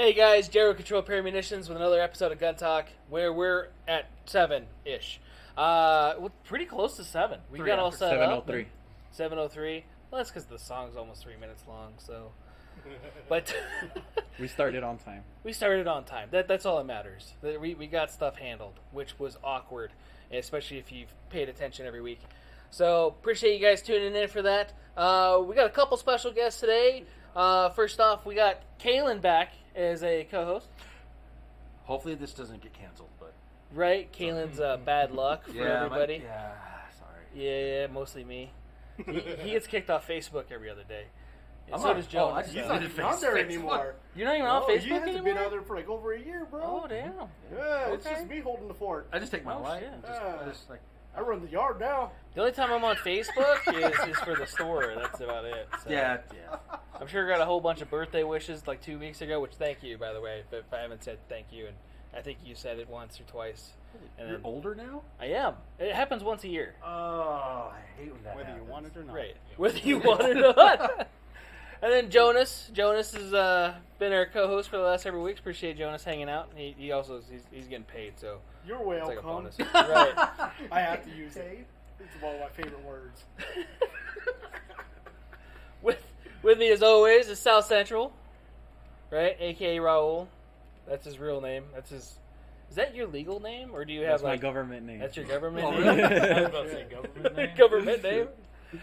Hey guys, Jerry Control Pair Munitions with another episode of Gun Talk, where we're at 7-ish. Well, pretty close to 7. We got all set up. 7:03. 7:03. Well, that's because the song's almost 3 minutes long, so. But we started on time. We started on time. That's all that matters. We got stuff handled, which was awkward, especially if you've paid attention every week. So appreciate you guys tuning in for that. We got a couple special guests today. First off, we got Kaylin back as a co-host. Hopefully this doesn't get canceled, but right, Kaylin's bad luck for everybody. Sorry. Yeah, mostly me. He gets kicked off Facebook every other day. And so does Joe. He's not even on there anymore. You're not even on Facebook you anymore? You've been on there for like over a year, bro. Oh, damn. Yeah, it's just me holding the fort. I just take my life. Shit. I run the yard now. The only time I'm on Facebook is for the store. That's about it. So. Yeah. I'm sure I got a whole bunch of birthday wishes like 2 weeks ago, which thank you, by the way, if I haven't said thank you. And I think you said it once or twice. And You're older now? I am. It happens once a year. Oh, I hate when that Whether happens. you want it or not. Right. Whether you want it or not. And then Jonas. Jonas has been our co-host for the last several weeks. Appreciate Jonas hanging out. He also he's getting paid, so You're it's like a welcome. bonus. Right. I have to use it. It's one of my favorite words. With me as always is South Central, right? AKA Raul. That's his real name. That's his. Is that your legal name, or do you have That's my like government name. That's your government Oh, name. really? I was about to say government name. Government name.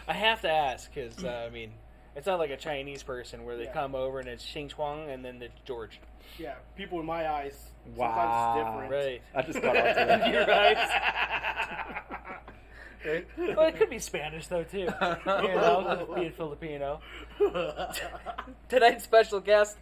I have to ask because I mean, it's not like a Chinese person where they come over and it's Xing Chuang and then it's George. Yeah, people in my eyes. Wow. Sometimes it's different. Right. I just got onto that. Your eyes. Right. Well, it could be Spanish though too. You know, being Filipino. Tonight's special guest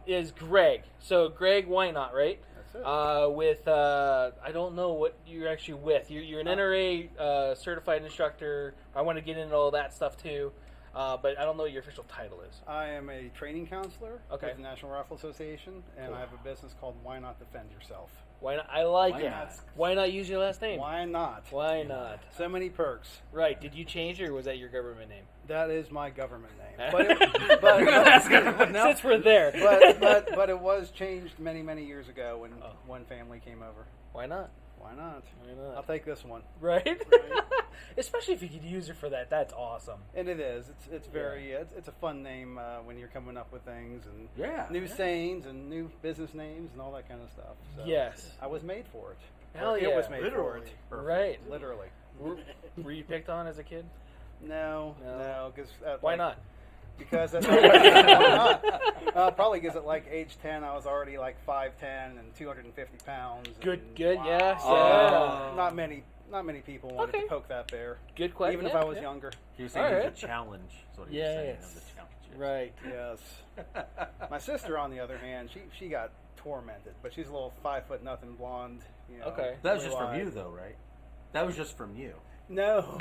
is Greg. So Greg Wynot, right? That's it. With I don't know what you're actually with. You're an NRA certified instructor. I want to get into all that stuff too, but I don't know what your official title is. I am a training counselor Okay. with the National Rifle Association, and I have a business called Why Not Defend Yourself. Why not? I like Why it. not? Why not use your last name? Why not? Why not? So many perks. Right. Did you change it, or was that your government name? That is my government name. Since we're there. But it was changed many, many years ago when one family came over. Why not? Why not? Why not? I'll take this one. Right? Especially if you could use it for that. That's awesome. And it is. It's very. It's a fun name when you're coming up with things and Yeah. new sayings and new business names and all that kind of stuff. So Yes. I was made for it. Hell Or yeah. It was made Literally. for it. Right. Literally. Were you picked on as a kid? No, because Why not? Because why not? Probably because at like age 10, I was already like 5'10" and 250 pounds. Good. and Yeah. Not many people wanted to poke that bear. Good question. Even if I was younger. He was saying Alright. it's a challenge. Is what he was saying. Yes. The challenges. Right. Yes. My sister, on the other hand, she got tormented, but she's a little 5'0" blonde. You know, Okay. That was just from blue-eyed. you, though, right? That was just from you. No.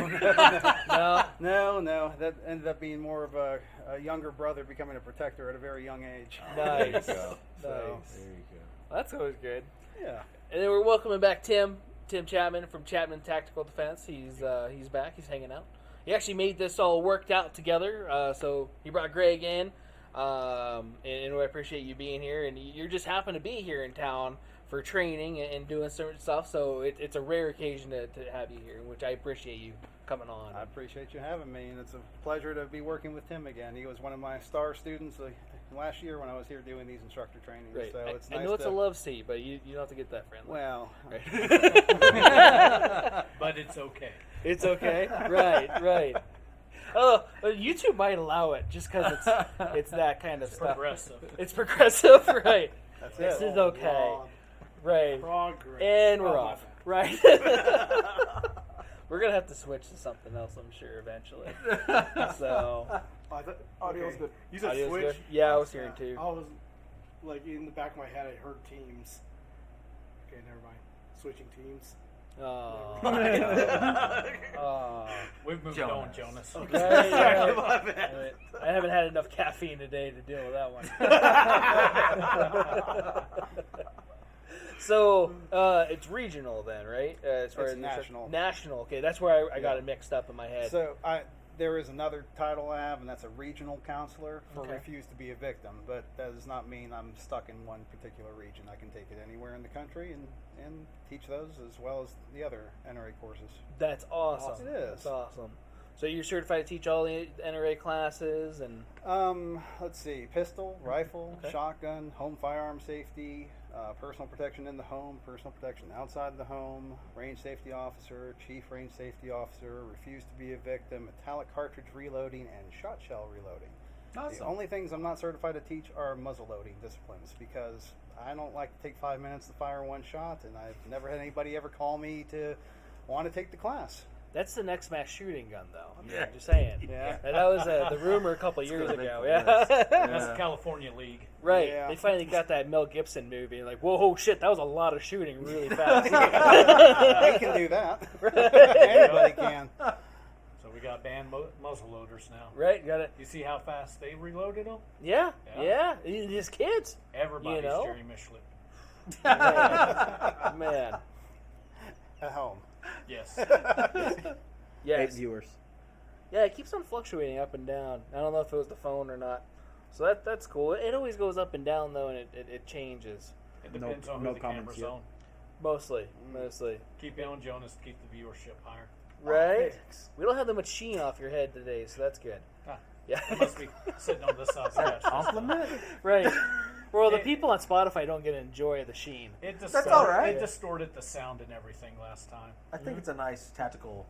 No. That ended up being more of a younger brother becoming a protector at a very young age. Nice. There you go. So, There you go. That's always good. yeah. And then we're welcoming back Tim Chapman from Chapman Tactical Defense. He's back. He's hanging out. He actually made this all worked out together. So he brought Greg in, and I appreciate you being here. And you just happen to be here in town for training and doing certain stuff. So it's a rare occasion to have you here, which I appreciate you coming on. I appreciate you having me, and it's a pleasure to be working with Tim again. He was one of my star students last year when I was here doing these instructor trainings. Right. So it's I nice know it's to, a love seat, but you don't have to get that friendly. Well, Right. But it's okay. It's okay. Right. Oh, YouTube might allow it just because it's that kind of stuff. Progressive. It's progressive, right? that's This it. is okay, right? Progress. And we're Oh, off, right? We're gonna have to switch to something else, I'm sure, eventually. So Audio's good. You said audio's switch? good? Yeah, I was hearing too. I was, like, in the back of my head, I heard teams. Okay, never mind. Switching teams. Oh. We've moved Jonas. on, Jonas. Right. My bad. Right. I haven't had enough caffeine today to deal with that one. So it's regional then, right? As far It's as national. National. Okay, that's where I got Yeah. it mixed up in my head. So There is another title I have, and that's a regional counselor for Okay. refuse to be a victim. But that does not mean I'm stuck in one particular region. I can take it anywhere in the country and teach those as well as the other NRA courses. That's awesome. It is. That's awesome. So you're certified to teach all the NRA classes and Let's see: pistol, rifle, Okay. shotgun, home firearm safety, personal protection in the home, personal protection outside the home, range safety officer, chief range safety officer, refuse to be a victim, metallic cartridge reloading, and shot shell reloading. Awesome. The only things I'm not certified to teach are muzzle loading disciplines because I don't like to take 5 minutes to fire one shot, and I've never had anybody ever call me to want to take the class. that's the next mass shooting gun, though. I'm just saying. Yeah. And that was the rumor a couple years gonna make ago. fun, Yeah. That's the California League. Right. Yeah. They finally got that Mel Gibson movie. Like, whoa, shit, that was a lot of shooting really fast. We can do that. Anybody can. So we got banned muzzle loaders now. Right? Got it. You see how fast they reloaded them? Yeah. Yeah. Yeah. These kids. Everybody's You know? Jerry Michelin. Man. At home. Yes. Yes. 8 viewers. Yeah, it keeps on fluctuating up and down. I don't know if it was the phone or not. So that's cool. It always goes up and down, though, and it changes. It depends on who no the comments camera's yet. on. Mostly. Keep it on Jonas to keep the viewership higher. Right? We don't have the machine off your head today, so that's good. Ah, Yeah. I must be sitting on this side of the couch. Compliment? Right. Well, the It- people on Spotify don't get to enjoy the sheen. That's all right. It distorted the sound and everything last time. I think it's a nice tactical.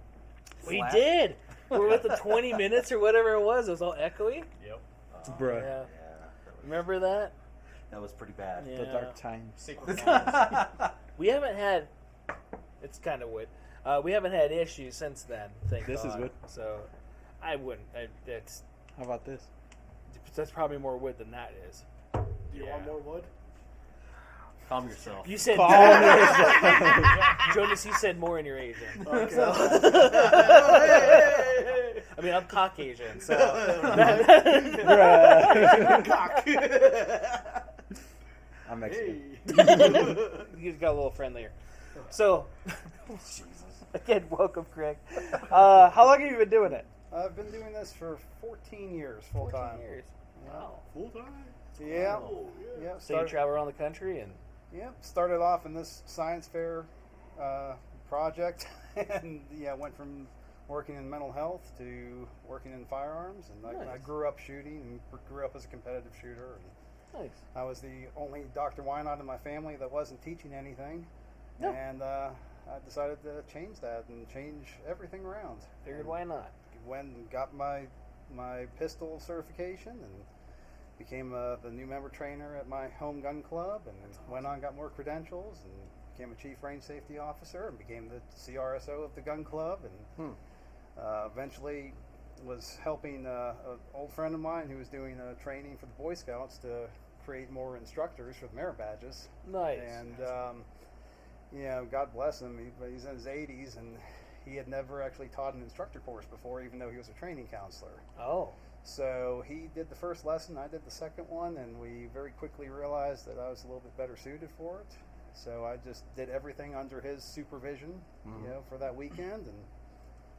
We slap. did. We were with the 20 minutes or whatever it was. It was all echoey. Yep. Bruh. Yeah. Yeah, Remember that? that was pretty bad. Yeah. The dark times. Secret sounds. We haven't had. It's kind of wood. We haven't had issues since then. Thank This is God. wood. So, I wouldn't. How about this? That's probably more wood than that is. Do you want more wood? Calm yourself. You said Jonas. You said more in your Asian. Okay. I mean, I'm Caucasian, so I'm Mexican. you got a little friendlier. So, again, welcome, Greg. How long have you been doing it? I've been doing this for 14 years full 14 time. years. Wow. Full time? Yeah. Oh, yeah. Yeah. So you travel around the country and Started off in this science fair project, and went from working in mental health to working in firearms, and I Nice. grew up shooting and grew up as a competitive shooter. And nice. I was the only Dr. Wynot in my family that wasn't teaching anything, No. and I decided to change that and change everything around. Figured And why not? went and got my pistol certification and became the new member trainer at my home gun club, and then went on, got more credentials, and became a chief range safety officer, and became the CRSO of the gun club, and eventually was helping an old friend of mine who was doing training for the Boy Scouts to create more instructors for the merit badges. Nice. And God bless him, he's in his 80s, and he had never actually taught an instructor course before, even though he was a training counselor. Oh. So he did the first lesson, I did the second one, and we very quickly realized that I was a little bit better suited for it. So I just did everything under his supervision, for that weekend, and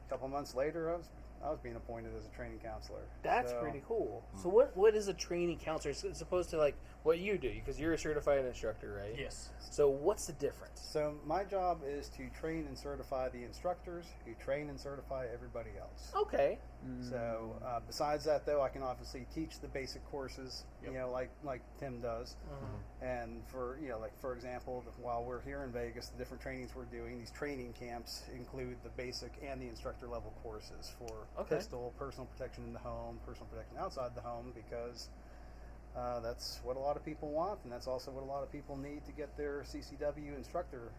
a couple months later, I was being appointed as a training counselor. That's So- pretty cool. So what is a training counselor as opposed to like what you do? Because you're a certified instructor, right? Yes. So what's the difference? So my job is to train and certify the instructors who train and certify everybody else. Okay. So besides that, though, I can obviously teach the basic courses, Yep. like Tim does. And for for example, while we're here in Vegas, the different trainings we're doing, these training camps include the basic and the instructor level courses for Okay. pistol, personal protection in the home, personal protection outside the home, because that's what a lot of people want, and that's also what a lot of people need to get their CCW instructor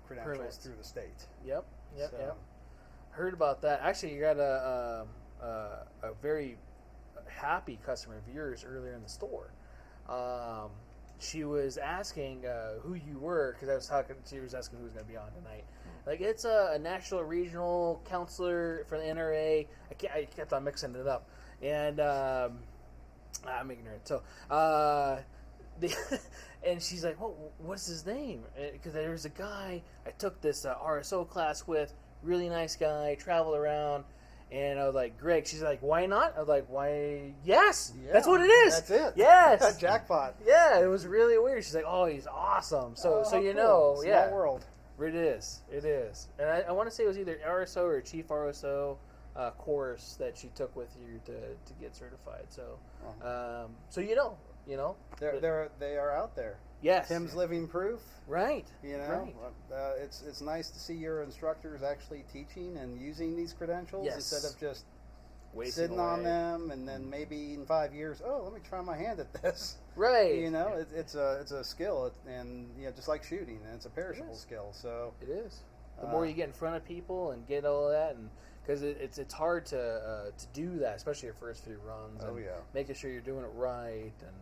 credentials Permits. through the state. Yep. Yep. So- Yep. Heard about that. Actually, you got a very happy customer of yours earlier in the store. She was asking who you were because I was talking. She was asking who was going to be on tonight. Like it's a national regional counselor for the NRA. I kept on mixing it up, and I'm ignorant. So, and she's like, "What's his name?" Because there's a guy I took this RSO class with. Really nice guy, traveled around, And I was like, Greg, she's like, why not? I was like, why? Yes, Yeah, that's what it is. That's it. Yes. Jackpot. Yeah, it was really weird. She's like, oh, he's awesome. So you know, Small yeah. world. It is. It is. And I want to say it was either RSO or Chief RSO course that she took with you to get certified. So, so you know. They are out there. Yes. Tim's living proof. Right. You know, Right. it's nice to see your instructors actually teaching and using these credentials Yes. instead of just Wasting sitting on away. them and then maybe in 5 years, oh, let me try my hand at this. Right. You know, it's a skill, and just like shooting, and it's a perishable skill. So It is. The more you get in front of people and get all of that, and because it's hard to do that, especially your first few runs. Oh, and yeah. making sure you're doing it right, and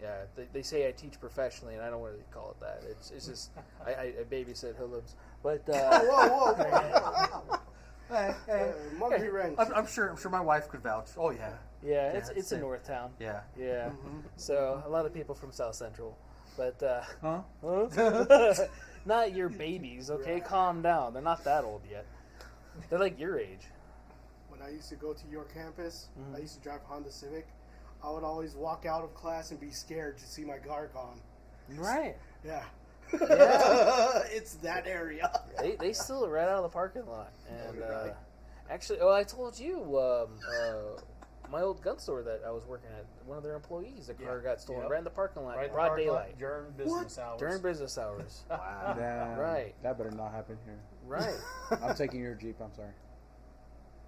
yeah, they say I teach professionally, and I don't really call it that. It's just I babysit hooligans, but Whoa. Hey. Monkey wrench. I'm sure my wife could vouch. Oh yeah. yeah, it's Yeah, in same. North Town. Yeah. Yeah, so a lot of people from South Central, but Huh? not your babies. Okay, calm down. They're not that old yet. They're like your age. When I used to go to your campus, Mhm. I used to drive Honda Civic. I would always walk out of class and be scared to see my car gone. Right. Yeah. Yeah. It's that area. They still right out of the parking lot, and Right. actually, I told you, my old gun store that I was working at, one of their employees, the car got stolen right in the parking lot, Right in the broad parking lot daylight, during business hours. during business hours. Wow. Damn. Right. That better not happen here. Right. I'm taking your Jeep. I'm sorry.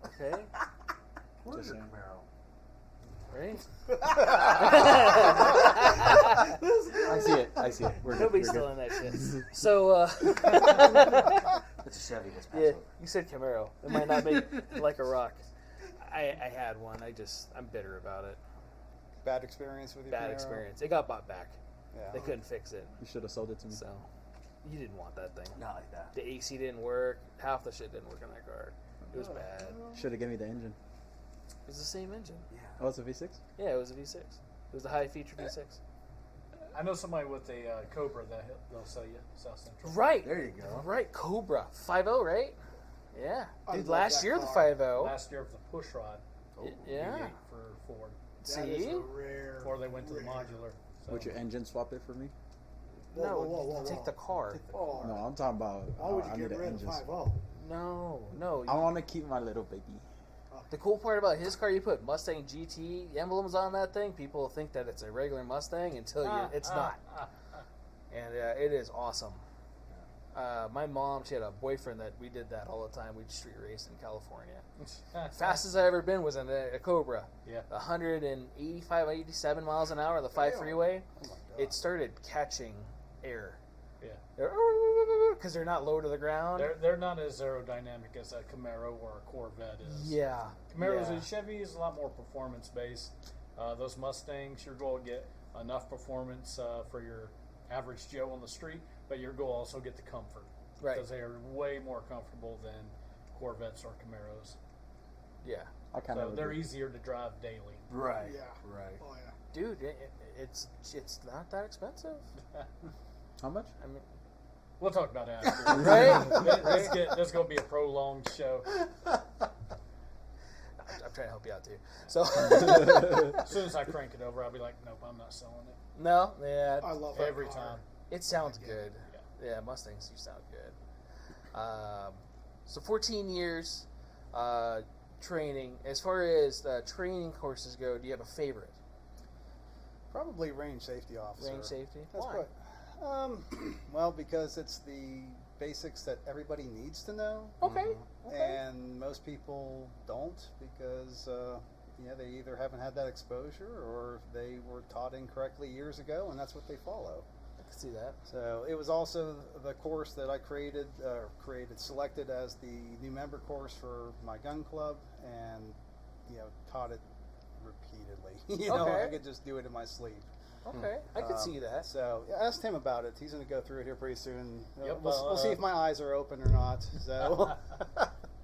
Okay. Where's Just your saying. Camaro? Right. I see it. I see it. We're good. Nobody's We're stealing good. that shit. So, It's a Chevy. This yeah, Paso. you said Camaro. It might not be like a rock. I had one. I'm bitter about it. bad experience with your Bad Camaro? experience. It got bought back. Yeah. They couldn't fix it. You should have sold it to me. So, you didn't want that thing. Not like that. The AC didn't work. Half the shit didn't work in that car. It was bad. Should have given me the engine. It was the same engine. Oh, it's a V6? Yeah, it was a V6. It was the high feature V6. I know somebody with a Cobra that they'll sell you South Central. Right. There you go. Right. Cobra 5.0, right? Yeah. I Dude, love last that year the car. 5.0. Last year of the push rod. Yeah. V8 for Ford. That is See? a rare. Before they went to the rare. modular. So. Would your engine swap it for me? Whoa, No, whoa, whoa, whoa, take whoa. the car. Oh, No, I'm talking about. why would I you need get an rid of engine swap. 5.0? No. I want to keep my little baby. The cool part about his car, you put Mustang GT emblems on that thing. People think that it's a regular Mustang until it's not. And it is awesome. My mom, she had a boyfriend that we did that all the time. We'd street race in California. Fastest I ever been was in a Cobra. Yeah. 185, 87 miles an hour on the 5 Damn. freeway. Oh my God. It started catching air. Yeah. Because they're not low to the ground. They're not as aerodynamic as a Camaro or a Corvette is. Yeah. Camaros yeah. and Chevy is a lot more performance based. Those Mustangs, you're going to get enough performance for your average Joe on the street, but you're going to also get the comfort. Right. Because they are way more comfortable than Corvettes or Camaros. Yeah. I kind So of. they're easier to drive daily. Right. Yeah. Right. Oh, yeah. Dude, it's not that expensive. How much? I mean, We'll talk about it after. Right? This is going to be a prolonged show. I'm trying to help you out too. So, As soon as I crank it over, I'll be like, nope, I'm not selling it. no, yeah, I love that Every car. time. it sounds good. Yeah. Yeah, Mustangs do sound good. So 14 years training. As far as training courses go, do you have a favorite? Probably range safety officer. Range safety? That's Why? what. Well, because it's the basics that everybody needs to know, Okay. Okay. and most people don't because they either haven't had that exposure or they were taught incorrectly years ago, and that's what they follow. I can see that. So it was also the course that I selected as the new member course for my gun club, and taught it repeatedly. Okay. I could just do it in my sleep. Okay, I can see that. So I asked him about it. He's going to go through it here pretty soon. Yep, We'll see if my eyes are open or not. So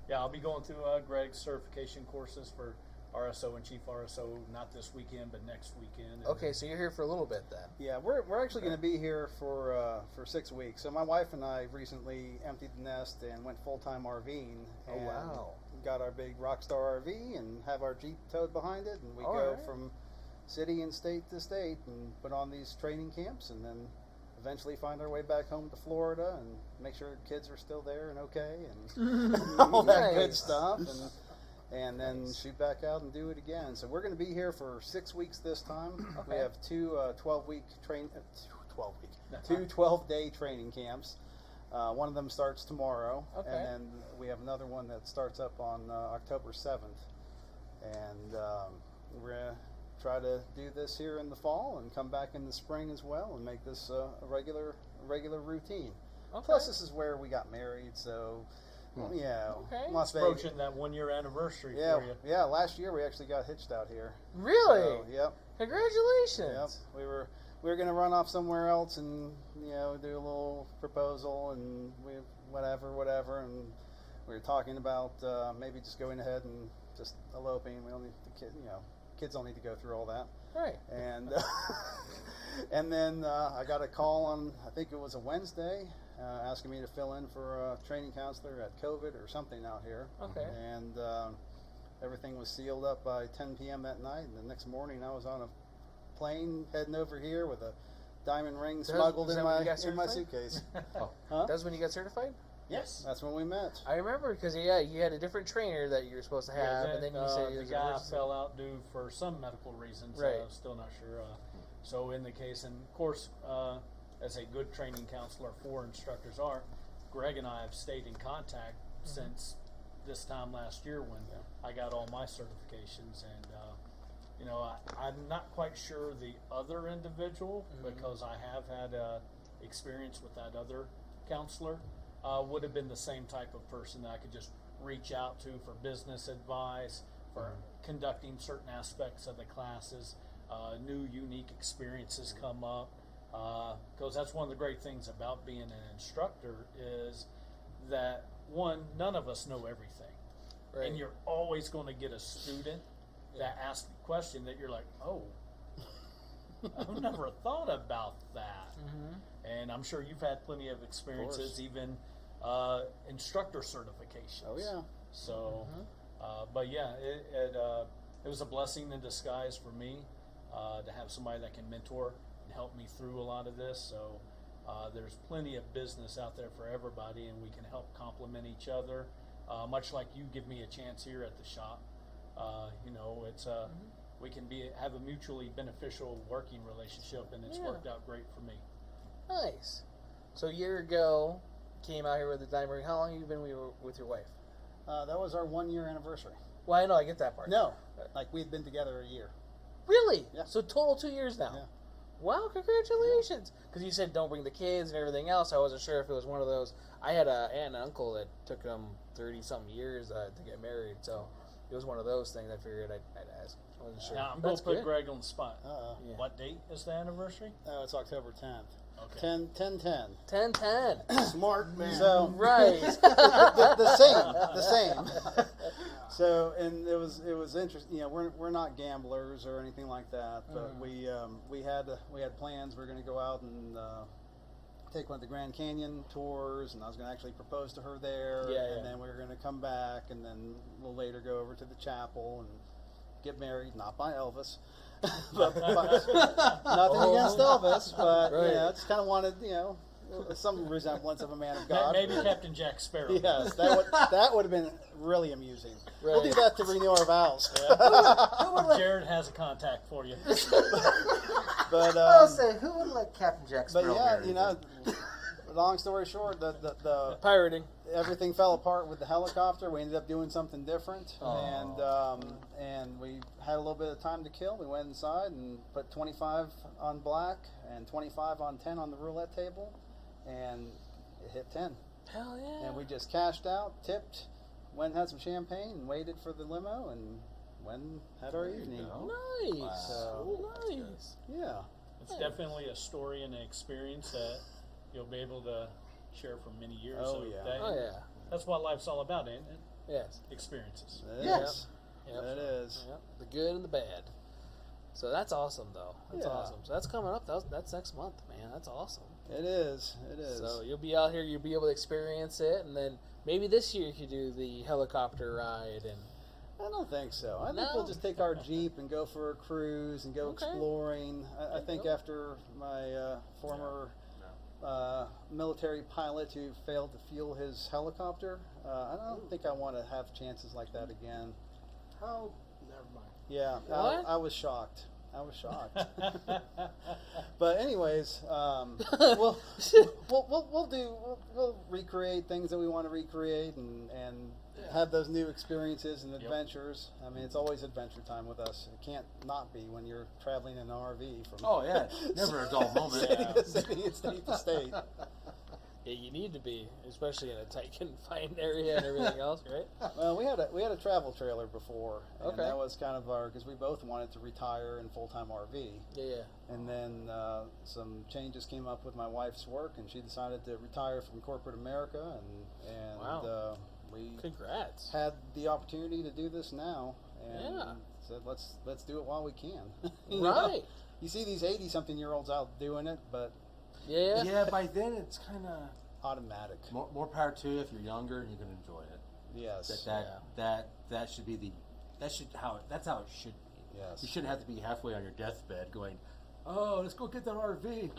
Yeah, I'll be going through Greg's certification courses for RSO and Chief RSO, not this weekend, but next weekend. Okay, so you're here for a little bit then. yeah, we're actually going to be here for 6 weeks. So my wife and I recently emptied the nest and went full-time RVing. Oh, And wow. got our big Rockstar RV and have our Jeep towed behind it, and we All go right. from city and state to state and put on these training camps, and then eventually find our way back home to Florida and make sure kids are still there and okay and all that good Nice. stuff, and then shoot back out and do it again. So we're going to be here for 6 weeks this time. We Okay. have two 12-day training camps. One of them starts tomorrow, Okay. and then we have another one that starts up on October 7th. And we're going to try to do this here in the fall and come back in the spring as well and make this a regular routine. Okay. Plus, this is where we got married, so yeah, Okay. Las Vegas. Approaching that 1 year anniversary Yeah, for you. yeah. Last year we actually got hitched out here. Really? So, yep. Congratulations. Yep. We were gonna run off somewhere else and do a little proposal and whatever, and we were talking about maybe just going ahead and just eloping. We don't need the kids don't need to go through all that. Right. And and then I got a call on, I think it was a Wednesday, asking me to fill in for a training counselor at COVID or something out here. Okay. And everything was sealed up by 10 p.m. that night. And the next morning, I was on a plane heading over here with a diamond ring smuggled is in that when my you got certified? suitcase. Oh. Huh? That's when you got certified? Yes, that's when we met. I remember because you had a different trainer that you were supposed to have, and then you said it the was guy emergency. fell out due for some medical reasons. Right. Still not sure. So in the case, and of course, as a good training counselor for instructors are, Greg and I have stayed in contact since this time last year when I got all my certifications, and I'm not quite sure the other individual because I have had experience with that other counselor. Would have been the same type of person that I could just reach out to for business advice, for conducting certain aspects of the classes. New unique experiences come up, because that's one of the great things about being an instructor is that one, none of us know everything, Right. and you're always going to get a student that asks a question that you're like, oh, I've never thought about that. And I'm sure you've had plenty of experiences, even instructor certifications. Oh yeah. So, but yeah, it was a blessing in disguise for me to have somebody that can mentor and help me through a lot of this. So there's plenty of business out there for everybody, and we can help complement each other. Much like you give me a chance here at the shop, it's we can have a mutually beneficial working relationship, and it's worked out great for me. Nice. So a year ago, came out here with the diamond ring. How long have you been with your wife? That was our 1 year anniversary. Well, I know, I get that part. No, like we'd been together a year. Really? Yeah. So total 2 years now. Yeah. Wow, congratulations. Because you said don't bring the kids and everything else. I wasn't sure if it was one of those. I had an aunt and uncle that took them 30-something years to get married. So it was one of those things I figured I'd ask. I wasn't sure. Now I'm going That's to put good. Greg on the spot. Yeah. What date is the anniversary? It's October 10th. Okay. 10/10/10. 10-10. Smart man. So Right. the same. So, and it was interesting. We're not gamblers or anything like that, but we had plans. We were going to go out and take one of the Grand Canyon tours, and I was going to actually propose to her there. Yeah, and then we were going to come back, and then a little later go over to the chapel and get married, not by Elvis. but nothing against Elvis, but Right. just kind of wanted some resemblance of a man of God. Maybe Captain Jack Sparrow. Yes, that would have been really amusing. We'll do Right. that to renew our vows. Jared has a contact for you. But I'll say, who would let Captain Jack but Sparrow yeah, marry? long story short, the Pirating. everything fell apart with the helicopter. We ended up doing something different, and we had a little bit of time to kill. We went inside and put 25 on black and 25 on 10 on the roulette table, and it hit 10. Hell yeah. And we just cashed out, tipped, went and had some champagne, and waited for the limo, and went and had our evening. Nice. So, Nice. yeah. It's definitely a story and an experience that you'll be able to share for many years. Oh, So yeah. that- Oh, yeah. That's what life's all about, ain't it? Yes. Experiences. It Yes. is. Yep. It is. Yep. The good and the bad. So that's awesome, though. That's Yeah. awesome. So that's coming up. That's next month, man. That's awesome. It is. It is. So you'll be out here. You'll be able to experience it, and then Maybe this year you could do the helicopter ride and. I don't think so. I think No? we'll just take our Jeep and go for a cruise and go Okay. exploring. I think go. after my former military pilot who failed to fuel his helicopter, I don't think I want to have chances like that again. How? Never mind. Yeah, What? I was shocked. But anyways, we'll recreate things that we want to recreate and have those new experiences and adventures. I mean, it's always adventure time with us. It can't not be when you're traveling in an RV from Oh yeah, never a dull moment. city to city and state to state. Yeah, you need to be, especially in a tight confined area and everything else, right? Well, we had a travel trailer before, and Okay. that was kind of our, because we both wanted to retire in full-time RV. Yeah. And then some changes came up with my wife's work, and she decided to retire from corporate America, and Wow. we Congrats. had the opportunity to do this now, and Yeah. said let's do it while we can. You know? Right. You see these 80-something-year-olds out doing it, but Yeah. Yeah, by then it's kind of automatic. more power to you if you're younger and you can enjoy it. Yes. That should be that's how it should be. Yes. You shouldn't have to be halfway on your deathbed going, "Oh, let's go get that RV."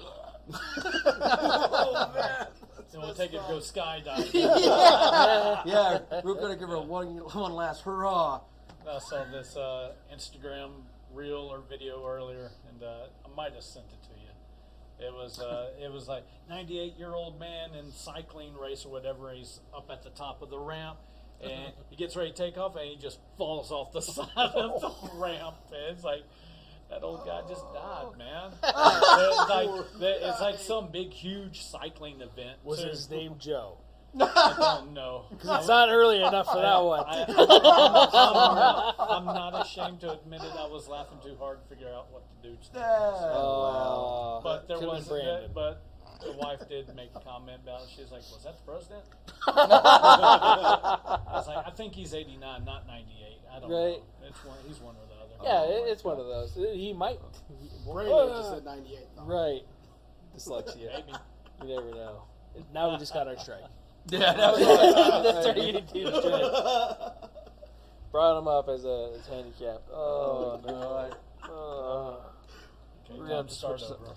Oh man. And we'll take it to go skydiving. Yeah, we're gonna give her one last hurrah. I saw this Instagram reel or video earlier, and I might have sent it to you. It was like 98-year-old man in cycling race or whatever. He's up at the top of the ramp, and he gets ready to take off, and he just falls off the side of the ramp. And it's like that old guy just died, man. It's like some big, huge cycling event. Was too. his name Joe? I don't know. Because it's not early enough for that one. I'm not ashamed to admit it. I was laughing too hard to figure out what the dude's name was. Oh, But there could've was, been Brandon. but the wife did make a comment about it. She's like, "Was that the president?" I was like, "I think he's 89, not 98. I don't Right. know. He's one or the other." Yeah, it's one of those. He might. Brandon just said 98. Though. Right. Dyslexia. Maybe. You never know. Now we just got our strike. Yeah, that was That's our EDT strike. Brought him up as handicapped. Oh, no. Oh. Okay, We're time gonna to start switch over.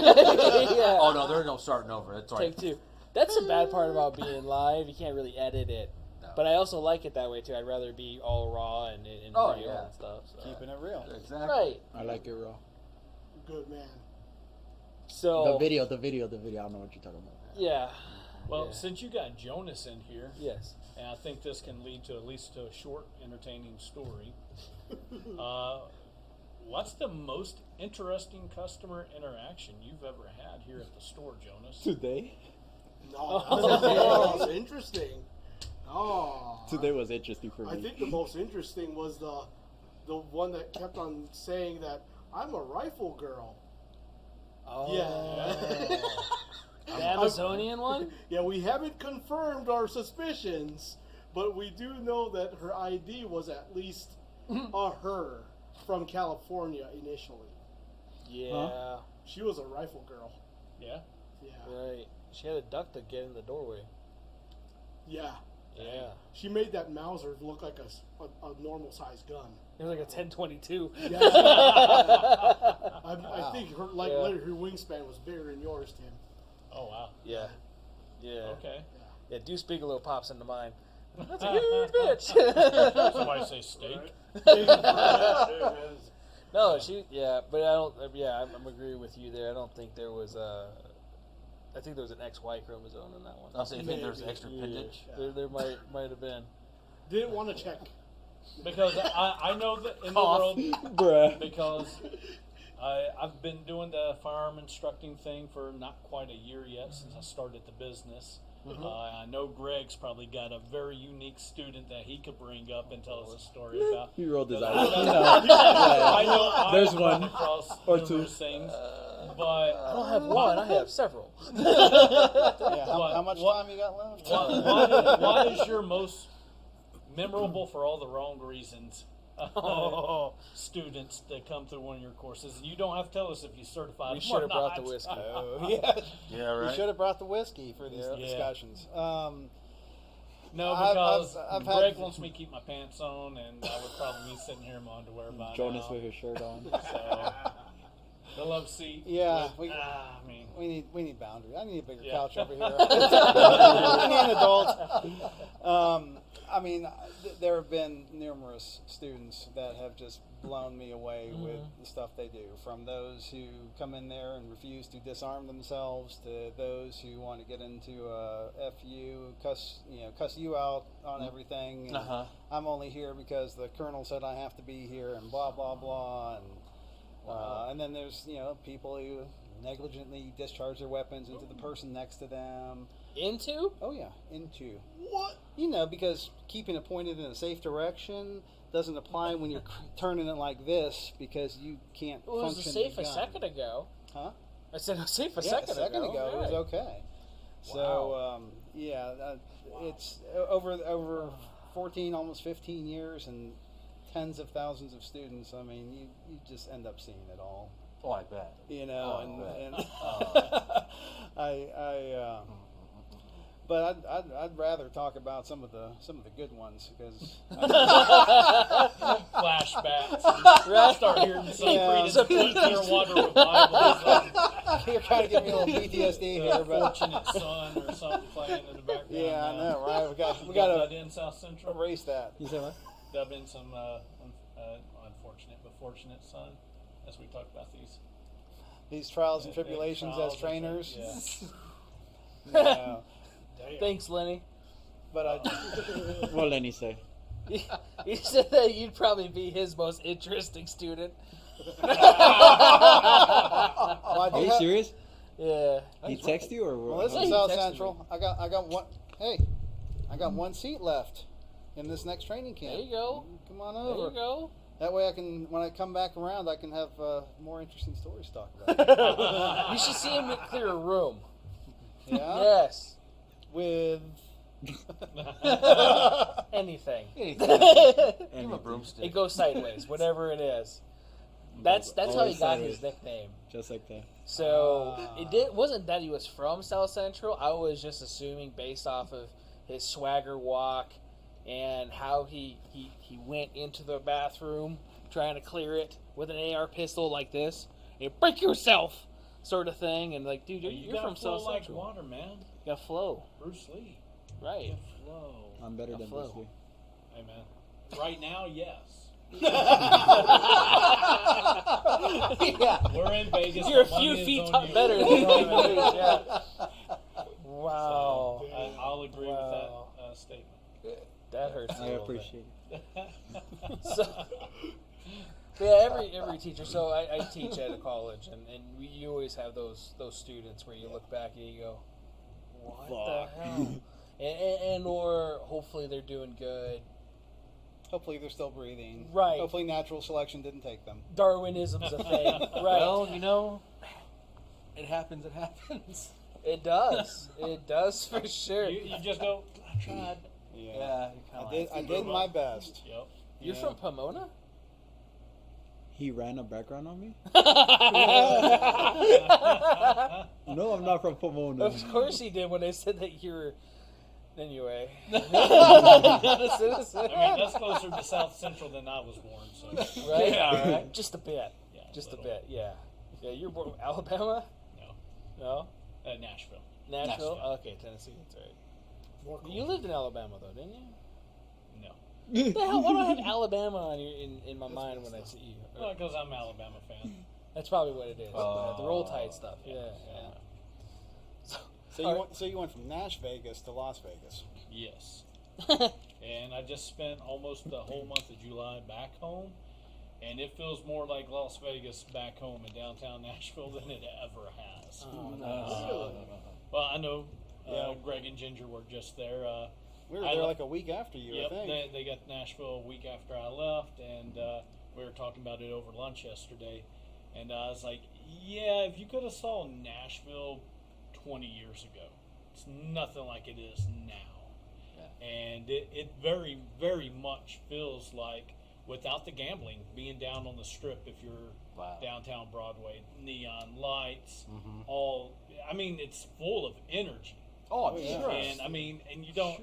Yeah. Oh no, there's no starting over. That's right. Take two. That's the bad part about being live. You can't really edit it. No. But I also like it that way too. I'd rather be all raw and Oh, real yeah. and stuff. So. Keeping it real. Exactly. Right. I like it raw. Good man. So The video. I don't know what you're talking about. Yeah. Well, Yeah. since you got Jonas in here, Yes. and I think this can lead to at least to a short, entertaining story. What's the most interesting customer interaction you've ever had here at the store, Jonas? Today? No, that was interesting. Oh, Today was interesting for me. I think the most interesting was the one that kept on saying that I'm a rifle girl. Oh. Yeah. The Amazonian one? Yeah, we haven't confirmed our suspicions, but we do know that her ID was at least a her from California initially. Yeah. She was a rifle girl. Yeah? Yeah. Right. She had a duck to get in the doorway. Yeah. Yeah. She made that Mauser look like a normal sized gun. It was like a 1022. Yeah. I think her her wingspan was bigger than yours, Tim. Oh, wow. Yeah. Yeah. Okay. Yeah, Deuce Bigelow pops into mind. That's a huge bitch. Somebody say steak? No, but I don't. I'm agreeing with you there. I don't think there was I think there was an XY chromosome in that one. I'll say you think there's Maybe. extra appendage. There might have been. Didn't want to check. Because I know that in the Cough. world, Bruh. because I've been doing the firearm instructing thing for not quite a year yet since I started the business. I know Greg's probably got a very unique student that he could bring up and tell us a story about. He rolled his I eyes. know There's I've one. run across Or numerous two. things, I but don't have one. I have several. Yeah, What- how much what- time you got left? what is your most memorable for all the wrong reasons? Students that come through one of your courses. You don't have to tell us if you certified We them should or have brought the not. whiskey. Oh, yeah. Yeah, We right. should have brought the whiskey for these Yeah. discussions. No, because I've Greg had- wants me to keep my pants on, and I would probably be sitting here in my underwear by Jonas now. with his shirt on. So, the love seat. Yeah, with- we- I mean, We need boundaries. I need a bigger Yeah. couch over here. I need an adult. I mean, there have been numerous students that have just blown me away with the stuff they do. From those who come in there and refuse to disarm themselves, to those who want to get into a FU, cuss you out on everything. And Uh-huh. I'm only here because the colonel said I have to be here, and blah blah blah. And then there's people who negligently discharge their weapons into the person next to them. Into? Oh yeah, into. What? Because keeping it pointed in a safe direction doesn't apply when you're turning it like this, because you can't It was function safe the a gun. second ago. Huh? I said it was safe a Yeah, second a second ago it was Right. okay. So it's over 14, almost 15 years and tens of thousands of students. I mean, you just end up seeing it all. Oh, I bet. But I'd rather talk about some of the good ones, because flashbacks. And start hearing some Creedence Clearwater Revival. you're trying to give me a little PTSD here, but Fortunate Son or something playing in the background. yeah, I know, right? We got got that in South Central. to erase that. You say what? Dub in some unfortunate but fortunate son, as we talk about These trials and Yeah, tribulations trials as trainers. and Yeah. Thanks, Lenny. But What did Lenny say? He said that you'd probably be his most interesting student. Are you serious? Yeah. He text you or Well, what? this He is South texted Central. I got one. Hey, I got one seat left in this next training camp. There you go. Come on There over. you go. That way, when I come back around, I can have more interesting stories to talk about. You should see him clear a room. Yeah. Yes. With. Anything. Give him a broomstick. It goes sideways, whatever it is. That's how he Always got sideways. his nickname. Just like that. So it wasn't that he was from South Central. I was just assuming based off of his swagger walk and how he went into the bathroom trying to clear it with an AR pistol like this. And break yourself, sort of thing. And like, dude, you you're gotta from flow South like Central. water, man. You got flow, Bruce Lee. right? You flow. I'm better than flow. Bruce Lee. Hey, man. Right now, yes. Yeah. We're in Vegas. You're a the few money is feet on top you. better than Right, me, man. dude, yeah. Wow. So, I'll agree Wow. with that statement. That hurts a I little appreciate it. bit. So, yeah, every teacher. So I teach at a college, and you always have those students where you look back and you go, what the hell? And or hopefully they're doing good. Hopefully, they're still breathing. Right. Hopefully, natural selection didn't take them. Darwinism's a thing, right? Well, it happens. It happens. It does. It does for sure. You just go, I tried. Yeah. Yeah. I did my best. Yep. You're Yeah. from Pomona? He ran a background on me? No, I'm not from Pomona. Of course he did when I said that you were. Anyway. Not a citizen. I mean, that's closer to South Central than I was born. So. Right? Yeah. All right. Just a bit. Yeah, Just a little. bit, yeah. Yeah, you're born in Alabama? No. No? Nashville. Nashville? Nashville. Okay, Tennessee, that's right. You lived in Alabama, though, didn't you? No. What the hell? Why do I have Alabama on in my mind when I see you? Well, because I'm an Alabama fan. That's probably what it is. The Roll Tide stuff. Yeah. So you went from Nash Vegas to Las Vegas. Yes. And I just spent almost the whole month of July back home, and it feels more like Las Vegas back home in downtown Nashville than it ever has. Well, I know Greg and Ginger were just there. We were there like a week after you, Yep, I think. they got to Nashville a week after I left, and we were talking about it over lunch yesterday. And I was like, yeah, if you could have saw Nashville 20 years ago, it's nothing like it is now. And it very, very much feels like, without the gambling, being down on the Strip, if you're downtown Broadway, neon lights, I mean, it's full of energy. Oh, I'm sure. And I mean, and you don't.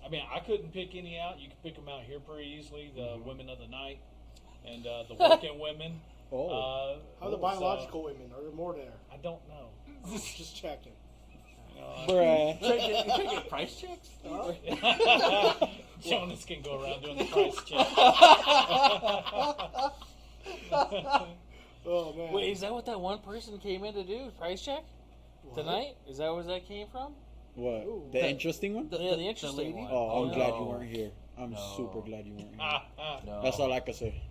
I mean, I couldn't pick any out. You could pick them out here pretty easily. The women of the night and the working women. Oh. How are the biological women? Are there more there? I don't know. Just checking. Bruh. You get price checks? Jonas can go around doing the price check. Oh man. Wait, is that what that one person came in to do? Price check tonight? Is that where that came from? What? The interesting one? The interesting lady? one. Oh, I'm no. glad you weren't here. I'm No. super glad you weren't here. No. That's all I can say.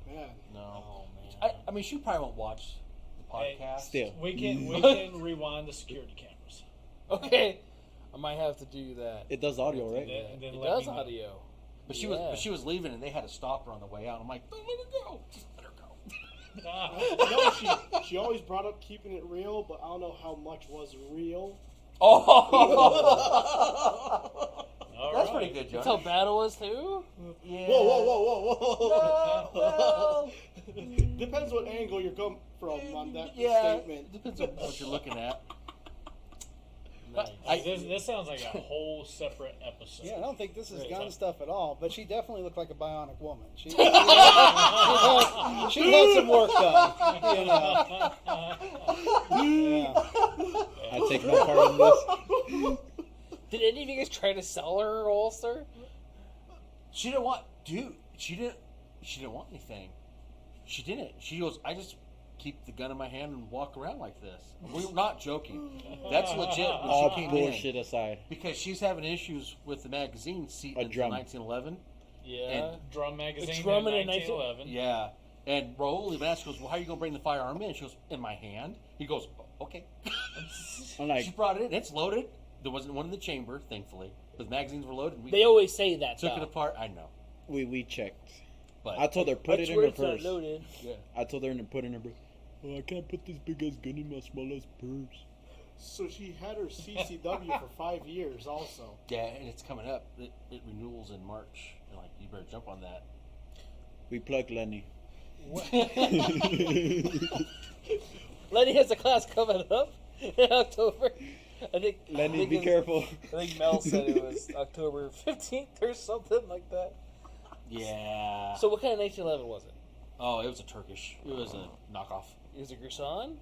Man. No. Oh man. I mean, she probably won't watch the podcast. Still. We can rewind the security cameras. Okay. I might have to do that. It does audio, right? And then It let does me know. audio. But she was leaving, and they had to stop her on the way out. I'm like, don't let her go. Just let her go. I know she always brought up keeping it real, but I don't know how much was real. Oh, All that's right. pretty good, That's Joe. how bad it was too? Yeah. Whoa. Well, Depends what angle you're coming from on that yeah. statement. Depends on what you're looking at. Nice. This sounds like a whole separate episode. Yeah, I don't think this is Right. gun stuff at all, but she definitely looked like a bionic woman. She had some work done, you know. Yeah. I take no part in this. Did any of you guys try to sell her a holster? She didn't want, dude. She didn't want anything. She didn't. She goes, I just keep the gun in my hand and walk around like this. We're not joking. That's legit. When All she came bullshit in, aside. because she's having issues with the magazine seat A in drum. 1911. Yeah. Drum magazine It's drumming in in 1911. Yeah. And Raul even asked, goes, well, how are you going to bring the firearm in? She goes, in my hand. He goes, okay. I'm like, She brought it in. It's loaded. There wasn't one in the chamber, thankfully. The magazines were loaded. We They always say that. took it though. apart. I know. we checked. But I told her put That's it in where her it's not purse. loaded. yeah. I told her to put it in her purse. Oh, I can't put this big ass gun in my small ass purse. So she had her CCW for 5 years also. Yeah, and it's coming up. It renewals in March. You're like, you better jump on that. We plug Lenny. Lenny has a class coming up in October. Lenny, be careful. I think Mel said it was October 15th or something like that. Yeah. So what kind of 1911 was it? Oh, it was a Turkish. It was a knockoff. Is it Gerson?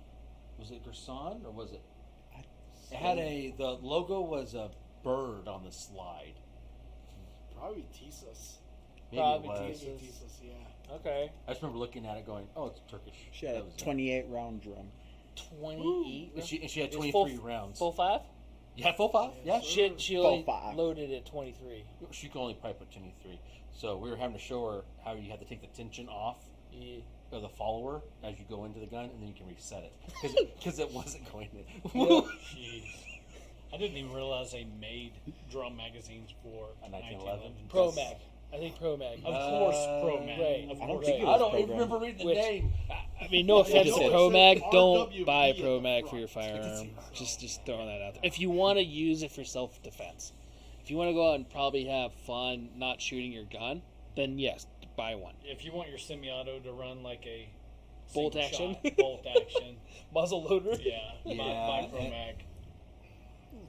Was it Gerson or was it? It had the logo was a bird on the slide. Probably Tisas. Maybe Probably it was. Tisas. Maybe Tisas, yeah. Okay. I just remember looking at it going, oh, it's Turkish. She had That a was it. 28 round drum. 28. And she had It's 23 rounds. Full 5? Yeah, full 5. Yeah. She only Full 5. loaded at 23. She could only probably put 23. So we were having to show her how you had to take the tension off Yeah. of the follower as you go into the gun, and then you can reset it because it wasn't going in. Jeez. I didn't even realize they made drum magazines for A 1911. 1911. Pro Mag. I think Pro Mag. Of course, Pro Mag. right. Of I don't course. think it I was don't even programmed. remember reading the Which- name. I mean, no offense No, to it Pro said Mag. Don't RWB buy at Pro the Mag front. for your firearm. Just throwing that out there. If you want to use it for self-defense, if you want to go out and probably have fun not shooting your gun, then yes, buy one. If you want your semi-auto to run like a Bolt single action. shot, bolt action, Muzzle loader. yeah, buy Pro Mag.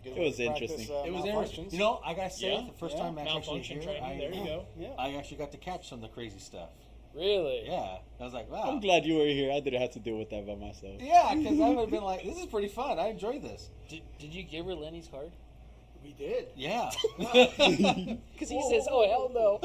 It was interesting. It was interesting. You know, I gotta say, Yeah. the first time I actually Malfunction here, training. There you go. Yeah. I actually got to catch some of the crazy stuff. Really? Yeah, I was like, wow. I'm glad you were here. I didn't have to deal with that by myself. Yeah, because I would have been like, this is pretty fun. I enjoy this. Did you give her Lenny's card? We did. Yeah. Because he says, "Oh hell no."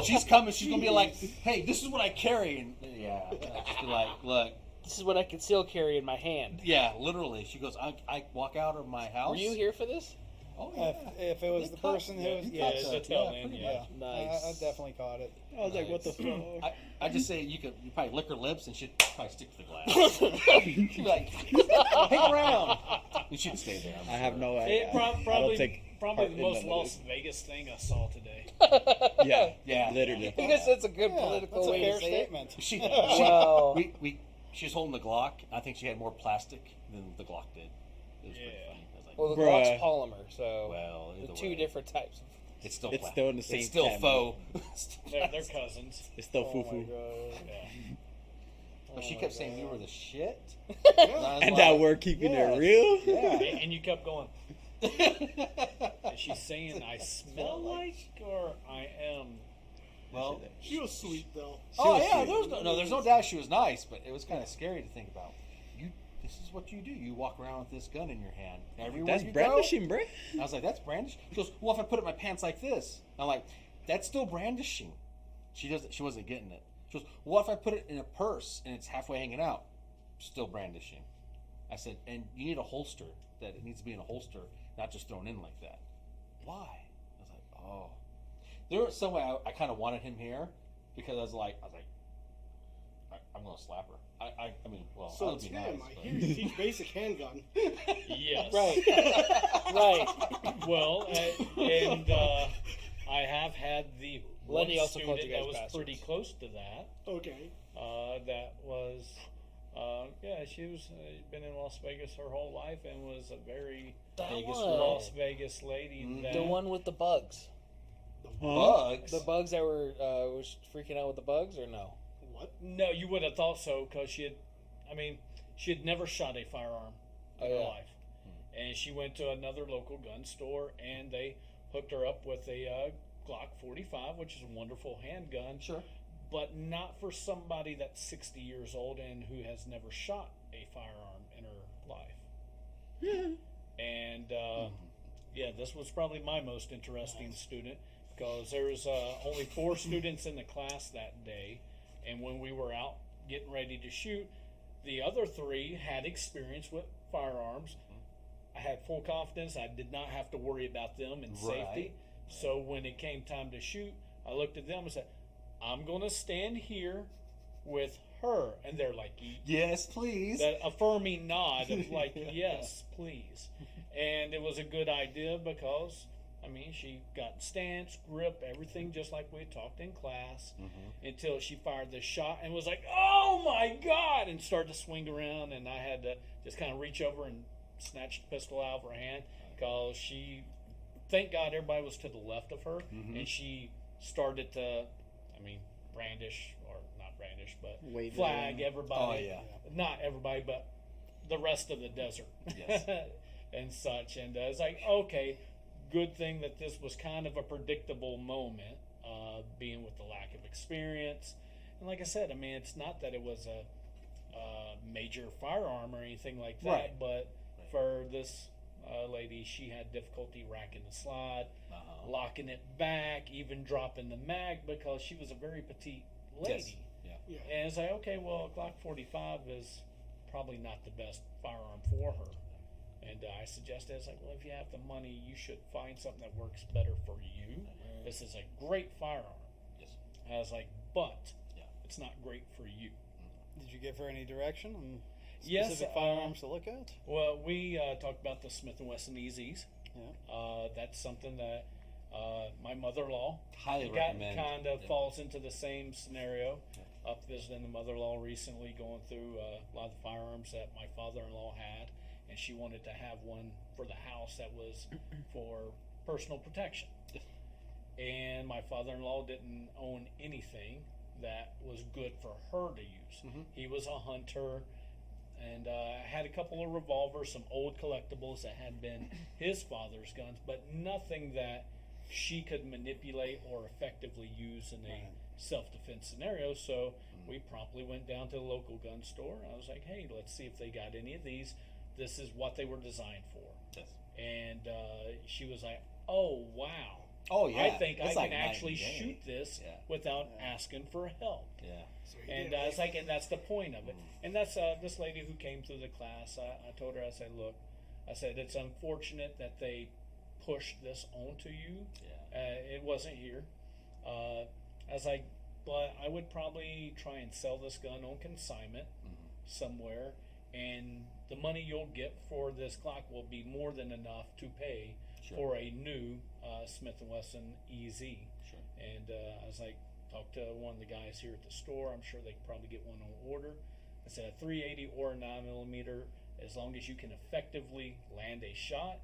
She's coming. She's gonna be like, hey, this is what I carry. And yeah, just be like, look. This is what I can still carry in my hand. Yeah, literally. She goes, I walk out of my house. Were you here for this? Oh, yeah. If it was the person who was, Yeah, it's the tail end, pretty yeah. much. Nice. I definitely caught it. I was like, what the fuck? I just say you probably lick her lips and she'd probably stick to the glass. She'd be like, hang around. And she'd stay there. I have no It idea. I don't probably take the part in most none of Las Vegas thing I saw today. Yeah, Yeah. literally. I guess that's a good Yeah, political that's a way fair to say statement. She Wow. she was holding the Glock. I think she had more plastic than the Glock did. It was pretty Yeah. funny. I was like, Well, the Bruh. Glock's polymer, so well, the either two way, different types. It's still It's plastic. still in the same It's still family. faux. They're cousins. It's still Oh my foo-foo. God. Yeah. But she kept saying we were the shit. And that we're keeping Yes. it real? Yeah. And you kept going, Is she saying I smell like or I am? Well, She was sweet though. oh yeah, there's no doubt she was nice, but it was kind of scary to think about. This is what you do. You walk around with this gun in your hand everywhere That's you brandishing, bro. go. I was like, that's brandishing. She goes, well, if I put it in my pants like this, I'm like, that's still brandishing. She wasn't getting it. She goes, well, if I put it in a purse and it's halfway hanging out, still brandishing. I said, and you need a holster. That it needs to be in a holster, not just thrown in like that. Why? I was like, oh. There was some way I kind of wanted him here because I was like, I'm going to slap her. I mean, well, So that would Tim, be nice. I hear you teach basic handgun. Yes. Right. Right. Well, and I have had the one Lenny also called student you guys that was bastards. pretty close to that. Okay. That was, she was been in Las Vegas her whole life and was a very That Vegas one. Las Vegas lady. Mhm. That, The one with the bugs. Bugs? The bugs that were was freaking out with the bugs, or no? What? No, you would have thought so because she had never shot a firearm in her yeah. life, and she went to another local gun store and they hooked her up with a Glock 45, which is a wonderful handgun. Sure. But not for somebody that's 60 years old and who has never shot a firearm in her life. And this was probably my most interesting student because there was only 4 students in the class that day, and when we were out getting ready to shoot, the other 3 had experience with firearms. I had full confidence. I did not have to worry about them and safety. So when it came time to shoot, I looked at them and said, I'm going to stand here with her. And they're like, Yes, please. that affirming nod of like, yes, please. And it was a good idea because, she got stance, grip, everything just like we had talked in class until she fired the shot and was like, oh my God, and started to swing around. And I had to just kind of reach over and snatch the pistol out of her hand because she, thank God everybody was to the left of her, and she started to, brandish, or not brandish, but Wave flag around. everybody. Oh, yeah. Not everybody, but the rest of the desert. Yes. And such. And it's like, okay, good thing that this was kind of a predictable moment, being with the lack of experience. And like I said, it's not that it was a major firearm or anything like that, Right. but for this lady, she had difficulty racking the slide, locking it back, even dropping the mag because she was a very petite lady. Yes. Yeah. Yeah. And it's like, okay, well, a Glock 45 is probably not the best firearm for her. And I suggested, it's like, well, if you have the money, you should find something that works better for you. This is a great firearm. Yes. I was like, but Yeah. it's not great for you. Did you give her any direction on Yes, specific firearms to look at? Well, we talked about the Smith & Wesson EZs. Yeah. That's something that my mother-in-law Highly recommend. kind of Yeah. falls into the same scenario. Up visiting the mother-in-law recently, going through a lot of the firearms that my father-in-law had, and she wanted to have one for the house that was for personal protection. And my father-in-law didn't own anything that was good for her to use. He was a hunter, and had a couple of revolvers, some old collectibles that had been his father's guns, but nothing that she could manipulate or effectively use in a self-defense scenario. So we promptly went down to the local gun store, and I was like, hey, let's see if they got any of these. This is what they were designed for. Yes. And she was like, oh, wow. Oh, yeah. I think It's I like can night actually and day. shoot this Yeah. without asking for help. Yeah. And it's like, and that's the point of it. And that's this lady who came through the class. I told her, I said, look, I said, it's unfortunate that they pushed this onto you. Yeah. It wasn't here. I was like, but I would probably try and sell this gun on consignment somewhere, and the money you'll get for this Glock will be more than enough to pay for a new Smith & Wesson EZ. Sure. And I was like, talk to one of the guys here at the store. I'm sure they could probably get one on order. I said a 380 or a 9mm, as long as you can effectively land a shot.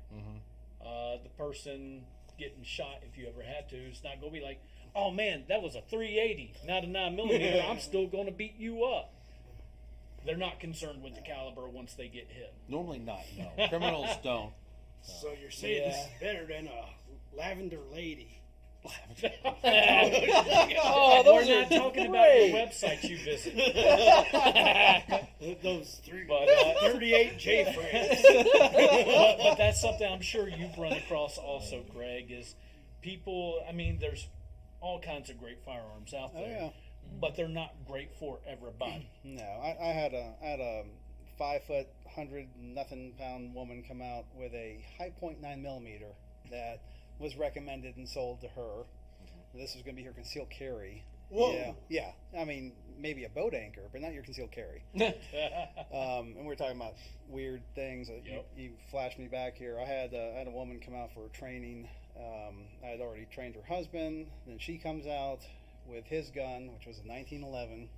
The person getting shot, if you ever had to, is not going to be like, oh man, that was a 380, not a 9mm. I'm still going to beat you up. They're not concerned with the caliber once they get hit. Normally not. No. Criminals don't. So you're saying this is better than a lavender lady? Oh, those We're not talking about the websites you visit. Those 38 J-frames. But that's something I'm sure you've run across also, Greg, is people, I mean, there's all kinds of great firearms out there. Oh, yeah. But they're not great for everybody. No, I had a 5 foot, 100 nothing pound woman come out with a high point 9mm that was recommended and sold to her. This was going to be her concealed carry. Whoa. Yeah. I mean, maybe a boat anchor, but not your concealed carry. And we're talking about weird things. Yep. You flashed me back here. I had a woman come out for training. I had already trained her husband. Then she comes out with his gun, which was a 1911.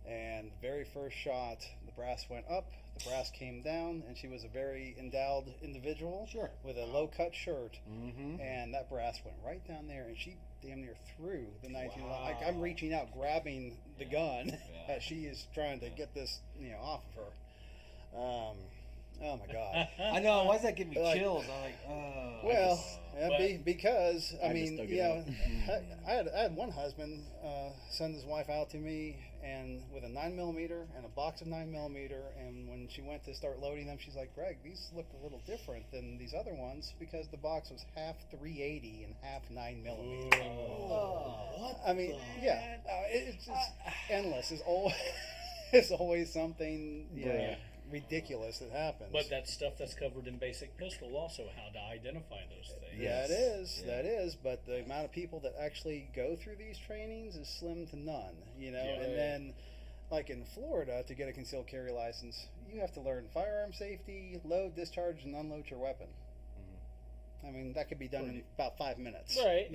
And the very first shot, the brass went up, the brass came down, and she was a very endowed individual with a low-cut shirt. And that brass went right down there, and she damn near threw the 1911. Like, I'm reaching out, grabbing the gun as she is trying to get this, off of her. Oh my God! I know. Why does that give me chills? I'm like, oh. Well, because I mean, just dug it I had one husband send his wife out to me and with a 9mm and a box of 9mm, and when she went to start loading them, she's like, Greg, these look a little different than these other ones because the box was half 380 and half 9mm. What? I mean, it's just endless. It's always something. Ridiculous that happens. But that's stuff that's covered in basic pistol also, how to identify those things. Yeah, it is. Yeah. That is. But the amount of people that actually go through these trainings is slim to none. And then, like in Florida, to get a concealed carry license, you have to learn firearm safety, load, discharge, and unload your weapon. I mean, that could be done in about 5 minutes. Right.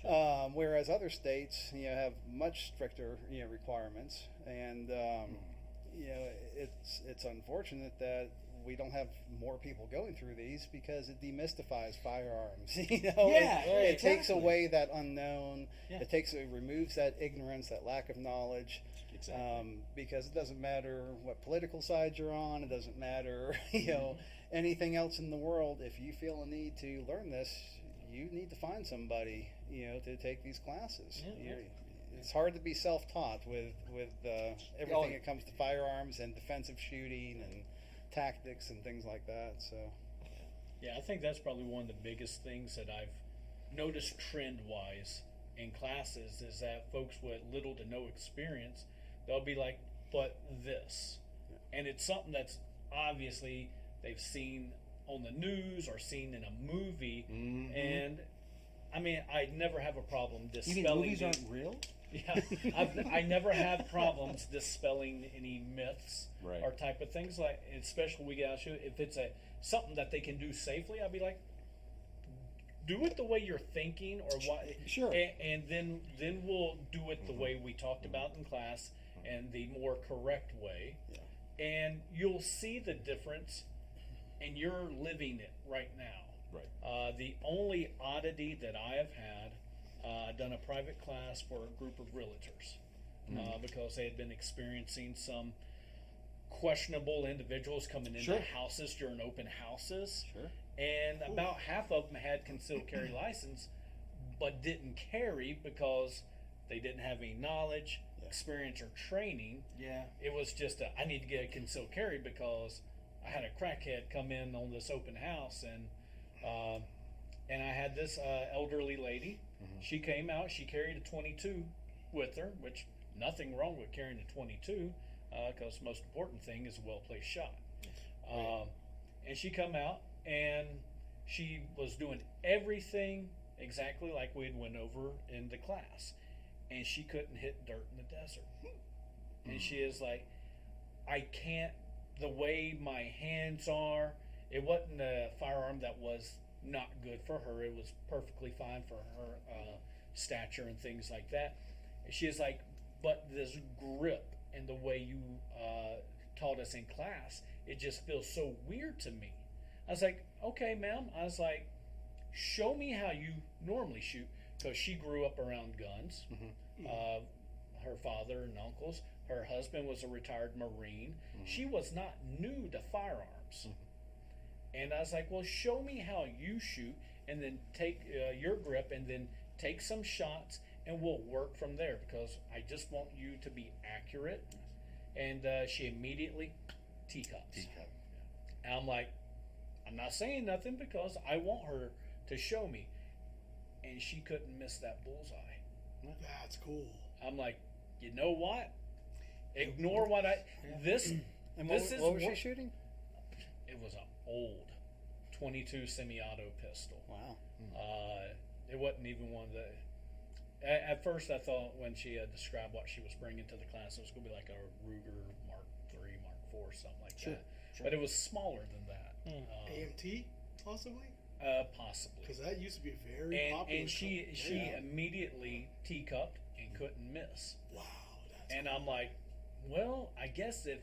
Right. Whereas other states, have much stricter, requirements, and it's unfortunate that we don't have more people going through these because it demystifies firearms. It takes away that unknown. Yeah. It removes that ignorance, that lack of knowledge. Exactly. Because it doesn't matter what political side you're on. It doesn't matter, anything else in the world. If you feel a need to learn this, you need to find somebody, to take these classes. It's hard to be self-taught with everything that comes to firearms and defensive shooting and tactics and things like that. So, I think that's probably one of the biggest things that I've noticed trend-wise in classes is that folks with little to no experience, they'll be like, "But this," and it's something that's obviously they've seen on the news or seen in a movie, and I mean, I never have a problem dispelling. You mean movies aren't real? Yeah, I never have problems dispelling any myths or type of things like, especially we get out shoot. If it's something that they can do safely, I'll be like, do it the way you're thinking or what. Sure. And then we'll do it the way we talked about in class and the more correct way. Yeah. And you'll see the difference, and you're living it right now. Right. The only oddity that I have had. Done a private class for a group of realtors because they had been experiencing some questionable individuals coming into houses during open houses. Sure. And about half of them had concealed carry license but didn't carry because they didn't have any knowledge, experience, or training. Yeah. It was just I need to get a concealed carry because I had a crackhead come in on this open house and I had this elderly lady. She came out. She carried a 22 with her, which nothing wrong with carrying a 22, because the most important thing is a well-placed shot. And she come out and she was doing everything exactly like we had went over in the class, and she couldn't hit dirt in the desert. And she is like, I can't. The way my hands are, it wasn't a firearm that was not good for her. It was perfectly fine for her stature and things like that. And she is like, but this grip and the way you taught us in class, it just feels so weird to me. I was like, okay, ma'am. I was like, show me how you normally shoot, because she grew up around guns. Her father and uncles. Her husband was a retired Marine. She was not new to firearms. And I was like, well, show me how you shoot, and then take your grip, and then take some shots, and we'll work from there, because I just want you to be accurate. And she immediately teacups. And I'm like, I'm not saying nothing because I want her to show me. And she couldn't miss that bullseye. That's cool. I'm like, you know what? Ignore what I this. And this is what was she shooting? It was an old 22 semi-auto pistol. Wow. It wasn't even one of the. At first, I thought when she had described what she was bringing to the class, it was going to be like a Ruger Mark III, Mark IV, something like that. But it was smaller than that. AMT, possibly? Possibly. Because that used to be very popular. And she immediately teacupped and couldn't miss. Wow. And I'm like, well, I guess if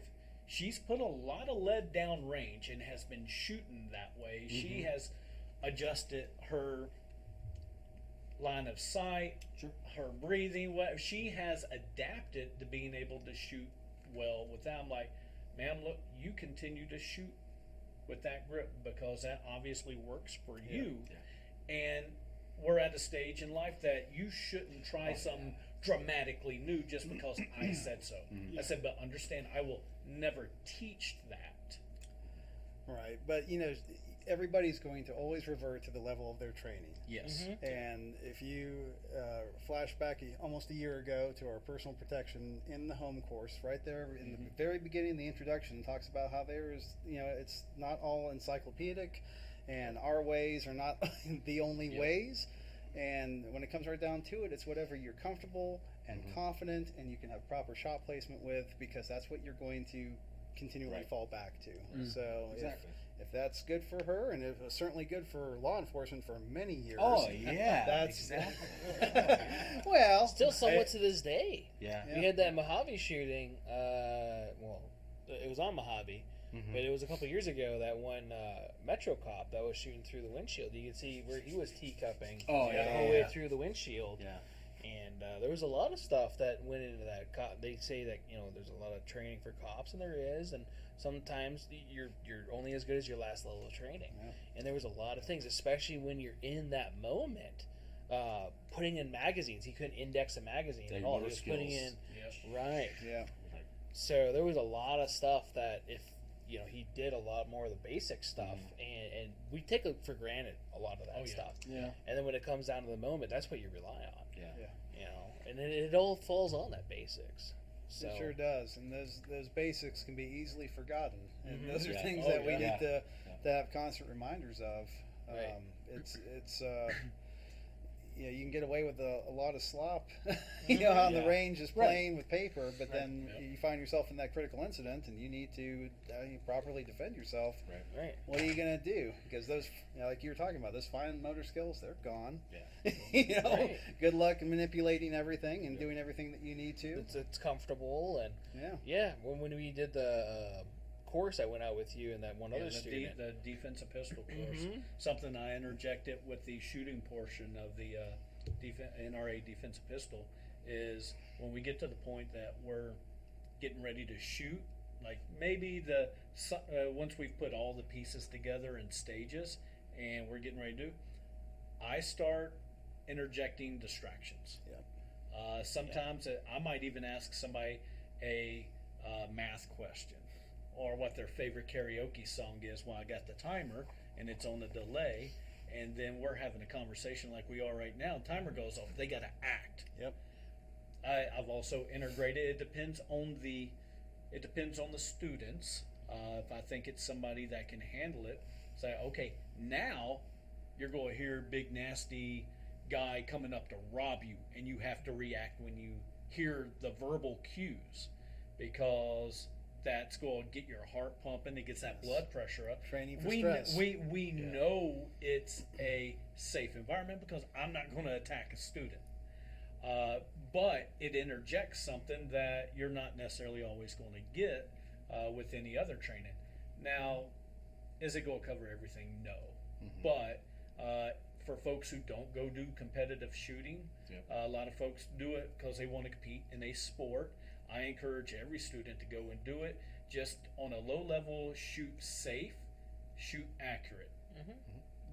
she's put a lot of lead down range and has been shooting that way, she has adjusted her line of sight, her breathing, she has adapted to being able to shoot well with that. I'm like, ma'am, look, you continue to shoot with that grip because that obviously works for you. And we're at a stage in life that you shouldn't try something dramatically new just because I said so. I said, but understand, I will never teach that. Right, but everybody's going to always revert to the level of their training. Yes. And if you flash back almost a year ago to our personal protection in the home course, right there in the very beginning, the introduction talks about how there is, it's not all encyclopedic, and our ways are not the only ways. And when it comes right down to it, it's whatever you're comfortable and confident and you can have proper shot placement with, because that's what you're going to continually fall back to. So if that's good for her, and it was certainly good for law enforcement for many years. Oh yeah, that's exactly. well, Still somewhat to this day. Yeah. We had that Mojave shooting. Well, it was on Mojave, but it was a couple years ago. That one Metro cop that was shooting through the windshield. You could see where he was teacupping the whole way through the windshield. Yeah. And there was a lot of stuff that went into that. They say that there's a lot of training for cops, and there is, and sometimes you're only as good as your last level of training. Yeah. And there was a lot of things, especially when you're in that moment. Putting in magazines, he couldn't index a magazine at all. He was putting in right. Yeah. So there was a lot of stuff that if he did a lot more of the basic stuff, and we take for granted a lot of that stuff. Yeah. And then when it comes down to the moment, that's what you rely on. Yeah. And it all falls on that basics. So. It sure does, and those basics can be easily forgotten, and those are Yeah. things Oh, that we yeah. need to have constant reminders of. Right. It's you can get away with a lot of slop, on the range just playing with paper, but then you find yourself in that critical incident, and you need to properly defend yourself. Right. What are you going to do? Because those, like you were talking about, those fine motor skills, they're gone. Yeah. Right. Good luck in manipulating everything and doing everything that you need to. It's comfortable, and when we did the course, I went out with you and that one other student. The defensive pistol course. Something I interjected with the shooting portion of the NRA defensive pistol is when we get to the point that we're getting ready to shoot, like maybe once we've put all the pieces together in stages and we're getting ready to do, I start interjecting distractions. Sometimes I might even ask somebody a math question, or what their favorite karaoke song is while I got the timer and it's on a delay, and then we're having a conversation like we are right now, and timer goes off, they got to act. I've also integrated, it depends on the students. If I think it's somebody that can handle it, say, okay, now you're going to hear big nasty guy coming up to rob you, and you have to react when you hear the verbal cues, because that's going to get your heart pumping. It gets that blood pressure up. Training for stress. We know it's a safe environment because I'm not going to attack a student. But it interjects something that you're not necessarily always going to get with any other training. Now, is it going to cover everything? No. But for folks who don't go do competitive shooting, a lot of folks do it because they want to compete in a sport. I encourage every student to go and do it. Just on a low level, shoot safe, shoot accurate. Mhm.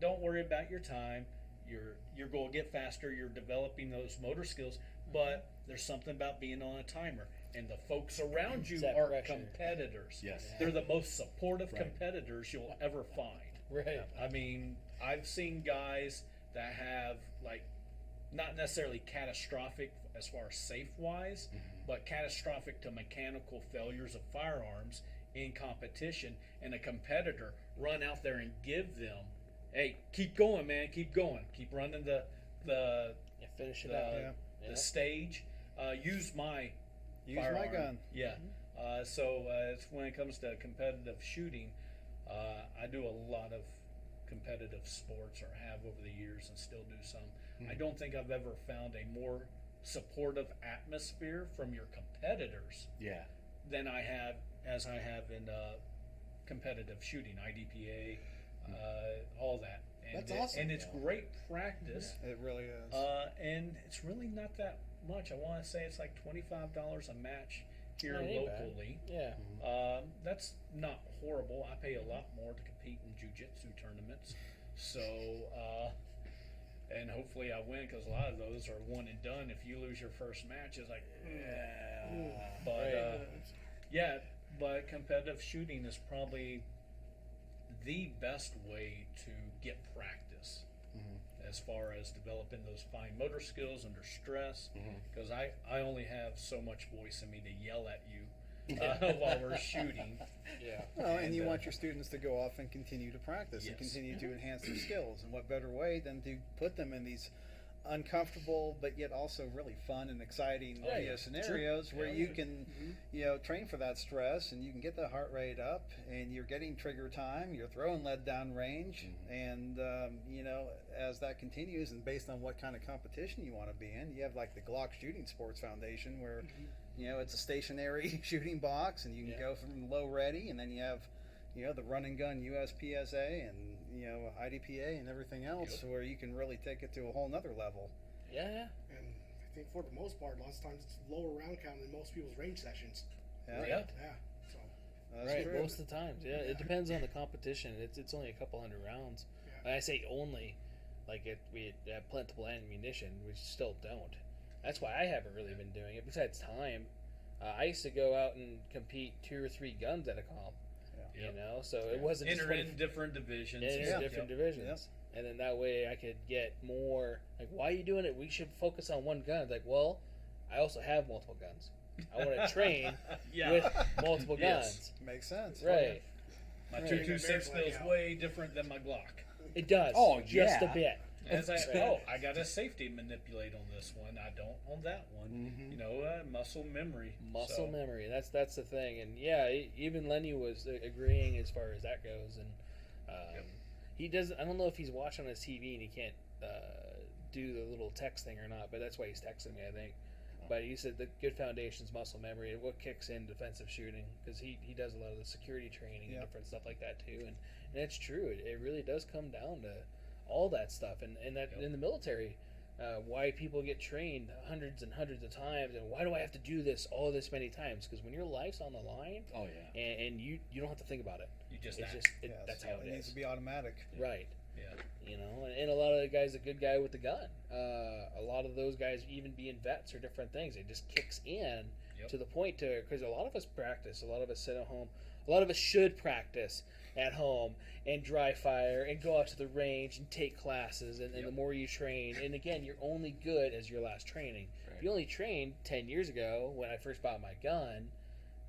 Don't worry about your time. You're going to get faster. You're developing those motor skills, but there's something about being on a timer. And the folks around you It's that are pressure. competitors. Yes. They're the most supportive Right. competitors you'll ever find. Right. I mean, I've seen guys that have, like, not necessarily catastrophic as far as safe wise, but catastrophic to mechanical failures of firearms in competition, and a competitor run out there and give them, hey, keep going, man, keep going, keep running the Yeah, finish it out. Yeah. the stage. Use my Use my firearm. gun. Yeah. So it's when it comes to competitive shooting, I do a lot of competitive sports, or have over the years, and still do some. I don't think I've ever found a more supportive atmosphere from your competitors Yeah. than I have in competitive shooting, IDPA, all that. And That's awesome. And it's great practice. It really is. And it's really not that much. I want to say it's like $25 a match here That ain't bad. locally. Yeah. That's not horrible. I pay a lot more to compete in jiu-jitsu tournaments. So, and hopefully I win, because a lot of those are one and done. If you lose your first match, it's like, but yeah, but competitive shooting is probably the best way to get practice as far as developing those fine motor skills under stress, because I only have so much voice in me to yell at you while we're shooting. Yeah. Well, and you And, want your students to go off and continue to practice and Yes. continue to enhance their skills. And what better way than to put them in these uncomfortable but yet also really fun and exciting scenarios where you can train for that stress, and you can get the heart rate up, and you're getting trigger time, you're throwing lead down range, and as that continues, and based on what kind of competition you want to be in, you have like the Glock Shooting Sports Foundation, where it's a stationary shooting box, and you can go from low ready, and then you have the run and gun USPSA and IDPA and everything else, where you can really take it to a whole nother level. Yeah. And I think for the most part, lots of times it's lower round count in most people's range sessions. Yeah, Yeah. Yeah. So that's Right. true. Most of the times, yeah. It depends on the competition. It's only a couple hundred rounds. Yeah. I say only, like we have plentiful ammunition, we still don't. That's why I haven't really been doing it. Besides time, I used to go out and compete 2 or 3 guns at a comp. So it wasn't just Enter in different divisions. different divisions, and then that way I could get more. Like, why are you doing it? We should focus on one gun. Like, well, I also have multiple guns. I want to train with multiple guns. Makes sense. Right. My Right. 226 feels way different than my Glock. It does. Oh, just yeah. a bit. It's like, I got a safety manipulate on this one. I don't on that one. Muscle memory. Muscle So, memory. That's the thing. And yeah, even Lenny was agreeing as far as that goes. And he does. I don't know if he's watching on his TV and he can't do the little text thing or not. But that's why he's texting me, I think. But he said the good foundation's muscle memory, and what kicks in defensive shooting, because he does a lot of the security training and different stuff like that too. And it's true. It really does come down to all that stuff, and that in the military, why people get trained hundreds and hundreds of times, and why do I have to do this all this many times? Because when your life's on the line, and you don't have to think about it. You just it's act. just that's how it needs is. to be automatic. Right. Yeah. And a lot of the guys, a good guy with the gun. A lot of those guys, even being vets or different things, it just kicks in to the point to, because a lot of us practice, a lot of us sit at home, a lot of us should practice at home and dry fire and go out to the range and take classes, and the more you train, and again, you're only good as your last training. If you only trained 10 years ago when I first bought my gun,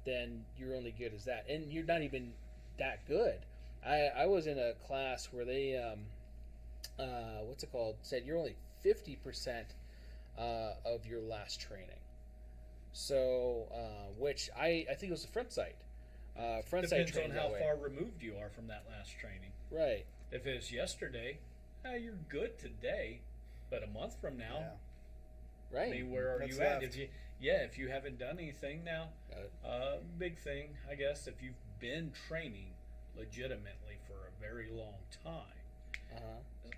then you're only good as that, and you're not even that good. I was in a class where they what's it called, said you're only 50% of your last training. So which I think it was the front sight. Front sight Depends training on how that way. far removed you are from that last training. Right. If it's yesterday, you're good today, but a month from now, Right. I mean, where are What's you at? left? If you haven't done anything now, Got it. big thing, I guess, if you've been training legitimately for a very long time,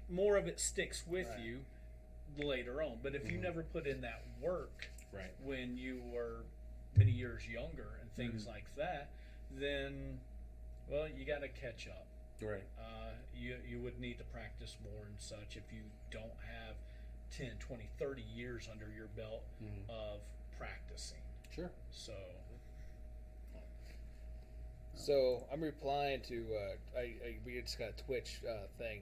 more of it sticks with you later on. But if you never put in that work when you were many years younger and things like that, then, well, you got to catch up. Right. You would need to practice more and such if you don't have 10, 20, 30 years under your belt of practicing. Sure. So I'm replying to we just got a Twitch thing.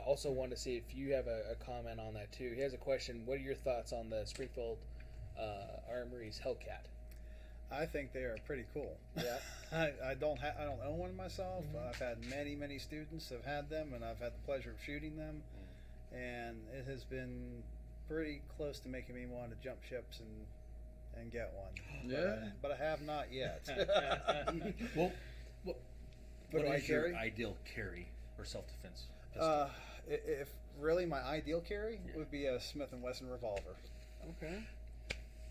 Also wanted to see if you have a comment on that too. He has a question. What are your thoughts on the Springfield Armory's Hellcat? I think they are pretty cool. Yeah. I don't own one myself. I've had many students have had them, and I've had the pleasure of shooting them, and it has been pretty close to making me want to jump ships and get one. Yeah. But I have not yet. Well, what do I is your carry? ideal carry or self-defense pistol? If really my ideal carry would be a Smith & Wesson revolver. Okay.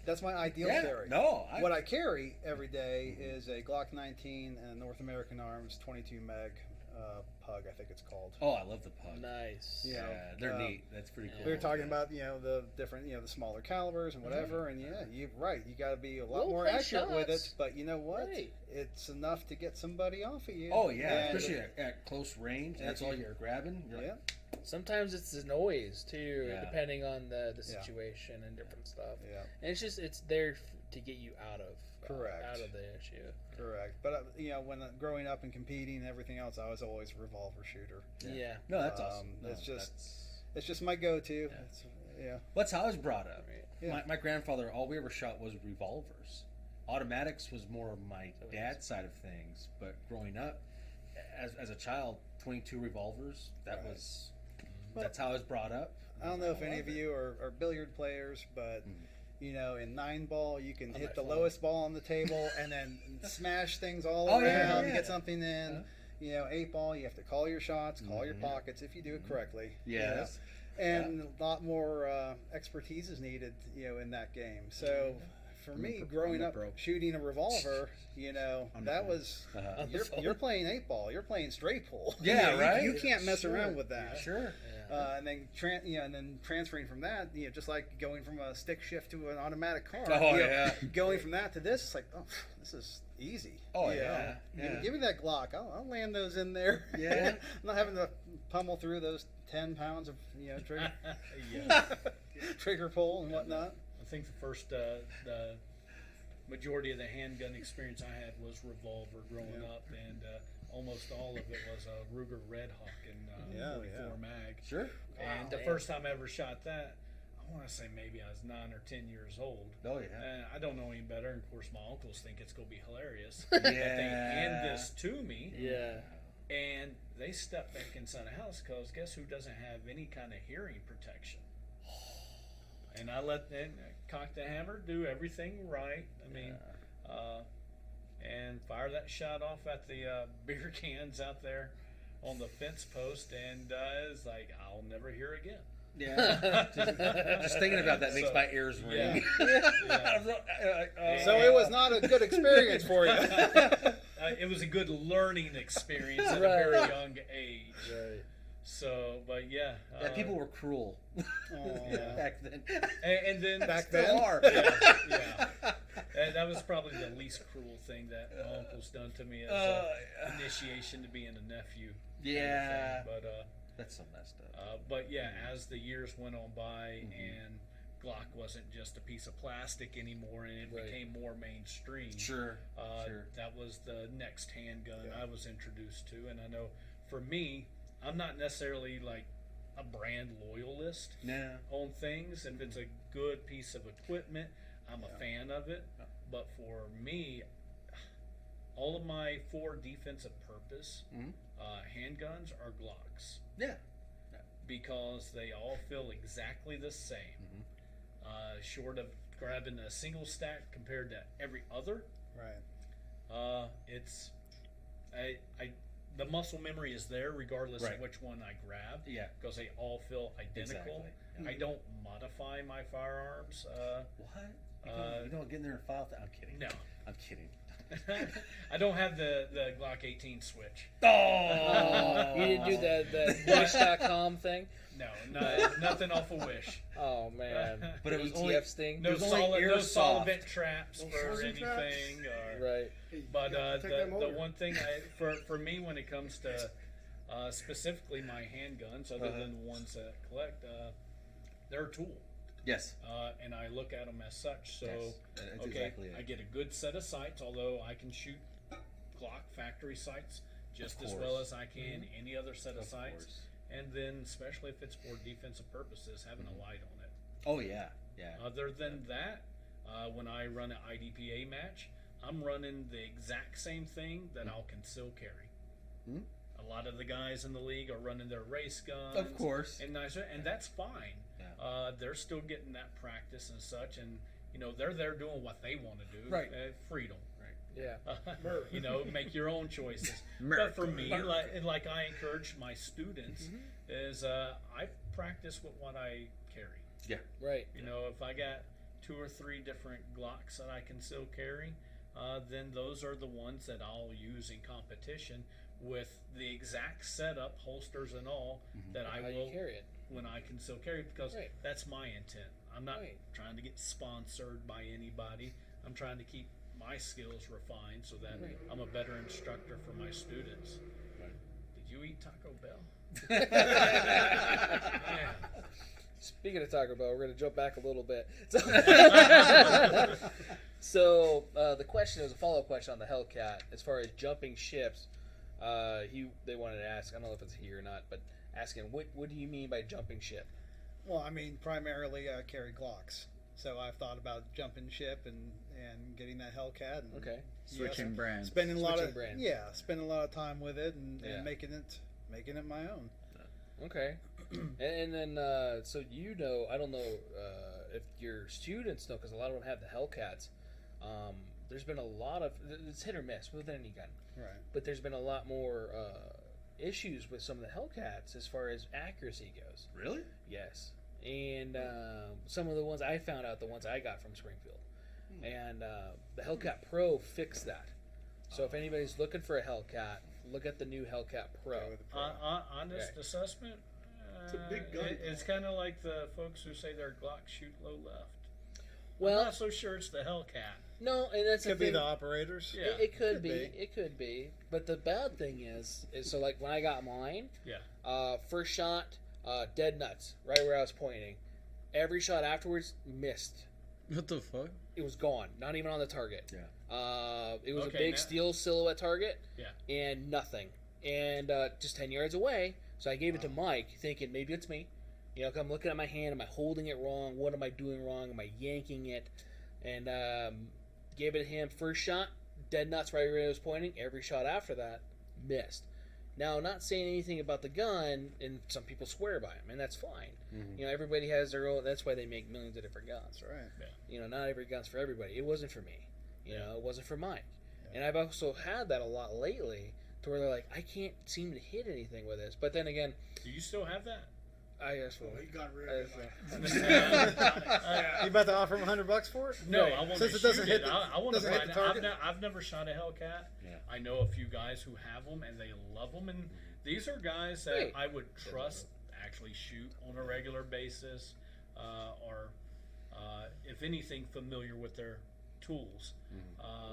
That's my ideal Yeah, carry. no, What I carry every day is a Glock 19 and a North American Arms 22 mag Pug, I think it's called. Oh, I love the Pug. Nice. You know, They're neat. That's pretty cool. We were talking about the different the smaller calibers and whatever, and you're right. You got to be a lot We'll more play accurate with it. shots. But you know what? Right. It's enough to get somebody off of you. Oh yeah, And- especially at close range. That's all you're grabbing. You're Yeah. like, Sometimes it's the noise too, Yeah. depending on the Yeah. situation and different stuff. Yeah. And it's there to get you out of Correct. the issue. Correct. But when growing up and competing and everything else, I was always a revolver shooter. Yeah. No, that's awesome. No, It's just my go-to. Yeah. That's how I was brought up. Right. Yeah. My grandfather, all we ever shot was revolvers. Automatics was more of my dad's side of things. But growing up, as a child, 22 revolvers. That's how I was brought up. I don't know if any of you are billiard players, but in 9-ball you can hit the lowest ball on the table and then smash things all around to get something in. 8-ball you have to call your shots, call your pockets if you do it correctly. Yes. And a lot more expertise is needed, in that game. So for me, growing up shooting a revolver, that was you're playing 8-ball, you're playing straight pull. Yeah, right. You can't mess around with that. Sure. And then transferring from that, just like going from a stick shift to an automatic car. Going from that to this, it's like, oh, this is easy. Oh yeah. Give me that Glock. I'll land those in there. Yeah. I'm not having to pummel through those 10 pounds of trigger, trigger pull and whatnot. I think the first the majority of the handgun experience I had was revolver growing up, and almost all of it was a Ruger Red Hawk in 44 mag. Sure. And the first time I ever shot that, I want to say maybe I was 9 or 10 years old. Oh yeah. And I don't know any better. And of course, my uncles think it's going to be hilarious. Yeah. But they hand this to me. Yeah. And they step back inside the house because guess who doesn't have any kind of hearing protection? And I let them cock the hammer, do everything right. I mean, and fire that shot off at the beer cans out there on the fence post, and it's like I'll never hear again. Yeah. just thinking about that makes my ears ring. So it was not a good experience for you. It was a good learning experience at a very young age. Right. So, but yeah. People were cruel back then. And then Back Still then? are. yeah. And that was probably the least cruel thing that my uncle's done to me as initiation to being a nephew. Yeah. But That's so messed up. but yeah, as the years went on by and Glock wasn't just a piece of plastic anymore, and it became more mainstream. Sure. That was the next handgun I was introduced to, and I know for me, I'm not necessarily like a brand loyalist on things. If it's a good piece of equipment, I'm a fan of it. But for me, all of my for defensive purpose handguns are Glocks. Yeah. Because they all feel exactly the same. Short of grabbing a single stack compared to every other. Right. It's the muscle memory is there regardless of which one I grab. Yeah. Because they all feel identical. Exactly. I don't modify my firearms. What? You don't get in there and file that? I'm kidding. No. I'm kidding. I don't have the Glock 18 switch. Oh! You didn't do the Wish.com thing? No, nothing off of Wish. Oh man! But it was ETF only sting. No There's only no airsoft. solvent traps for solvent anything. traps? Or, Right. But Yeah, take that the motor. one thing for me when it comes to Specifically, my handguns, other than the ones that I collect, they're a tool. Yes. And I look at them as such. So, Yes, that's okay, exactly it. I get a good set of sights, although I can shoot Glock factory sights just as well as I can any other set of sights. course. And then, especially if it's for defensive purposes, having a light on it. Oh yeah, yeah. Other than that, when I run an IDPA match, I'm running the exact same thing that I'll conceal carry. Hmm? A lot of the guys in the league are running their race guns, Of course. and that's fine. Yeah. They're still getting that practice and such, and they're there doing what they want to do. Right. Freedom. Yeah. Make your own choices. But for me, like I encourage my students, is I practice with what I carry. Yeah. Right. If I got 2 or 3 different Glocks that I can still carry, then those are the ones that I'll use in competition with the exact setup, holsters and all, that I How will you carry it. when I can still carry, because Right. that's my intent. I'm not Right. trying to get sponsored by anybody. I'm trying to keep my skills refined so that I'm a better instructor for my students. Right. Did you eat Taco Bell? Man. Speaking of Taco Bell, we're going to jump back a little bit. So the question is a follow-up question on the Hellcat. As far as jumping ships, they wanted to ask, I don't know if it's he or not, but asking, what do you mean by jumping ship? Well, I mean, primarily I carry Glocks. So I've thought about jumping ship and getting that Hellcat. And, Okay. Switching brands. Spending a lot Switching of brands. spending a lot of time with it and Yeah. making it my own. Okay. and then, so I don't know if your students know, because a lot of them have the Hellcats. There's been a lot of, it's hit or miss with any gun. Right. But there's been a lot more issues with some of the Hellcats as far as accuracy goes. Really? Yes. And some of the ones I found out, the ones I got from Springfield. And the Hellcat Pro fixed that. So if anybody's looking for a Hellcat, look at the new Hellcat Pro. Honest assessment, It's a big gun. It's kind of like the folks who say their Glock shoot low left. Well, I'm not so sure it's the Hellcat. no, and that's the Could be thing. the operators. Yeah. It could Could be. be. It could be. But the bad thing is so like when I got mine, first shot, dead nuts, right where I was pointing. Every shot afterwards missed. What the fuck? It was gone. Not even on the target. Yeah. It was a Okay, big now- steel silhouette target. Yeah. And nothing. And just 10 yards away. So I gave it to Mike, thinking maybe it's me. 'Cause I'm looking at my hand. Am I holding it wrong? What am I doing wrong? Am I yanking it? And gave it to him. First shot, dead nuts right where I was pointing. Every shot after that, missed. Now, not saying anything about the gun, and some people swear by them, and that's fine. Everybody has their own. That's why they make millions of different guns. That's right. Not every gun's for everybody. It wasn't for me. It wasn't for Mike. And I've also had that a lot lately, to where they're like, I can't seem to hit anything with this. But then again, Do you still have that? I guess He got rid of it. You about to offer him $100 for it? No, I want Since to it doesn't shoot hit it. the- I want to doesn't hit find the it. target? I've never shot a Hellcat. Yeah. I know a few guys who have them, and they love them. And these are guys that Hey. I would trust actually shoot on a regular basis, or if anything, familiar with their tools.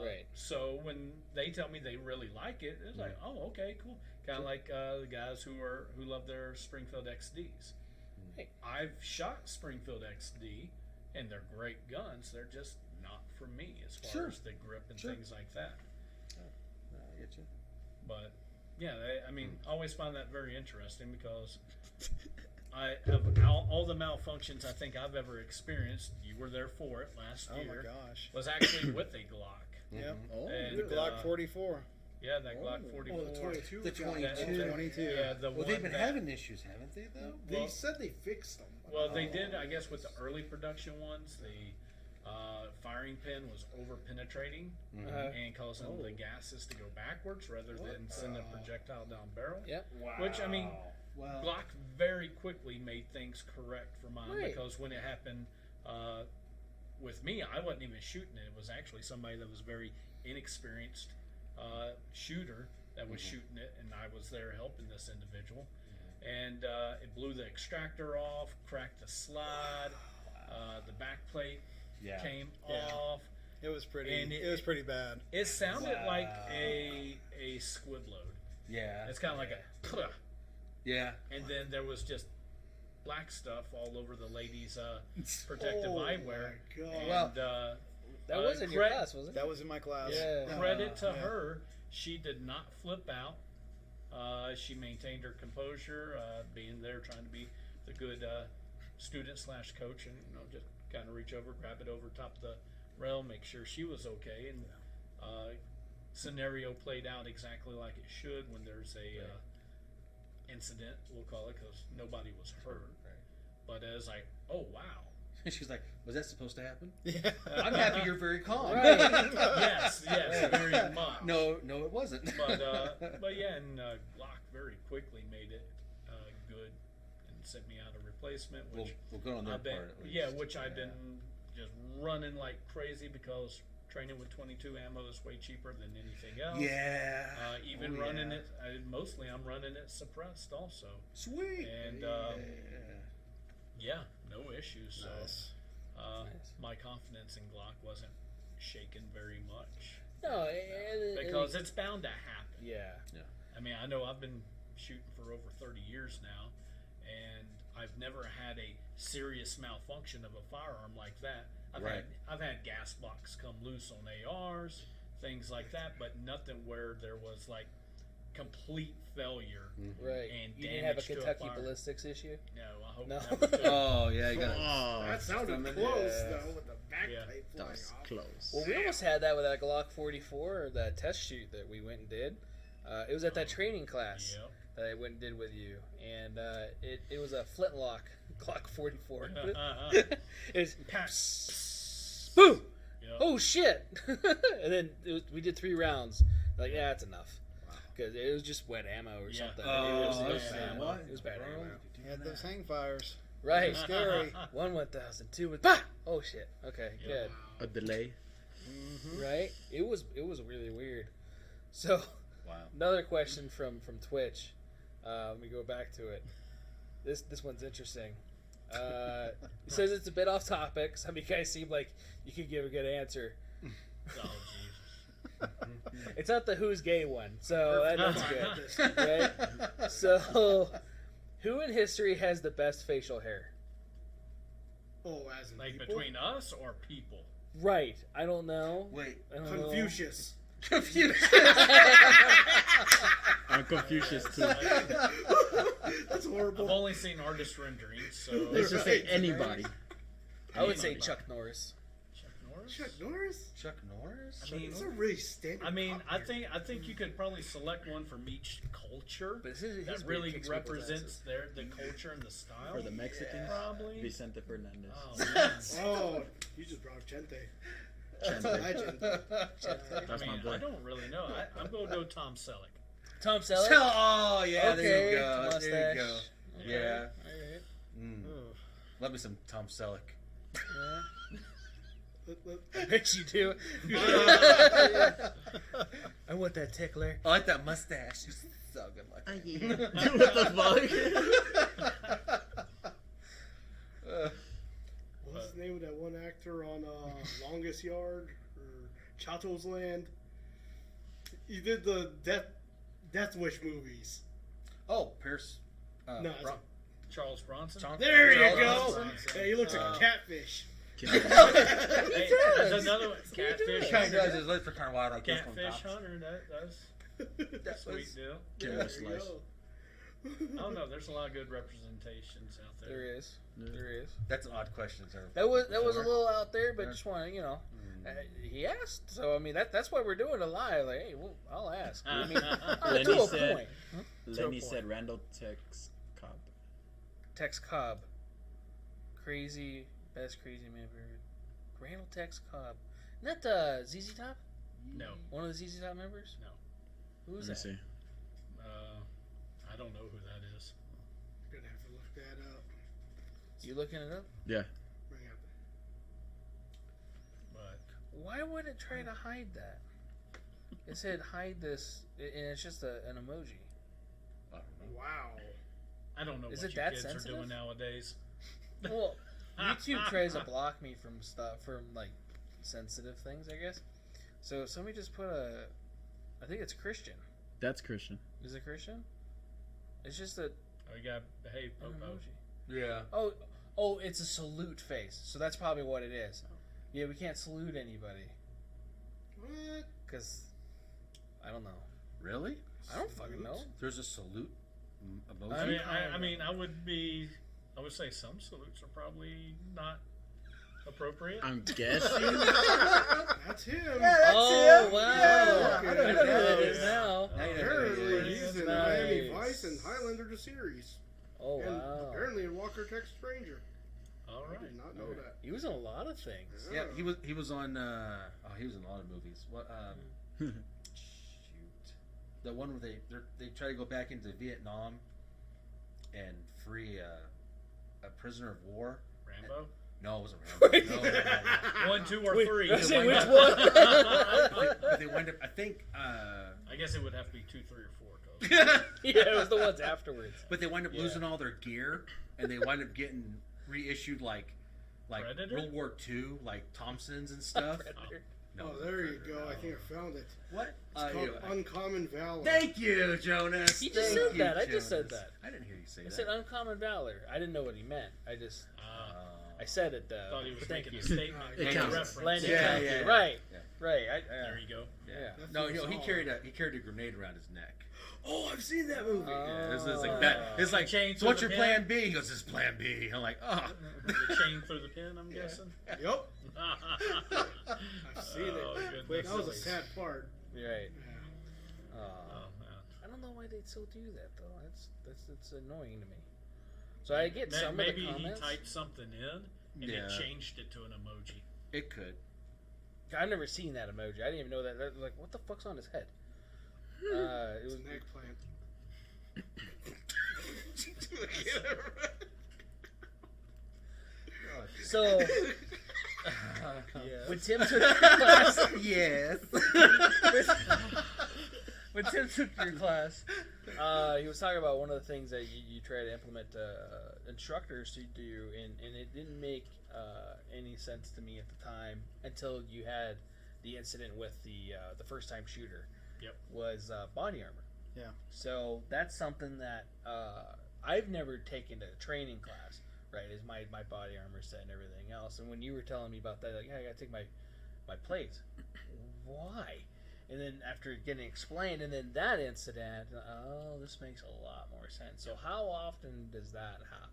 Right. So when they tell me they really like it, it's like, oh, okay, cool. Kind of like the guys who love their Springfield XDs. Hey. I've shot Springfield XD, and they're great guns. They're just not for me as far as the grip and things like that. I get you. But yeah, I mean, I always find that very interesting because I have all the malfunctions I think I've ever experienced. You were there for it last Oh year. my gosh. Was actually with a Glock. Yep. Oh, And, The Glock 44. Yeah, that Glock 44. Oh, the 22. The got 22. it. 22. Yeah, the Well, one they've been that- having issues, haven't they? Though. They Well- said they fixed them. Well, they did, I guess, with the early production ones. The firing pin was over penetrating and causing the gases to go backwards rather than send a projectile down barrel. Yep. Which, I mean, Wow. Glock very quickly made things correct for mine Right. because when it happened with me, I wasn't even shooting it. It was actually somebody that was very inexperienced shooter that was shooting it, and I was there helping this individual. And it blew the extractor off, cracked the slide, the back plate Yeah. came Yeah. off. It was pretty. And It was pretty bad. It sounded like a squid load. Yeah. It's kind of like a Yeah. And then there was just black stuff all over the ladies' protective eyewear. And, Well, That was in your class, wasn't it? That was in my class. Yeah. Credit to her, she did not flip out. She maintained her composure, being there, trying to be the good student/coach, and just kind of reach over, grab it over top of the rail, make sure she was okay, and scenario played out exactly like it should when there's a incident, we'll call it, because nobody was hurt. But as oh wow. She's like, was that supposed to happen? Yeah. I'm happy you're very calm. Right. yes, very much. No, it wasn't. But yeah, and Glock very quickly made it good and sent me out a replacement. Which we'll go on that part. At least. Which I've been just running like crazy because training with 22 ammo is way cheaper than anything else. Yeah. Even running it, mostly I'm running it suppressed also. Sweet. And no issues. So Nice. my confidence in Glock wasn't shaken very much. No, Because it's bound to happen. Yeah. I mean, I know I've been shooting for over 30 years now, and I've never had a serious malfunction of a firearm like that. I've had gas blocks come loose on ARs, things like that, but nothing where there was like complete failure. Right. And You didn't have a damage to Kentucky fire. ballistics issue? No, I hope No. never to. Oh yeah, you got it. That sounded close though, with the backplate That flying was off. close. Well, we almost had that with that Glock 44, or that test shoot that we went and did. It was at that training class Yep. that I went and did with you, and it was a flintlock Glock 44. It was boom! Yep. Oh shit! And then we did 3 rounds. Like, yeah, that's enough. Because it was just wet ammo or something. Oh, it was okay. bad ammo. What? It was bad ammo. You had those hang fires. Right. Scary. 1 1,000, 2 with bah! Oh shit. Okay, Yep. good. A delay. Right? It was really weird. So, another question from Twitch. Let me go back to it. This one's interesting. It says it's a bit off topic. Some of you guys seem like you could give a good answer. Oh, Jesus. It's not the who's gay one, so that's good. Right? So, who in history has the best facial hair? Oh, as in Like people? between us or people? Right. I don't know. Wait. I don't know. Confucius. I'm Confucius too. That's I've horrible. only seen artist renderings, so Let's just say anybody. I would say Anybody. Chuck Norris. Chuck Norris. Chuck Norris? Chuck Norris? I mean, It's a really standard. I mean, pop I think you could probably select one from each culture But his that beard really kicks people's represents the culture and the style. For the Mexicans, probably. Vicente Fernandez. Oh, man. Oh, you just brought Chente. That's a Chente. legend. That's I my mean, boy. I don't really know. I'm going to go Tom Selleck. Tom Selleck. Oh yeah, there Okay, you go. mustache. There you go. Yeah. Alright. Mm. Love me some Tom Selleck. Yeah. Let- I bet you do. I want that tickler. I like that mustache. It's so good looking. What the fuck? What's the name of that one actor on Longest Yard or Chato's Land? He did the Death Wish movies. Oh, Pierce. No, it's- Charles Bronson. there you Charles go. Bronson. Hey, he looks like a catfish. Hey, that's another one. Catfish. Kind of does Hunter. his lips are kind of wide like this one. Catfish Pops. Hunter. That's a sweet deal. Give him a slice. I don't know. There's a lot of good representations out there. There is. There is. That's an odd question, sir. That was a Before. little out there, but Yeah. just want to, he asked, so I mean that's why we're doing it live. Like, hey, well, I'll ask. I mean, to Lenny a said- point. Lenny To a said point. Randall Tex Cobb. Tex Cobb, best crazy man ever. Randall Tex Cobb, isn't that ZZ Top? No. One of the ZZ Top members? No. Who's Let me that? see. I don't know who that is. Gonna have to look that up. You looking it up? Yeah. Bring up. But Why would it try to hide that? It said hide this, and it's just an emoji. Wow. I don't know Is what it you that kids sensitive? are doing nowadays. Well, YouTube tries to block me from stuff, from like sensitive things, I guess. So somebody just put I think it's Christian. That's Christian. Is it Christian? It's just a We got hey An Popo. emoji. Yeah. Oh, it's a salute face. So that's probably what it is. Yeah, we can't salute anybody. What? Because, I don't know. Really? I don't fucking know. There's a salute emoji. I mean, I would say some salutes are probably not appropriate. I'm guessing. That's him. Oh, wow. Yeah. I know who that is now. Apparently, he's in Nice. Miami Vice and Highlander the series. Oh, And wow. apparently in Walker, Texas Ranger. All I right. did not know that. He was in a lot of things. Yeah, he was on. He was in a lot of movies. What? Shoot, the one where they try to go back into Vietnam and free a prisoner of war. Rambo. No, it wasn't Rambo. No. 1, 2, or Wait, 3. let's see, which one? But they wind up. I think. I guess it would have to be 2, 3, or 4. Cause Yeah, it was the ones afterwards. But they wind up losing all their gear, and they wind up getting reissued like Predator? World War II, like Thompsons and stuff. Predator. No, Oh, there you go. I think I found it. What? It's called Uncommon Valor. Thank you, Jonas. He just Thank said you, that. I just said Jonas. that. I didn't hear you say I that. said uncommon valor. I didn't know what he meant. I said it. thought he was Thank making you. a statement. It Making a counts. reference. Landon, Yeah, thank yeah, you. yeah. Right. Yeah. Right. There you go. Yeah. No, That's he all. carried a grenade around his neck. Oh, I've seen that movie. Yeah, it's like that. It's like, Chain so through what's the your pin? plan B? He goes, "This is plan B." I'm like, oh. The chain through the pin, I'm guessing. Yep. I've I've seen it. Goodness. That was a sad part. Right. Yeah. Oh, man. I don't know why they'd still do that though. That's annoying to me. So I get some Maybe of the comments. he typed something in and Yeah. it changed it to an emoji. It could. I've never seen that emoji. I didn't even know that. Like, what the fuck's on his head? It It's was an eggplant. so. When Tim took your class, Yes. when Tim took your class, he was talking about one of the things that you try to implement instructors to do, and it didn't make any sense to me at the time until you had the incident with the first time shooter. Yep. Was body armor. Yeah. So that's something that I've never taken a training class. Right, is my body armor set and everything else. And when you were telling me about that, like, yeah, I gotta take my plates. Why? And then after getting explained, and then that incident, oh, this makes a lot more sense. So how often does that happen?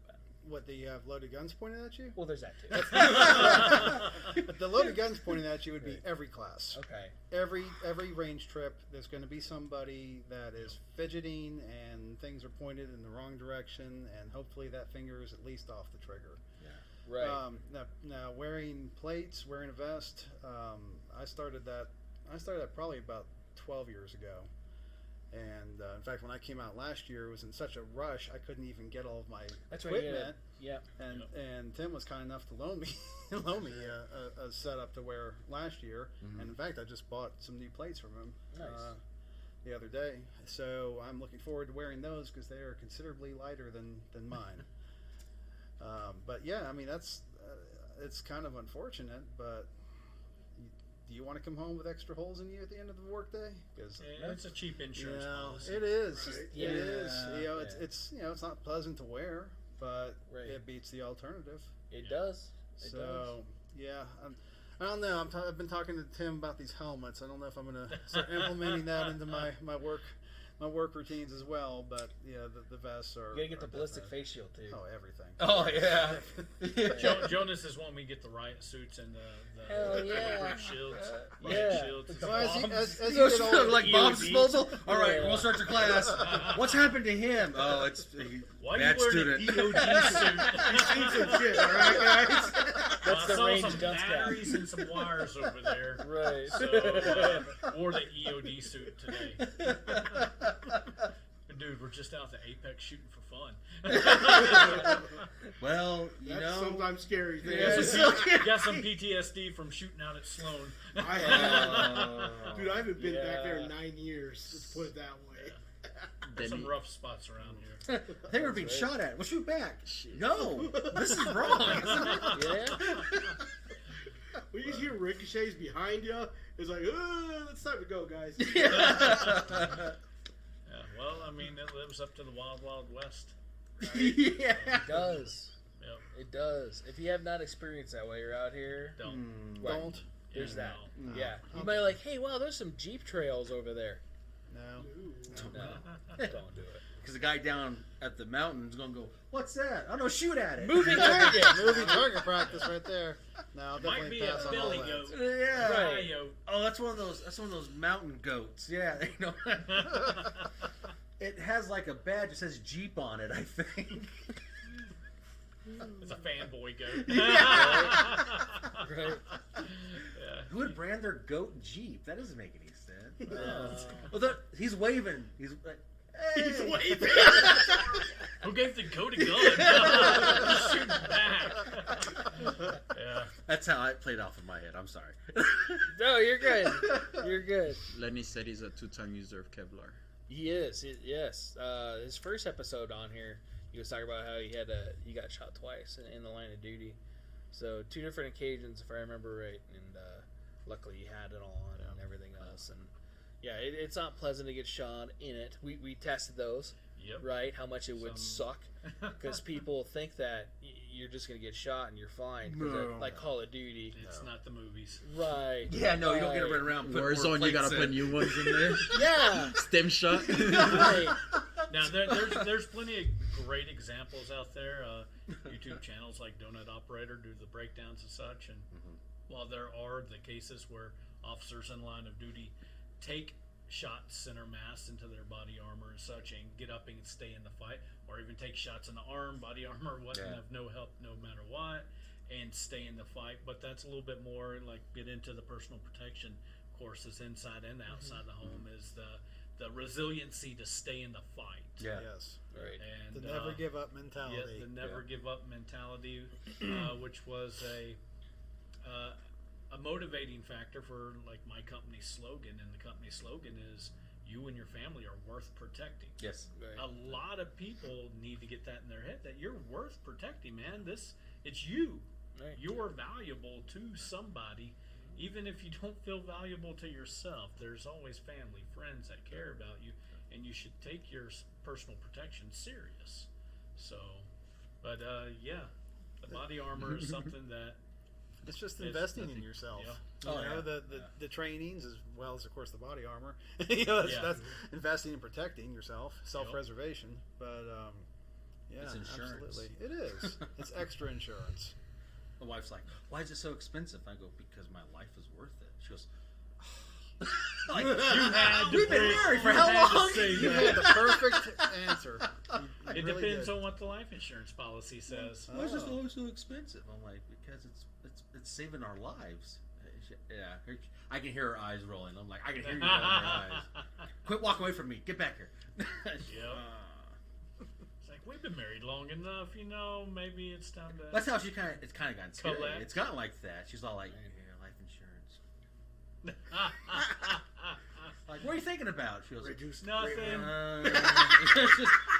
What, do you have loaded guns pointed at you? Well, there's that too. But the loaded guns pointed at you would be every class. Okay. Every range trip, there's going to be somebody that is fidgeting and things are pointed in the wrong direction, and hopefully that finger is at least off the trigger. Right. Now wearing plates, wearing a vest, I started that probably about 12 years ago. And in fact, when I came out last year, it was in such a rush I couldn't even get all of my That's right. equipment. Yeah. And Tim was kind enough to loan me a setup to wear last year. Mhm. And in fact, I just bought some new plates from him Nice. the other day. So I'm looking forward to wearing those because they are considerably lighter than mine. But yeah, I mean that's it's kind of unfortunate, but. Do you want to come home with extra holes in you at the end of the workday? Because It's a cheap insurance policy. it is. Right. It is. Yeah. It's it's not pleasant to wear, but Right. it beats the alternative. It does. It So does. yeah, I don't know. I've been talking to Tim about these helmets. I don't know if I'm going to start implementing that into my work routines as well. But yeah, the vests are. You gotta get the are ballistic definitely- face shield too. Oh, everything. Oh yeah. Jonas is wanting me to get the riot suits and the Hell yeah. bulletproof shields. Yeah. Riot shields. and Well, as you- bombs. as He you goes get older, like bomb EOD. disposal. All right, Yeah. we'll start your class. What's happened to him? Oh, it's Why are bad you wearing student. an EOD suit? Seen some shit, all right, guys? That's I the saw range some dunce cap. batteries and some wires over there. Right. So wore the EOD suit today. Dude, we're just out to Apex shooting for fun. Well, you That's know. sometimes scary. Yeah. Got some PTSD from shooting out at Sloan. I have. Dude, I haven't been back there in 9 years. Let's put it that way. Some rough spots around here. They were being shot at. Well, shoot back. No, this is wrong. Isn't it? Yeah. When you hear ricochets behind you, it's like, it's time to go, guys. Yeah, well, I mean, it lives up to the Wild Wild West. Yeah. It does. Yep. It does. If you have not experienced that while you're out here, Don't. right, Don't. There's that. No. Yeah. You might be like, hey, wow, there's some Jeep trails over there. No. No, don't do it. Because the guy down at the mountain is going to go, what's that? I don't know, shoot at it. Moving target. Moving target practice right there. No, I'll Might definitely be a pass on all billy that. goat. Yeah. Right. Yo. Oh, that's one of those mountain goats. Yeah, you know. It has like a badge that says Jeep on it, I think. It's a fanboy goat. Right. Yeah. Who would brand their goat Jeep? That doesn't make any sense. Well, he's waving. He's like, hey. He's waving. Who gave the goat a gun? He's shooting back. Yeah. That's how I played off in my head. I'm sorry. No, you're good. You're good. Lenny said he's a 2-time user of Kevlar. He is. Yes. His first episode on here, he was talking about how he got shot twice in the line of duty. So 2 different occasions, if I remember right, and luckily he had it on and everything else. And yeah, it's not pleasant to get shot in it. We tested those. Yep. Right, how much it would suck, because people think that you're just gonna get shot and you're fine, like Call of Duty. It's not the movies. Right. Yeah, no, you don't get to run around. Warzone, you gotta put new ones in there. Yeah. Stem shot. Right. Now there's plenty of great examples out there. YouTube channels like Donut Operator do the breakdowns and such. And while there are the cases where officers in line of duty take shots center mass into their body armor and such and get up and stay in the fight, or even take shots in the arm, body armor, what, and have no help no matter what, and stay in the fight. But that's a little bit more like get into the personal protection courses inside and outside the home is the resiliency to stay in the fight. Yeah. Yes. Right. The And never give up mentality. Yeah, the never give up mentality, which was a motivating factor for like my company's slogan, and the company's slogan is "You and your family are worth protecting." Yes. Right. A lot of people need to get that in their head that you're worth protecting, man. It's you. Right. You're valuable to somebody, even if you don't feel valuable to yourself. There's always family, friends that care about you, and you should take your personal protection serious. So, but yeah, the body armor is something that. It's just It's investing in nothing. yourself. Yeah. You know, the trainings as well as, of course, the body armor. You know, that's investing in protecting yourself, self-preservation. But yeah, It's insurance. absolutely, it is. It's extra insurance. My wife's like, "Why is it so expensive?" I go, "Because my life is worth it." She goes, like, You had to we've been bring- married for you how had to long? say You that. had the perfect answer. It depends on what the life insurance policy says. Why is this always so expensive? I'm like, because it's saving our lives. Yeah, I can hear her eyes rolling. I'm like, I can hear you rolling your eyes. Quit walking away from me. Get back here. Yep. It's like we've been married long enough, you know. Maybe it's time to. That's how it's kind of gotten scary. Collect. It's gotten like that. She's all like, "Yeah, life insurance." Like, what are you thinking about? She goes, Reduce Nothing. I'm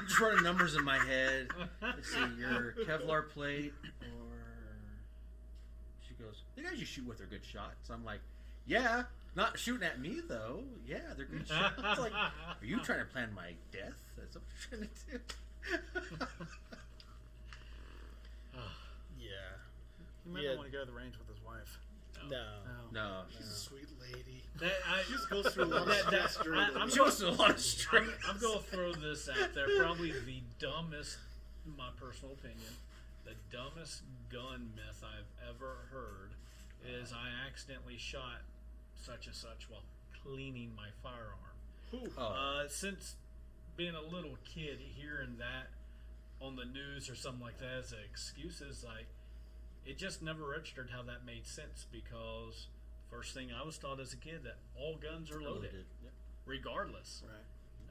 just running numbers in my head. Let's see, your Kevlar plate, or she goes, "The guys you shoot with are good shots." I'm like, "Yeah, not shooting at me though. Yeah, they're good shots." Like, are you trying to plan my death? That's what you're trying to do. Yeah. You might not want to go to the range with his wife. No. She's a sweet lady. She just goes through a lot of stress during the She goes through a lot of stress. I'm going to throw this out there. Probably the dumbest, in my personal opinion, the dumbest gun myth I've ever heard is I accidentally shot such and such while cleaning my firearm. Since being a little kid, hearing that on the news or something like that as an excuse is like, it just never registered how that made sense, because first thing I was taught as a kid that all guns are loaded. Yep. Regardless. Right.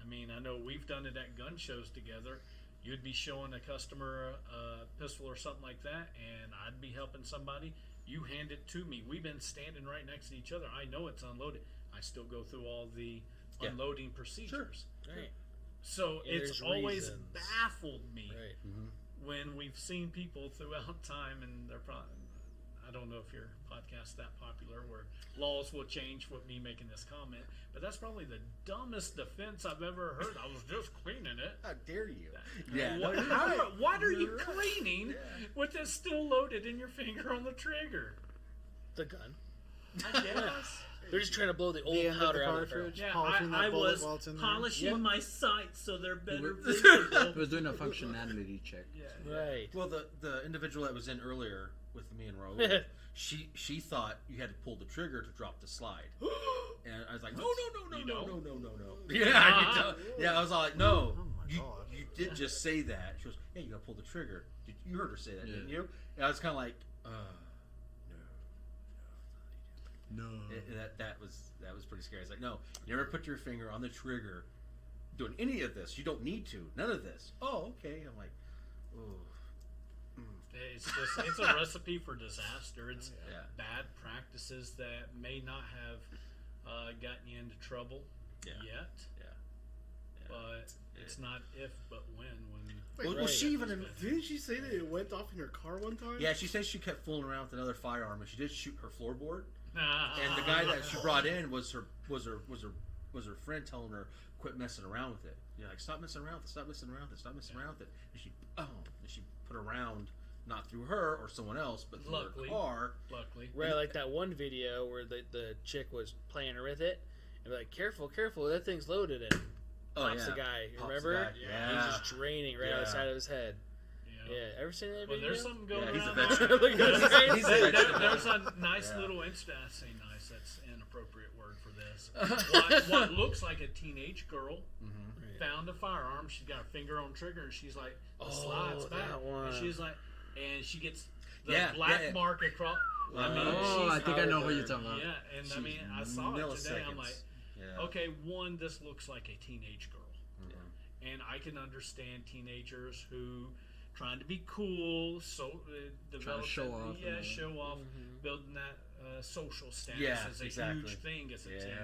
I mean, I know we've done it at gun shows together. You'd be showing a customer a pistol or something like that, and I'd be helping somebody. You hand it to me. We've been standing right next to each other. I know it's unloaded. I still go through all the unloading procedures. Right. So Yeah, it's there's always reasons. baffled me Right. when we've seen people throughout time, and they're probably, I don't know if your podcast's that popular where laws will change with me making this comment, but that's probably the dumbest defense I've ever heard. I was just cleaning it. How dare you? Yeah. What are you cleaning with it still loaded in your finger on the trigger? The gun. I guess. They're just trying to blow the old The end of powder the out of the barrel. cartridge, Yeah, polishing that I bullet was while it's in there. polishing my sights so they're better He visible. was doing a functionality check. Right. Well, the individual that was in earlier with me and Raul, she thought you had to pull the trigger to drop the slide, and I was like, no. Yeah, I was all like, no, you did just say that. She goes, yeah, you got to pull the trigger. You heard her say that, didn't you? And I was kind of like, no. That was pretty scary. I was like, no, you never put your finger on the trigger doing any of this. You don't need to. None of this. Oh, okay. I'm like, oh. It's a recipe for disaster. It's bad practices that may not have gotten you into trouble yet. But it's not if, but when. Well, she even didn't she say that it went off in her car one time? Yeah, she said she kept fooling around with another firearm, and she did shoot her floorboard. And the guy that she brought in was her friend telling her quit messing around with it. You're like, stop messing around with it, stop messing around with it, stop messing around with it. And she put a round not through her or someone else, but through her car. Luckily. Right, like that one video where the chick was playing her with it, and like, careful, that thing's loaded, and pops the guy. Remember? Yeah. He's just draining right out the side of his head. Yeah, ever seen that video? Well, there's something going he's around. A veteran. He's a veteran. There's a nice little incident. I say nice. That's an inappropriate word for this. What looks like a teenage girl found a firearm. She's got her finger on trigger, and she's like, slides back. And she's like, and she gets the black mark across. I mean, I think I know what you're talking about. Yeah, and I mean, I saw it today. I'm like, okay, one, this looks like a teenage girl. And I can understand teenagers who trying to be cool, develop show off. Show off, building that social status is a huge thing as a teen.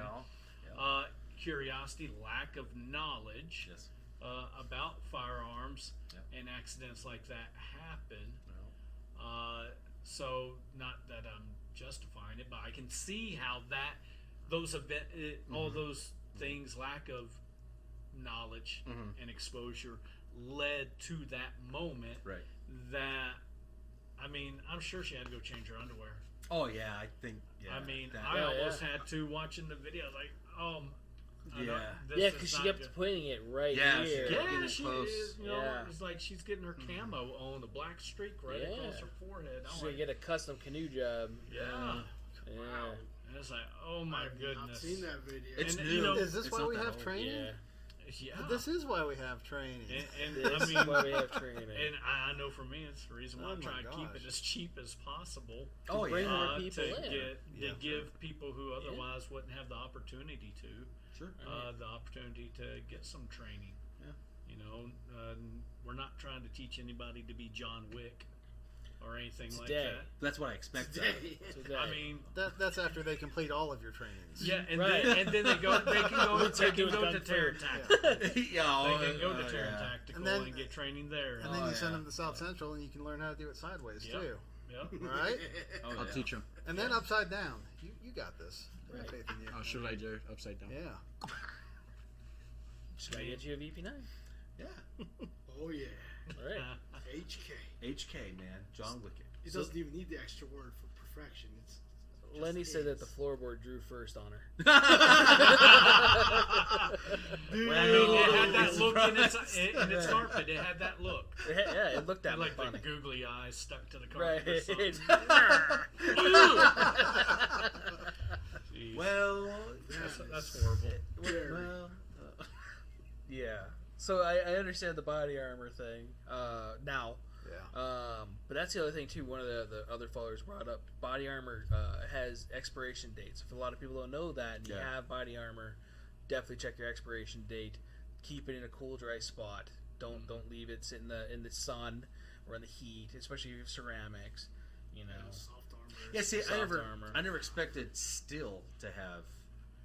Curiosity, lack of knowledge about firearms, and accidents like that happen. So, not that I'm justifying it, but I can see how all those things, lack of knowledge and exposure led to that moment. Right. That, I mean, I'm sure she had to go change her underwear. Oh yeah, I think. Yeah, I mean, I almost had to watching the video. Like, because she kept putting it right here. She is. You know, it's like she's getting her camo on, a black streak right across her forehead. She's gonna get a custom canoe job. Wow. And it's like, oh my goodness. I've seen that video. It's new. You know, is this why we have training? Yeah. This is why we have training. And I mean, why we have training. And I know for me, it's the reason why I'm trying to keep it as cheap as possible. Bring more people to give people who otherwise wouldn't have the opportunity to. Sure. The opportunity to get some training. Yeah. You know, we're not trying to teach anybody to be John Wick or anything like that. That's what I expect. I mean, that's after they complete all of your trainings. Yeah, and then they can go to Terror Tactical. They can go to Terror Tactical and get training there. And then you send them to South Central, and you can learn how to do it sideways too. Yep. All right. I'll teach them. And then upside down. You got this. I have faith in you. I'll show I do upside down. Yeah. Just gotta get you a VP9. Yeah. Oh yeah. All right. HK, man. John Wick. It doesn't even need the extra word for perfection. It's Lenny said that the floorboard drew first on her. Dude, I mean, it had that look in its carpet. It had that look. It looked that like funny. the googly eyes stuck to the carpet. Well, that's horrible. Well, yeah. So I understand the body armor thing now. Yeah. But that's the other thing too. One of the other followers brought up body armor has expiration dates. If a lot of people don't know that, and you have body armor, definitely check your expiration date. Keep it in a cool, dry spot. Don't leave it sit in the sun or in the heat, especially if you have ceramics. You know. soft armor. Yeah, see, Soft armor. I never expected steel to have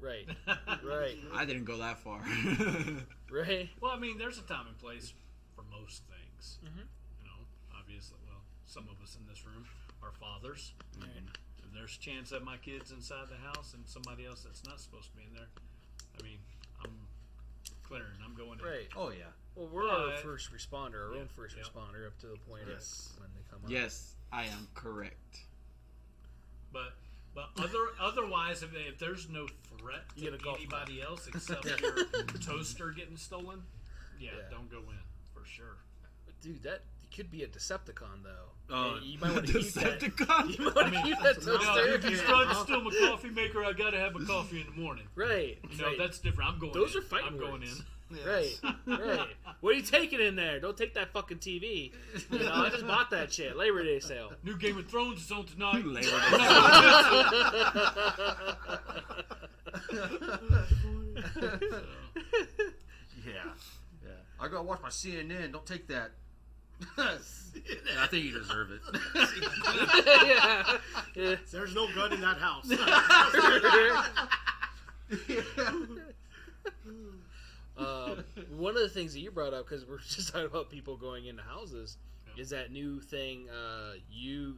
Right. Right. I didn't go that far. Right. Well, I mean, there's a time and place for most things. Mm-hmm. You know, obviously, well, some of us in this room are fathers. And if there's a chance that my kid's inside the house and somebody else that's not supposed to be in there, I mean, I'm clearing. I'm going in. Right. Oh yeah. Well, we're our But- first responder, our Yeah, own first yeah. responder, up to the point Yes. of when they come up. Yes, I am correct. But otherwise, if there's no threat You to get a golf anybody else except your toaster getting stolen, Yeah. don't go in for sure. Dude, that could be a Decepticon, though. Oh, you might want to keep that. Decepticon. You might want to keep that No, toaster. if he's trying to steal my coffee maker, I gotta have a coffee in the morning. Right. You know, right. that's different. I'm going. Those in. are fighting I'm going words. in. Right, right. What are you taking in there? Don't take that fucking TV. You know, I just bought that shit. Labor Day sale. New Game of Thrones is on tonight. Yeah. I gotta watch my CNN. Don't take that. I think you deserve it. Yeah. Yeah. There's no gun in that house. One of the things that you brought up, because we're just talking about people going into houses, is that new thing you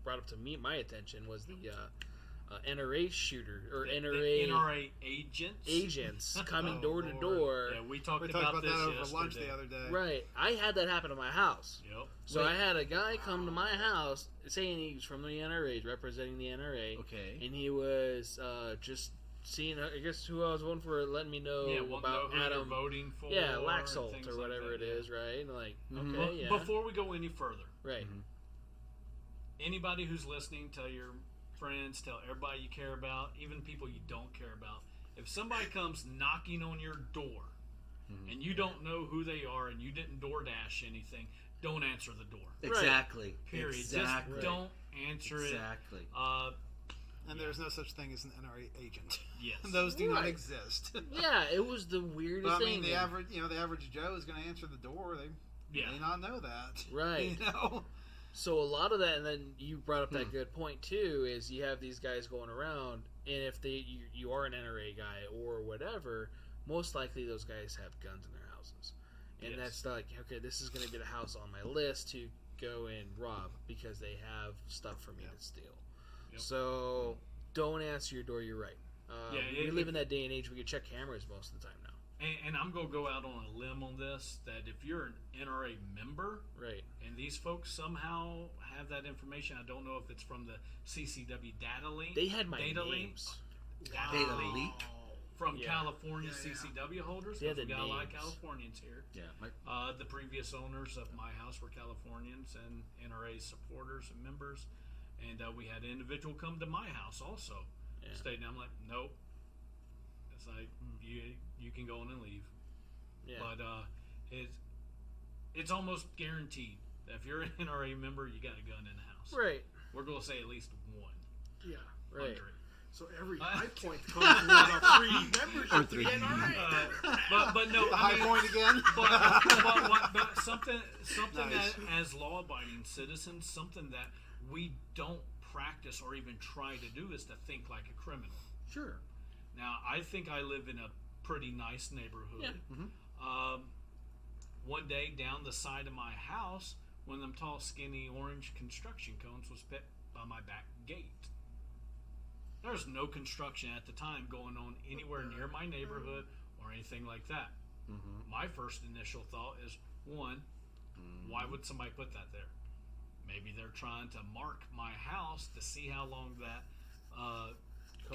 brought up to me. My attention was the NRA shooter or NRA NRA agents coming door to door. Yeah, we talked We about talked about this that over yesterday. lunch the other day. Right, I had that happen to my house. Yep. So I had a guy come to my house saying he was from the NRA, representing the NRA. Okay. And he was just seeing, I guess, who I was voting for, letting me know Yeah, we'll about know who you're Adam. voting for. Yeah, and Laxalt things or like whatever that, it is, right? And like, Mhm. okay, yeah. Before we go any further, Right. anybody who's listening, tell your friends, tell everybody you care about, even people you don't care about. If somebody comes knocking on your door and you don't know who they are and you didn't DoorDash anything, don't answer the door. Exactly. Period. Exactly. Just don't answer Exactly. it. And there's no such thing as an NRA agent. Yes. Those do not Right. exist. Yeah, it was the weirdest But I thing. mean, the man. average Joe is going to answer the door. They Yeah. may not know that. Right. You know. So a lot of that, and then you brought up that good point too, is you have these guys going around, and if you are an NRA guy or whatever, most likely those guys have guns in their houses, and Yes. that's like, okay, this is going to be the house on my list to go and rob because they have stuff for me to steal. Yep. So don't answer your door. You're right. We live in that day and age. We can check cameras most of the time now. And I'm going to go out on a limb on this, that if you're an NRA member, Right. and these folks somehow have that information, I don't know if it's from the CCW data link. They had my data names. Data leak? From Yeah. California CCW holders. They had because we the got a lot of names. Californians here. Yeah. The previous owners of my house were Californians and NRA supporters and members, and we had an individual come to my house also. Yeah. Stayed, and I'm like, nope. It's like you can go in and leave. Yeah. But it's almost guaranteed that if you're an NRA member, you got a gun in the house. Right. We're going to say at least one. Yeah. Right. Under it. So every high point comes with a free membership to the NRA. But no, The I high mean, point again. but something Nice. that as law-abiding citizens, something that we don't practice or even try to do is to think like a criminal. Sure. Now, I think I live in a pretty nice neighborhood. Yeah. One day, down the side of my house, one of them tall, skinny, orange construction cones was put by my back gate. There's no construction at the time going on anywhere near my neighborhood or anything like that. My first initial thought is, one, why would somebody put that there? Maybe they're trying to mark my house to see how long that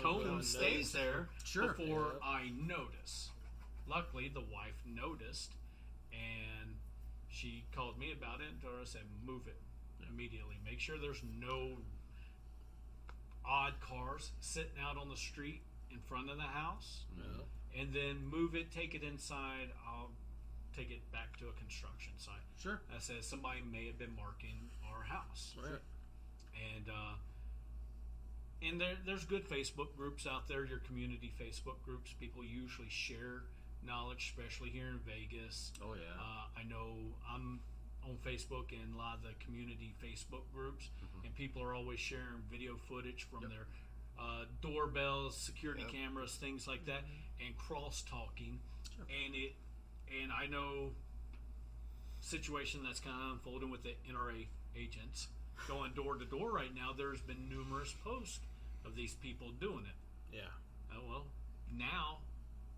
cone stays there before I notice. Luckily, the wife noticed, and she called me about it, and told her, I said, move it immediately. Make sure there's no odd cars sitting out on the street in front of the house. No. And then move it, take it inside. I'll take it back to a construction site. Sure. That says somebody may have been marking our house. Right. And there's good Facebook groups out there, your community Facebook groups. People usually share knowledge, especially here in Vegas. Oh yeah. I know I'm on Facebook and a lot of the community Facebook groups, and people are always sharing video footage from their doorbells, security cameras, things like that, and cross talking, and I know situation that's kind of unfolding with the NRA agents going door to door right now. There's been numerous posts of these people doing it. Yeah. Well, now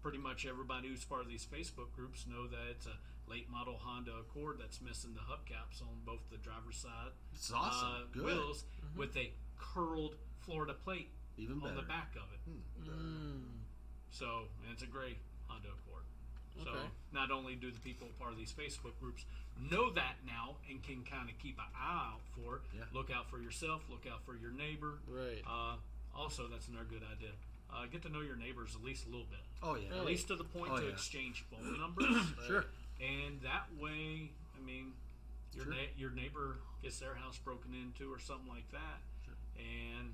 pretty much everybody who's part of these Facebook groups know that it's a late model Honda Accord that's missing the hubcaps on both the driver's side It's awesome. Good. wheels with a curled Florida plate Even on the better. back of it. So, and it's a gray Honda Accord. So Okay. not only do the people part of these Facebook groups know that now and can kind of keep an eye out for it, look out for yourself, look out for your neighbor. Right. Also, that's another good idea. Get to know your neighbors at least a little bit. Oh yeah. At least to the point Oh, to yeah. exchange phone numbers. Sure. And that way, I mean, your neighbor gets their house broken into or something like that, and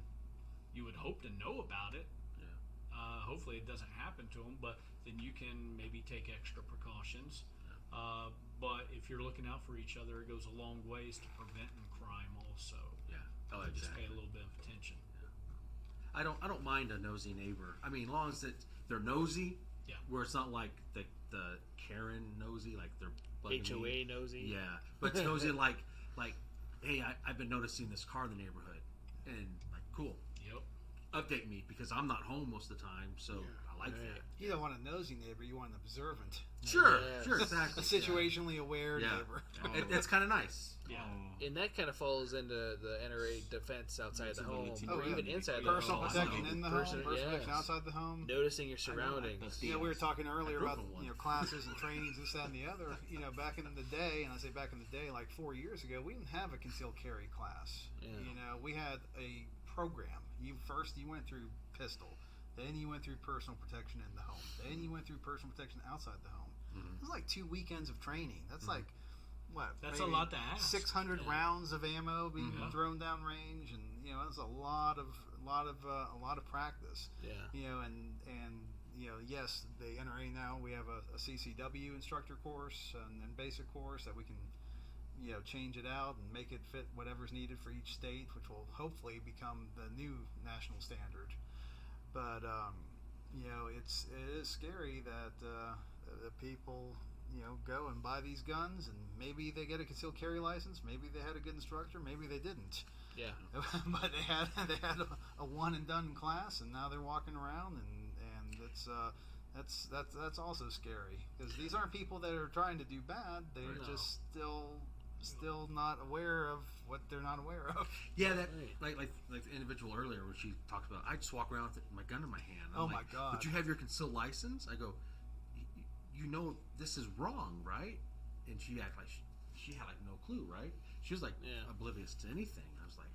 you would hope to know about it. Hopefully it doesn't happen to them, but then you can maybe take extra precautions. But if you're looking out for each other, it goes a long ways to preventing crime also. Yeah. Oh, You just exactly. pay a little bit of attention. I don't mind a nosy neighbor. I mean, as long as they're nosy, Yeah. where it's not like the Karen nosy, like they're bugging HOA me. nosy. Yeah, but it's nosy like, hey, I've been noticing this car in the neighborhood, and like, cool. Yep. Update me because I'm not home most of the time, so I like that. You don't want a nosy neighbor. You want an observant. Sure, Yes. sure, A exactly. situationally aware Yeah. neighbor. It's kind of nice. Yeah. And that kind of falls into the NRA defense outside the home, Responsibility. or Oh, yeah. even inside Personal the home. protection in the home, Person- personal yes. protection outside the home. Noticing your surroundings. That's We were talking earlier I grew about up in one. classes and trainings, this, that, and the other. Back in the day, and I say back in the day, like 4 years ago, we didn't have a concealed carry class. Yeah. We had a program. You went through pistol, then you went through personal protection in the home, then you went through personal protection outside the home. It was like 2 weekends of training. That's like what? That's a maybe lot to ask. 600 Yeah. rounds of ammo being Mhm. thrown down range, and that's a lot of practice. Yeah. Yes, the NRA now we have a CCW instructor course and basic course that we can change it out and make it fit whatever's needed for each state, which will hopefully become the new national standard. But it is scary that the people go and buy these guns, and maybe they get a concealed carry license, maybe they had a good instructor, maybe they didn't. Yeah. But they had a one and done class, and now they're walking around, and that's also scary, because these aren't people that are trying to do bad. They're No. just still not aware of what they're not aware of. Yeah, that Right. like the individual earlier where she talked about, I just walk around with my gun in my hand. I'm Oh, like, my God. But you have your concealed license? I go, you know this is wrong, right? And she acted like she had like no clue, right? She was like oblivious to anything. I was like,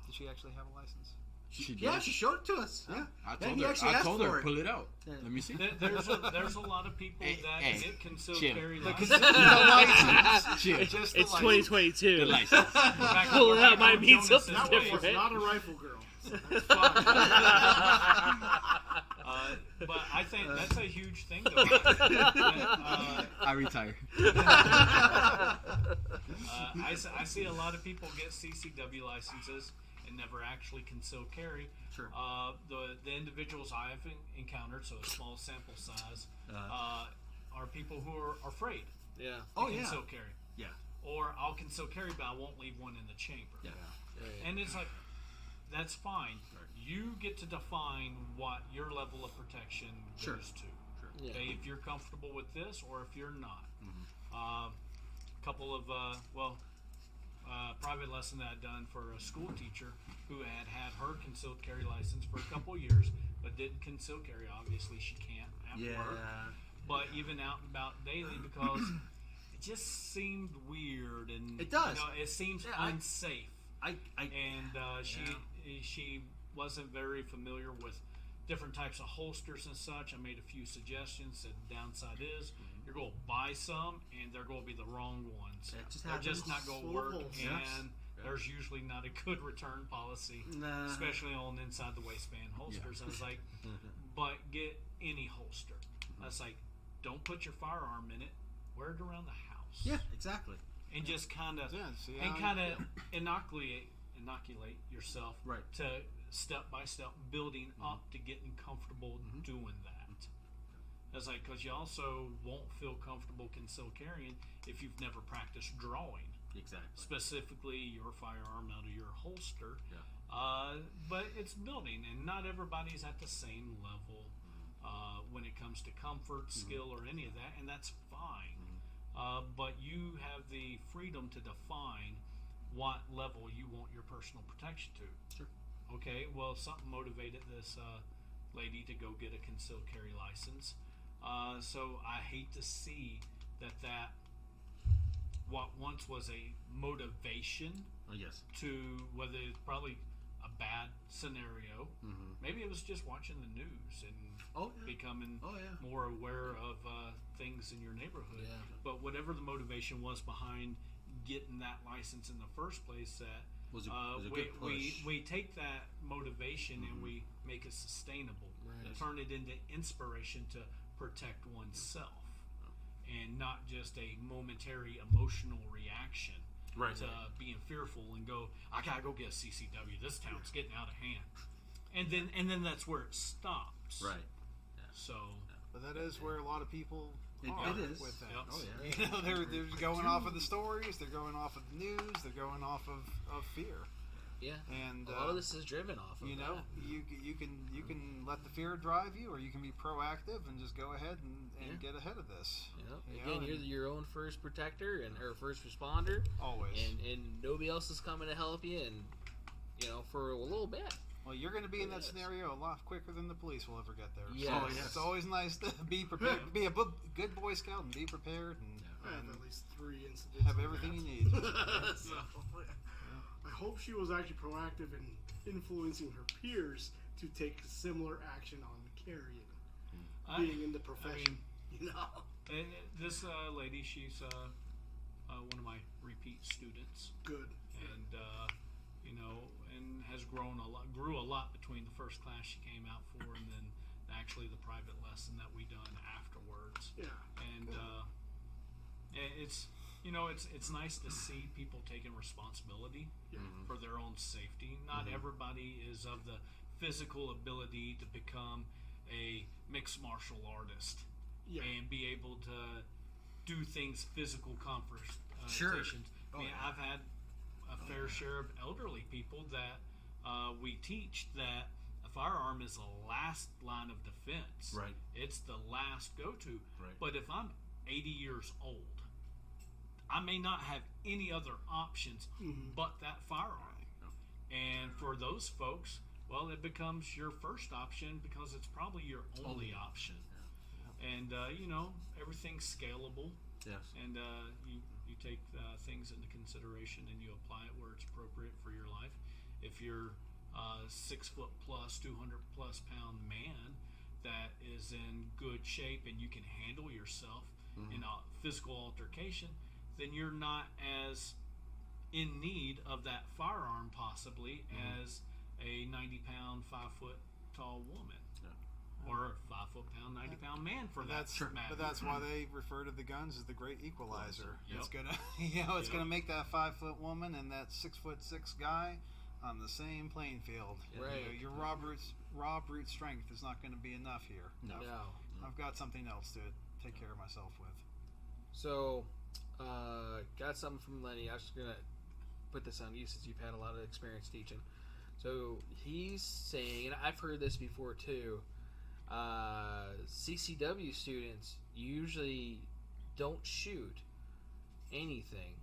Did she actually have a license? She yeah, did. she showed it to us. Yeah, I Yeah, told he her. actually I asked told for her, it. pull it out. Yeah. Let me see. There's a lot of people that Hey, get concealed chill. carry The licenses. license. Chill. Just the It's license. 2022. The license. Back Pull it back out might when mean Jonas something is That way different. it's not a rifle girl. So that's fine. But I think that's a huge thing, though. I retire. I see a lot of people get CCW licenses and never actually conceal carry. Sure. The individuals I have encountered, so a small sample size, are people who are afraid Yeah. to Oh, yeah. conceal carry. Yeah. Or I'll conceal carry, but I won't leave one in the chamber. Yeah. And it's like, that's fine. You get to define what your level of protection Sure. goes to. Yeah. Okay, if you're comfortable with this or if you're not. Mm-hmm. Couple of private lesson that I'd done for a school teacher who had her concealed carry license for a couple years, but didn't conceal carry. Obviously, she can't at Yeah. work, but even out and about daily, because it just seemed weird and It does. it seems Yeah, unsafe. She wasn't very familiar with different types of holsters and such. I made a few suggestions. The downside is you're going to buy some and they're going to be the wrong ones. It just They're just not happens. going to Full of work, holes. and Yes. there's usually not a good return policy, Nah. especially on inside the waistband holsters. I was like, but get any holster. I was like, don't put your firearm in it. Wear it around the house. Yeah, exactly. And just kind of Yeah, see, inoculate inoculate yourself Right. to step by step building up to getting comfortable doing that. It's like, because you also won't feel comfortable concealed carrying if you've never practiced drawing. Exactly. Specifically your firearm out of your holster. Yeah. But it's building, and not everybody's at the same level when it comes to comfort, skill, or any of that, and that's fine. But you have the freedom to define what level you want your personal protection to. Sure. Okay, well, something motivated this lady to go get a concealed carry license. So I hate to see that what once was a motivation Oh, yes. to, whether it's probably a bad scenario, maybe it was just watching the news and becoming more aware of things in your neighborhood. Yeah. But whatever the motivation was behind getting that license in the first place, that Was a good push. we take that motivation and we make it sustainable, turn it into inspiration to protect oneself, and not just a momentary emotional reaction Right. to being fearful and go, I gotta go get a CCW. This town's getting out of hand, and then that's where it stops. Right. So, But that is where a lot of people It are is. with that. Yep. Oh, yeah. You know, they're going off of the stories, they're going off of the news, they're going off of fear. Yeah. And A lot of this is driven off of you know, you can let the fear drive you, or you can be proactive and just go ahead and get ahead of this. You know, Again, you're and your own first protector or first responder, always. and nobody else is coming to help you, and for a little bit. Well, you're going to be in that Yes. scenario a lot quicker than the police will ever get there. Yes. So Oh, yes. it's always nice to be prepared, be a good Boy Scout, and be prepared, I have and at least 3 incidents. have of everything that. you need. So, I hope she was actually proactive in influencing her peers to take similar action on carrying, being in the profession. and this lady, she's one of my repeat students. Good. And and has grew a lot between the first class she came out for and then actually the private lesson that we done afterwards. Yeah. And it's nice to see people taking responsibility for their own safety. Not everybody is of the physical ability to become a mixed martial artist and be able to do things physical confrontations. I mean, I've had a fair share of elderly people that we teach that a firearm is the last line of defense. Right. It's the last go-to. Right. But if I'm 80 years old, I may not have any other options but that firearm. And for those folks, well, it becomes your first option because it's probably your only option. And everything's scalable. Yes. And you take things into consideration and you apply it where it's appropriate for your life. If you're 6 foot plus, 200 plus pound man that is in good shape and you can handle yourself in a physical altercation, then you're not as in need of that firearm possibly as a 90 pound, 5 foot tall woman. Or 5 foot pound, 90 pound man for that matter. But that's why they refer to the guns as the great equalizer. Yep. It's gonna, gonna make that 5 foot woman and that 6'6" guy on the same playing field. Right. Your raw brute strength is not going to be enough here. No. I've got something else to take care of myself with. So, got something from Lenny. I was just gonna put this on you since you've had a lot of experience teaching. So he's saying, and I've heard this before too. CCW students usually don't shoot anything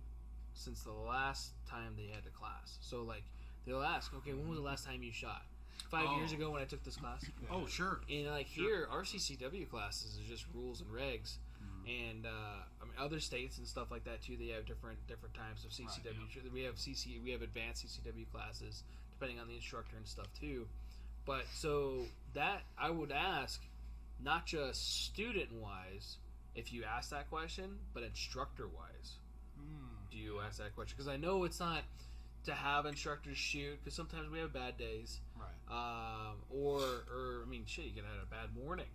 since the last time they had the class. So like they'll ask, okay, when was the last time you shot? 5 years ago when I took this class. Oh, sure. And like here, our CCW classes is just rules and regs. And I mean, other states and stuff like that too. They have different types of CCW. We have advanced CCW classes depending on the instructor and stuff too. But so that I would ask, not just student wise, if you ask that question, but instructor wise. Do you ask that question? Because I know it's not to have instructors shoot, because sometimes we have bad days. Right. Or I mean, shit, you could have had a bad morning,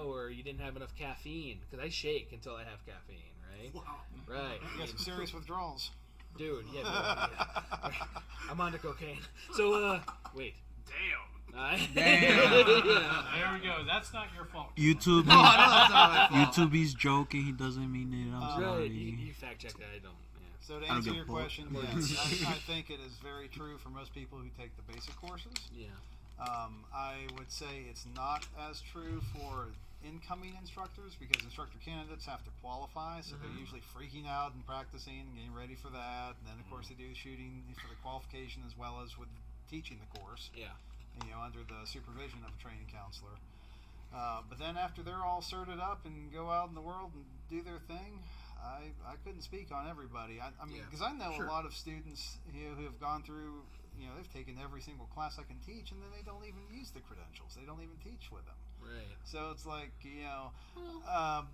or you didn't have enough caffeine. Because I shake until I have caffeine, right? Wow. Right. You got some serious withdrawals. Dude, yeah. I'm on to cocaine. So, wait. Damn. Yeah. There we go. That's not your fault. YouTube. No, I know that's not my fault. YouTube, he's joking. He doesn't mean it. I'm sorry. Right. You fact check that. I don't. Yeah. So to I don't answer give a your fuck. question, yes, I think it is very true for most people who take the basic courses. Yeah. I would say it's not as true for incoming instructors because instructor candidates have to qualify, so they're usually freaking out and practicing, getting ready for that. And then, of course, they do shooting for the qualification as well as with teaching the course. Yeah. Under the supervision of a training counselor. But then after they're all certed up and go out in the world and do their thing, I couldn't speak on everybody. I mean, because I know a lot of students who have gone through, they've taken every single class I can teach, and then they don't even use the credentials. They don't even teach with them. Right. So it's like,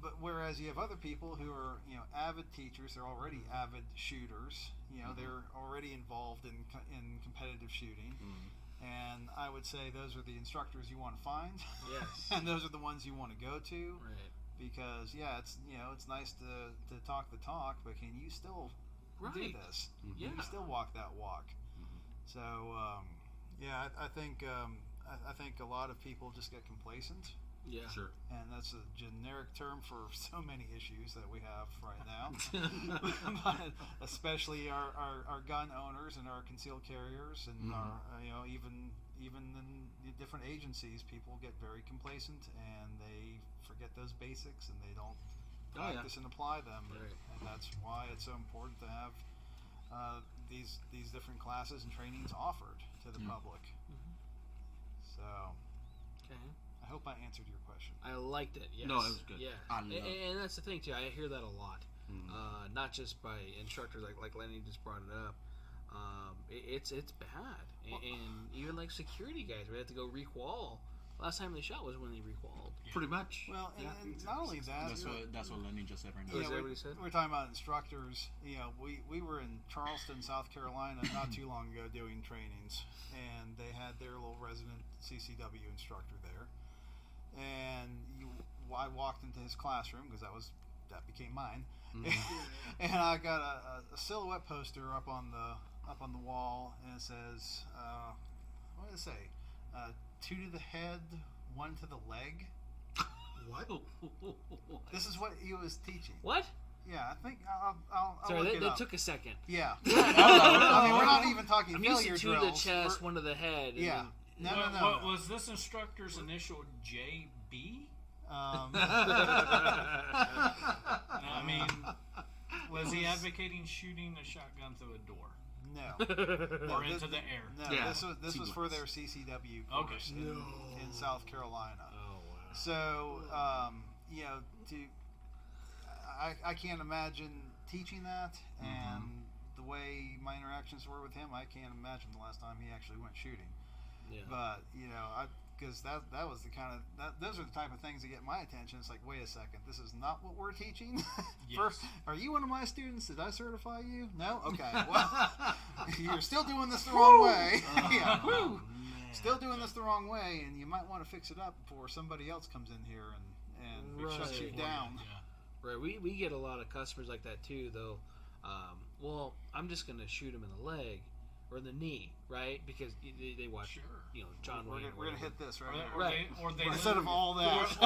but whereas you have other people who are, avid teachers, they're already avid shooters, they're already involved in competitive shooting. And I would say those are the instructors you want to find. Yes. And those are the ones you want to go to. Right. Because, it's nice to talk the talk, but can you still do this? Yeah. Can you still walk that walk? So, I think a lot of people just get complacent. Yeah. Sure. And that's a generic term for so many issues that we have right now. But especially our gun owners and our concealed carriers and our, even in the different agencies, people get very complacent and they forget those basics and they don't practice and apply them. Right. And that's why it's so important to have these different classes and trainings offered to the public. So. Okay. I hope I answered your question. I liked it. Yes. No, it was good. Yeah. And that's the thing too. I hear that a lot, not just by instructors like Lenny just brought it up. It's bad, and even like security guys, we had to go requal. Last time they shot was when they requalled. Pretty much. Well, and not only that, That's what Lenny just said right now. Is that what he said? we're talking about instructors. We were in Charleston, South Carolina, not too long ago doing trainings, and they had their little resident CCW instructor there. And I walked into his classroom because that became mine, and I got a silhouette poster up on the wall, and it says, what does it say? 2 to the head, 1 to the leg. What? This is what he was teaching. What? Yeah, I think I'll Sorry, look it that up. took a second. Yeah. I mean, we're not even talking I'm used failure to 2 to the drills. chest, 1 to the head. Yeah. No. What was this instructor's initial JB? I mean, was he advocating shooting a shotgun through a door? No. Or into the air? No, Yeah. this was for their CCW course in South Carolina. Oh wow. So, I can't imagine teaching that, and the way my interactions were with him, I can't imagine the last time he actually went shooting. Yeah. But because that was the kind of those are the type of things that get my attention. It's like, wait a second, this is not what we're teaching. First, are you one of my students? Did I certify you? No. Okay. Well, you're still doing this the wrong way. Still doing this the wrong way, and you might want to fix it up before somebody else comes in here and shuts you down. Right. We get a lot of customers like that too, though. Well, I'm just gonna shoot him in the leg or in the knee, right? Because they watch, John Wayne. We're gonna hit this right now. Right. Or they Instead of all that,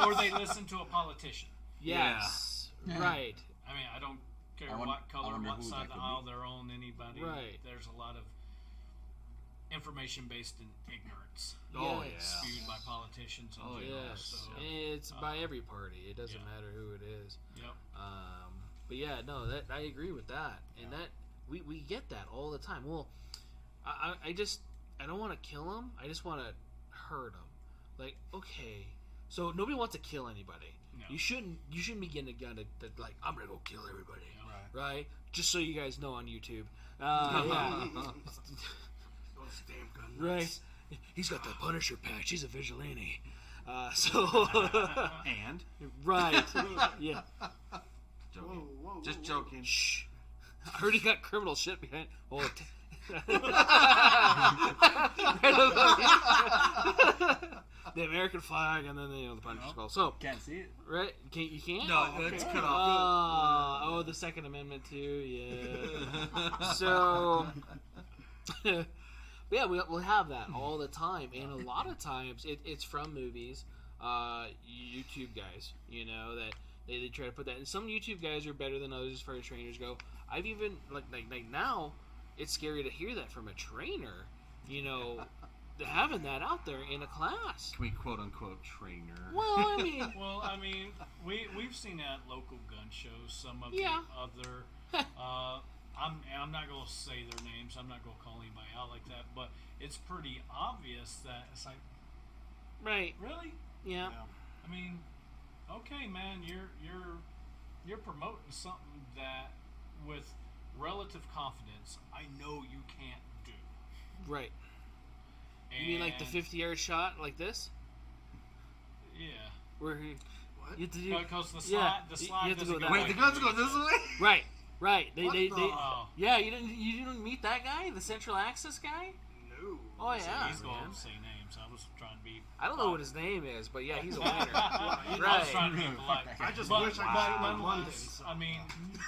or they listen to a politician. Yes. Yeah. Right. I mean, I don't care what color, what side of the aisle they're on. Anybody. Right. There's a lot of information based in ignorance. Oh yeah. Spewed by politicians. And yes. So, it's by every party. It doesn't matter who it is. Yep. But yeah, no, that I agree with that, and that we get that all the time. Well, I don't want to kill him. I just want to hurt him. Like, okay, so nobody wants to kill anybody. No. You shouldn't be getting a gun that like, I'm gonna go kill everybody. Yeah. Right? Just so you guys know on YouTube. Right. He's got the Punisher patch. He's a vigilante. And right. Yeah. Joking. Just joking. Shh. I heard he got criminal shit behind. Oh. The American flag, and then the Punisher skull. So can't see it. Right? You can't. No, it's cut off. The Second Amendment too. Yeah. So But yeah, we'll have that all the time, and a lot of times it's from movies. YouTube guys, that they try to put that. And some YouTube guys are better than others as far as trainers go. I've even like now, it's scary to hear that from a trainer. Having that out there in a class. Can we quote unquote trainer? Well, I mean, we've seen at local gun shows some of Yeah. the other. I'm not going to say their names. I'm not going to call anybody out like that. But it's pretty obvious that it's like, right? Really? Yeah. I mean, okay, man, you're promoting something that with relative confidence, I know you can't do. Right. You mean like the 50-yard shot like this? Yeah. Where he? What? You have to do, Because the slide you have to doesn't go that go way. Wait, the guns go this way? Right. They. Oh. Yeah, you didn't meet that guy, the Central Access guy? No. Oh yeah. He's going man. to say names. I was trying to be. I don't know what his name is, but yeah, he's a winner. I was Right. trying to be polite. I just But- wish I but could in London. nonetheless, So. I mean,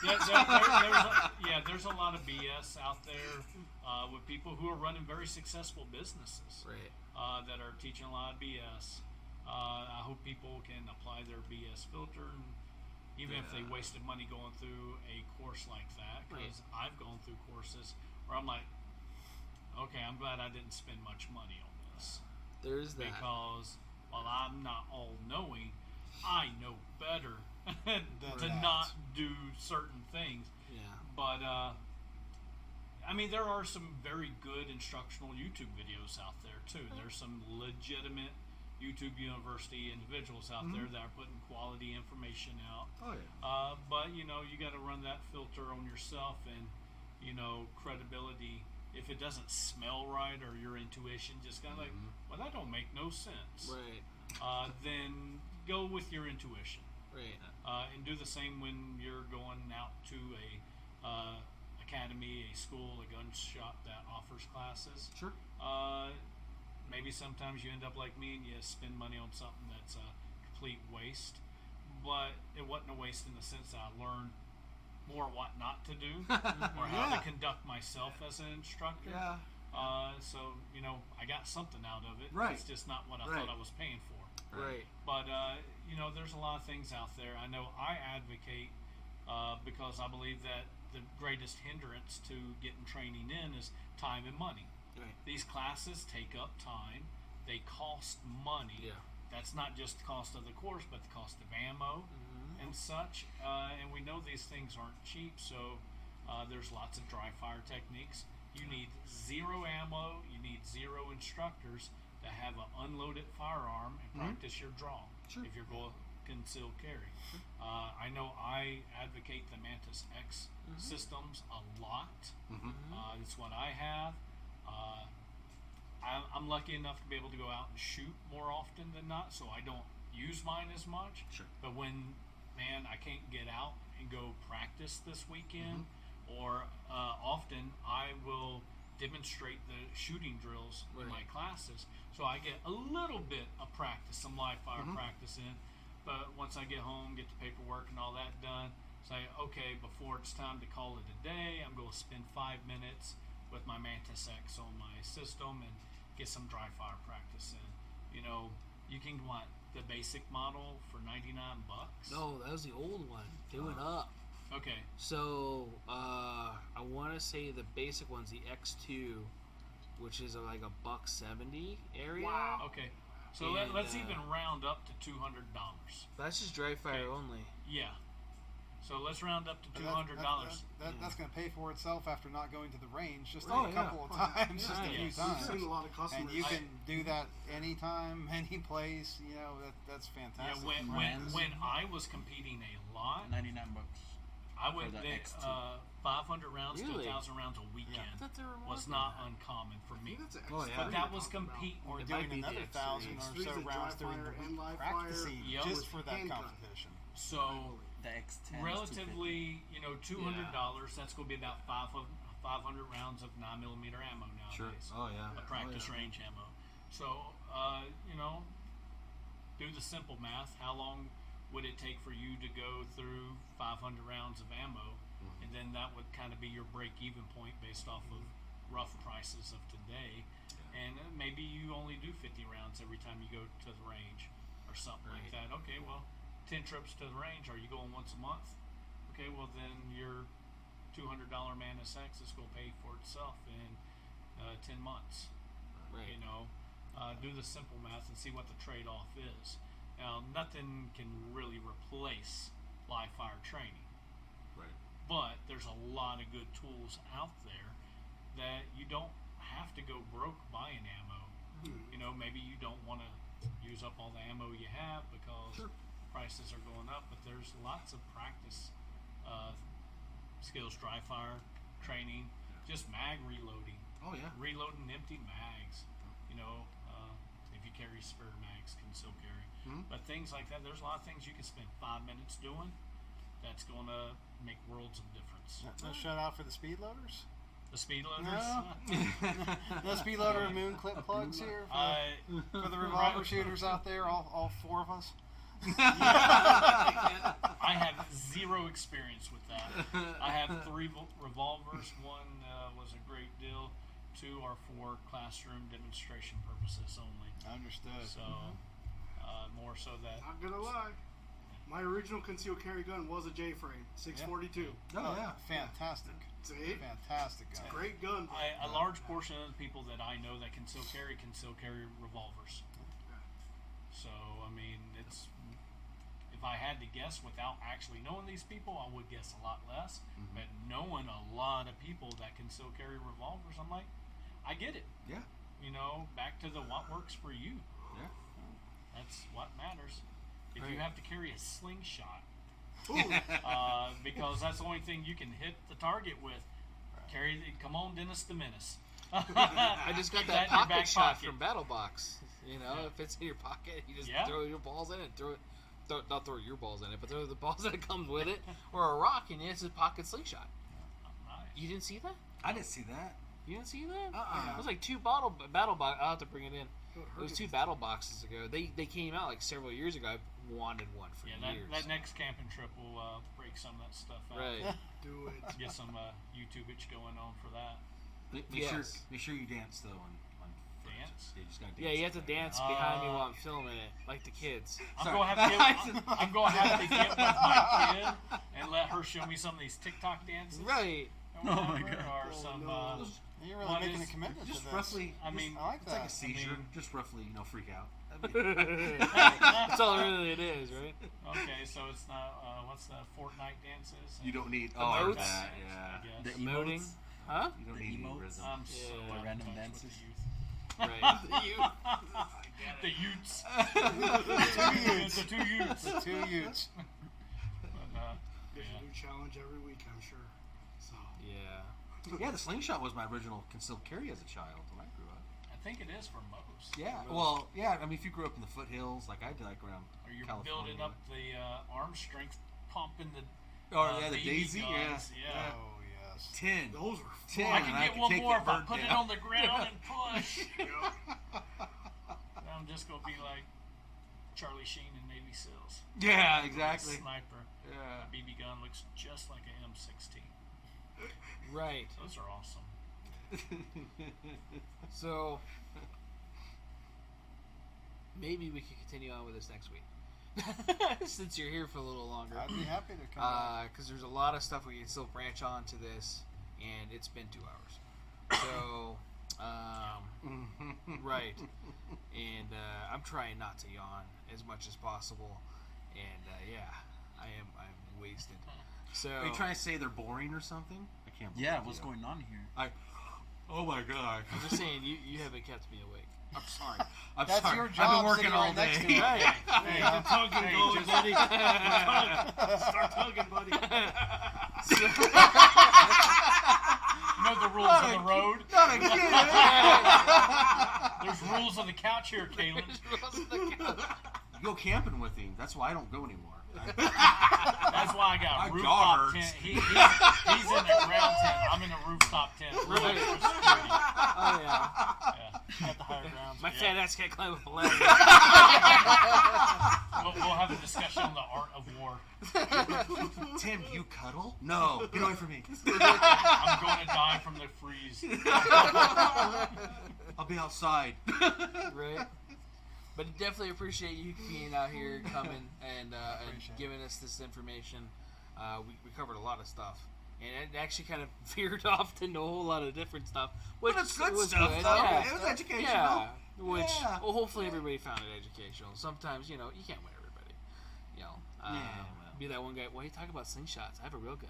there's a lot of BS out there with people who are running very successful businesses Right. that are teaching a lot of BS. I hope people can apply their BS filter, and even if they wasted money going through a course like that, because I've gone through courses where I'm like, okay, I'm glad I didn't spend much money on this. There's that. Because while I'm not all knowing, I know better to that. not do certain things. Yeah. But I mean, there are some very good instructional YouTube videos out there too. There's some legitimate YouTube University individuals out there that are putting quality information out. Oh yeah. But you got to run that filter on yourself, and credibility. If it doesn't smell right, or your intuition just kind of like, well, that don't make no sense. Right. Then go with your intuition. Right. And do the same when you're going out to a academy, a school, a gun shop that offers classes. Sure. Maybe sometimes you end up like me and you spend money on something that's a complete waste. But it wasn't a waste in the sense that I learned more what not to do or how to conduct myself as an instructor. Yeah. So, I got something out of it. Right. It's just not what I Right. thought I was paying for. Right. But, there's a lot of things out there. I know I advocate because I believe that the greatest hindrance to getting training in is time and money. Right. These classes take up time. They cost money. Yeah. That's not just the cost of the course, but the cost of ammo and such. And we know these things aren't cheap, so there's lots of dry fire techniques. You need zero ammo. You need zero instructors to have an unloaded firearm and practice your draw. Sure. If you're going concealed carry. I know I advocate the Mantis X systems a lot. It's what I have. I'm lucky enough to be able to go out and shoot more often than not, so I don't use mine as much. Sure. But when, I can't get out and go practice this weekend, or often I will demonstrate the shooting drills in my classes, so I get a little bit of practice, some live fire practice in. But once I get home, get the paperwork and all that done, say, okay, before it's time to call it a day, I'm going to spend 5 minutes with my Mantis X on my system and get some dry fire practice in. You can want the basic model for $99. No, that was the old one. They went up. Okay. So I want to say the basic one's the X2, which is like $170 area. Wow. Okay. So And, let's even round up to $200. That's just dry fire Okay. only. Yeah. So let's round up to But $200. That's going to pay for itself after not going to the range just Oh, a yeah. couple of times, just a few Yes. times. We've seen a lot of customers. And you can do that anytime, any place. That's Yeah, fantastic. when I was competing a lot, $99. I would For the think X2. 500 rounds Really? to 1,000 rounds a weekend I thought they were more was than not that. uncommon for me. That's an Oh, X3 yeah. But that we're was talking about. compete. Or It doing might be the another X3. 1,000 or X3 so is a dry rounds during fire the and week live fire. practicing Yep. just with for that handgun. competition. So The X10 relatively, $200. That's going to be about 500 rounds of 9mm ammo nowadays. Oh yeah. A practice range ammo. So do the simple math. How long would it take for you to go through 500 rounds of ammo? And then that would kind of be your break-even point based off of rough prices of today, and maybe you only do 50 rounds every time you go to the range or something like that. Okay, well, 10 trips to the range. Are you going once a month? Okay, well then your $200 Manus X is going to pay for itself in 10 months. Right. You know, do the simple math and see what the trade-off is. Now, nothing can really replace live fire training. Right. But there's a lot of good tools out there that you don't have to go broke buying ammo. You know, maybe you don't want to use up all the ammo you have because prices are going up, but there's lots of practice skills, dry fire training, just mag reloading. Oh yeah. Reloading empty mags. You know, if you carry spare mags, can still carry. But things like that, there's a lot of things you can spend 5 minutes doing that's going to make worlds of difference. No shout out for the speed loaders? The speed loaders? No speed loader and moon clip plugs here for the revolver shooters out there, all 4 of us. I have zero experience with that. I have 3 revolvers. 1 was a great deal. 2 are for classroom demonstration purposes only. Understood. So, more so that. Not gonna lie, my original concealed carry gun was a J-frame, 642. Oh yeah, fantastic. See? Fantastic gun. Great gun. A large portion of the people that I know that can still carry revolvers. So, I mean, it's, if I had to guess without actually knowing these people, I would guess a lot less. But knowing a lot of people that can still carry revolvers, I'm like, I get it. Yeah. You know, back to the what works for you. Yeah. That's what matters. If you have to carry a slingshot, because that's the only thing you can hit the target with. Come on, Dennis the Menace. I just got that in your pocket back shot pocket. from Battle Box. You know, if it's in your pocket, you just throw your balls in it. Not throw your balls in it, but throw the balls that comes with it, or a rock, and it's a pocket slingshot. Nice. You didn't see that? I didn't see that. You didn't see that? It was like 2 battle box. I'll have to bring it in. It was 2 battle boxes ago. They came out like several years ago. I wanted one for years. That next camping trip will break some of that stuff out. Right. Do it. Get some YouTubeage going on for that. Make sure you dance though on Dance? Yeah, you just gotta dance. Yeah, you have to dance behind me while I'm filming it, like the kids. I'm gonna have to get with my kid and let her show me some of these TikTok dances. Right. Oh my god. Or some. You're really making a commitment just to this. roughly. I mean, I like It's like that. a seizure. Just roughly, freak out. That's all really it is, right? Okay, so it's not. What's the Fortnite dances? You don't need emotes? that. I Yeah. guess. The emoting. Huh? You don't need any rhythm. I'm so Yeah. out of Random touch dances. with the youth. Right. The Utes. The 2 Utes. The 2 Utes. But, There's a new challenge every week, I'm sure. So. Yeah. Yeah, the slingshot was my original concealed carry as a child when I grew up. I think it is for most. Yeah, well, yeah. I mean, if you grew up in the foothills, like I did, like around Or you're California. building up the arm strength, pumping the. the BB Daisy, guns. yeah. Oh yes. 10. Those were 10. I can and get could one take more that if I bird put it down. on the ground and push. I'm just gonna be like Charlie Sheen in Navy SEALs. Yeah, exactly. Sniper. Yeah. A BB gun looks just like an M16. Right. Those are awesome. So maybe we could continue on with this next week, since you're here for a little longer. I'd be happy to come back. Because there's a lot of stuff we can still branch on to this, and it's been 2 hours. So, right. And I'm trying not to yawn as much as possible. And I'm wasted. So Are you trying to say they're boring or something? I can't. Yeah, what's going on here? Oh my god. I'm just saying you haven't kept me awake. I'm sorry. I'm That's sorry. your I've job, been working sitting all right next to day. him. Right. Hey, tugging, going, buddy. Start tugging, buddy. You know the rules of the road? Not again. There's rules on the couch here, Caitlin. You go camping with him. That's why I don't go anymore. That's why I got My a jaw rooftop hurts. tent. He's in a ground tent. I'm in a rooftop tent. Right. Security. Oh yeah. Yeah. At the higher grounds. My fat ass can't climb up a ladder. We'll have a discussion on the art of war door. Tim, do you cuddle? No, get away from me. I'm going to die from the freeze. I'll be outside. Right. But definitely appreciate you being out here, coming and giving us this information. We covered a lot of stuff, and it actually kind of veered off into a whole lot of different stuff, which But it's good was stuff, good. though. Yeah. It was educational. Yeah. Which Yeah. well, hopefully everybody found it educational. Sometimes you can't win everybody. Be that one guy. Why are you talking about slingshots? I have a real gun.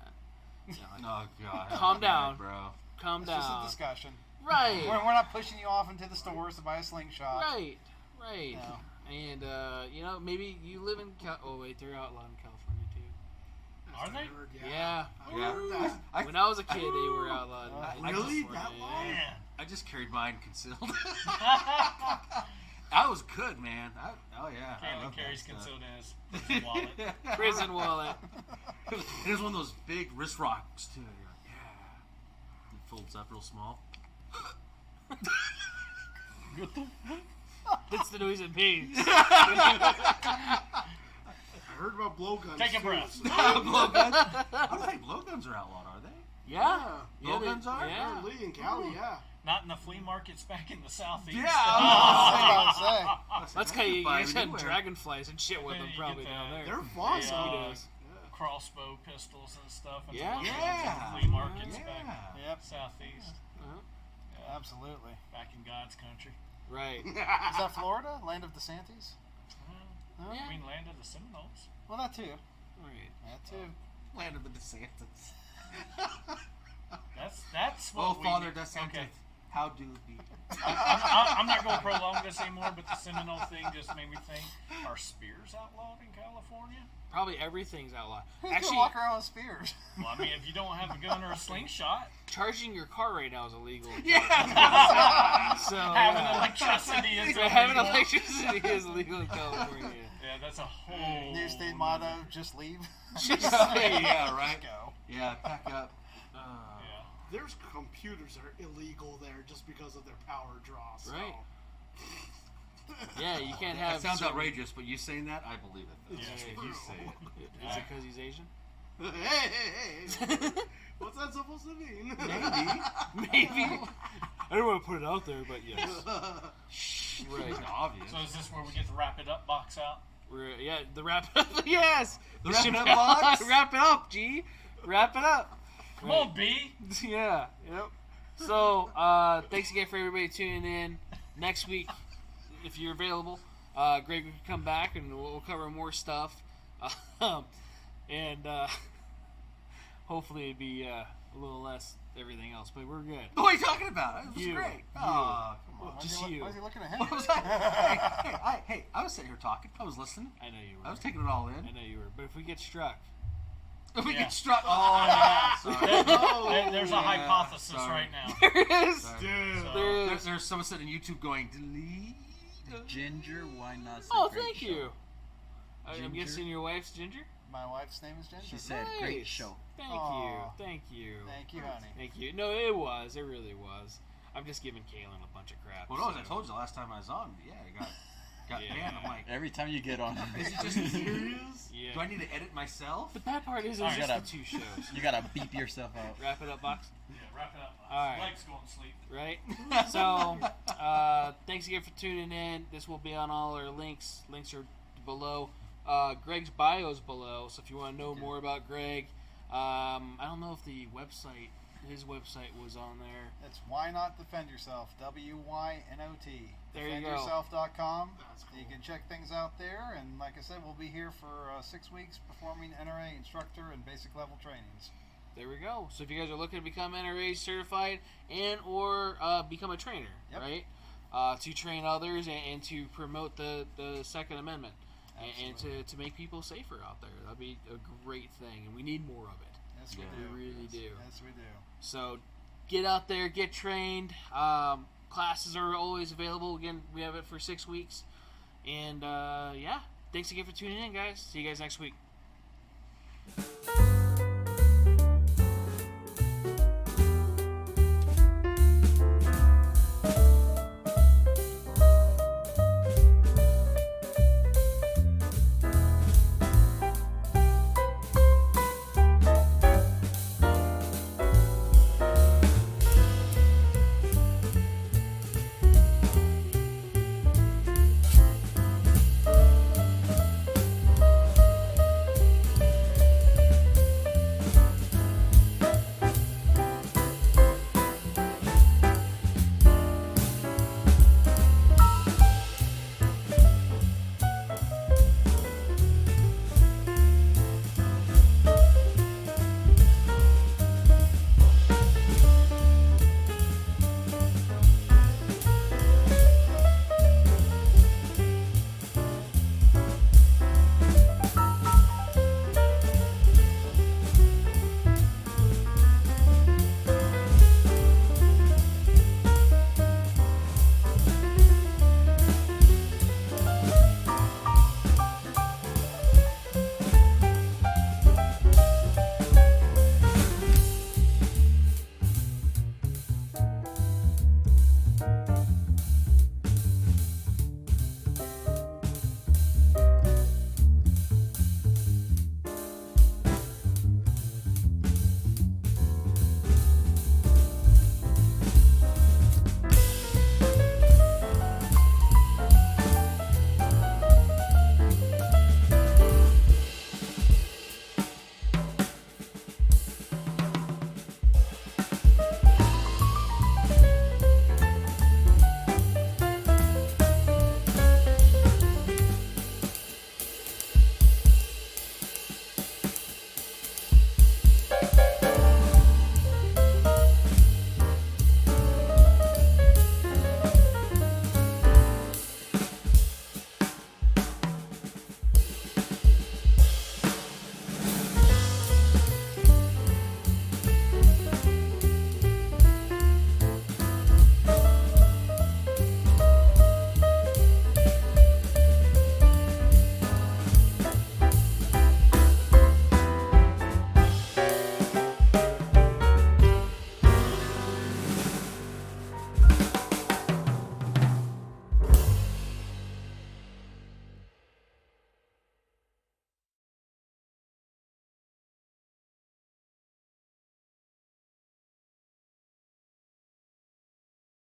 Oh God. Calm down, bro. Calm It's just a down. discussion. Right. We're not pushing you off into the stores to buy a slingshot. Right. No. And maybe you live in oh wait, they're outlawed in California too. Are they? Yeah. Yeah. When I was a kid, they were outlawed. in Really? California, That long? yeah. I just carried mine concealed. I was good, man. I love that carries stuff. concealed in his prison wallet. Prison wallet. It was one of those big wrist rocks too. You're like, yeah. It folds up real small. It's the noise it makes. I heard about blowguns. Take a too, breath. so- Blowguns? I don't think blowguns are outlawed, are they? Yeah. Blowguns are? Yeah. Apparently in Cali, yeah. Not in the flea markets back in the southeast. Yeah, That's kind of you Find guys had anywhere. dragonflies and shit with Yeah, them you probably get down that. there. They're fun. Mosquitoes. Crossbow pistols and stuff. And Yeah. Yeah. Flea markets Yeah. back Yep. southeast. Absolutely. Back in God's country. Right. Is that Florida? Land of the Santies? I mean, land of the Seminoles. Well, that too. Right. That too. Land of the DeSantis. That's Oh, what we Father need. DeSantis. Okay. How do be? I'm not going to prolong this anymore, but the Seminole thing just made me think: are spears outlawed in California? Probably everything's outlawed. Who's Actually, gonna walk around with spears? Well, I mean, if you don't have a gun or a slingshot, charging your car right now is illegal. Yeah. So having electricity is illegal. having electricity is illegal in California. Yeah, that's a whole New state motto: just leave. Yeah, right. Just go. Yeah, pack up. Yeah. There's computers that are illegal there just because of their power draw. So. Right. Yeah, you can't have. That sounds certain- outrageous, but you saying that, I believe it. Yeah. If you say it. Is it because he's Asian? Hey. What's that supposed to mean? Maybe. I don't want to put it out there, but yes. Right. It's obvious. So is this where we get the wrap it up box out? The wrap it up. Yes. The wrap it up box? Wrap it up, G. Wrap it up. Come on, B. Yeah. Yep. So, thanks again for everybody tuning in. Next week, if you're available, Greg will come back and we'll cover more stuff. And hopefully it'd be a little less everything else, but we're good. What are you talking about? It was You. great. Oh, come on. Just you. Why is he looking at him? What was I? Hey, I was sitting here talking. I was listening. I know you were. I was taking it all in. I know you were. But if we get struck, If we Yeah. get struck. Oh, yeah. Sorry. There's a Yeah, hypothesis sorry. right now. there is. Sorry. Dude. There is. There's someone sitting on YouTube going, delete. Ginger, why not? Oh, great thank show. you. I'm Ginger? guessing your wife's Ginger? My wife's name is Ginger. She said, Nice. great show. Thank Aw. you. Thank you. Thank you, honey. Thank you. No, it was. It really was. I'm just giving Kaylin a bunch of crap. Well, no, as I so- told you last time I was on, yeah, I got Yeah. banned. I'm like, Every time you get on, is it just serious? Yeah. Do I need to edit myself? The bad part is it Alright, was gotta- just the 2 shows. you gotta beep yourself out. Wrap it up, box. Yeah, wrap it up. All right. Legs going to sleep. Right? So, thanks again for tuning in. This will be on all our links. Links are below. Greg's bio is below, so if you want to know more about Greg, I don't know if the website, his website was on there. It's Why Not Defend Yourself. WYNOT. There you go. DefendYourself.com. That's cool. You can check things out there, and like I said, we'll be here for 6 weeks performing NRA instructor and basic level trainings. There we go. So if you guys are looking to become NRA certified and or become a trainer, Yep. right? To train others and to promote the Second Amendment and to make people safer out there. That'd be a great thing, and we need more of it. Yes, we We do. really do. Yes, we do. So get out there, get trained. Classes are always available. Again, we have it for 6 weeks. And yeah, thanks again for tuning in, guys. See you guys next week.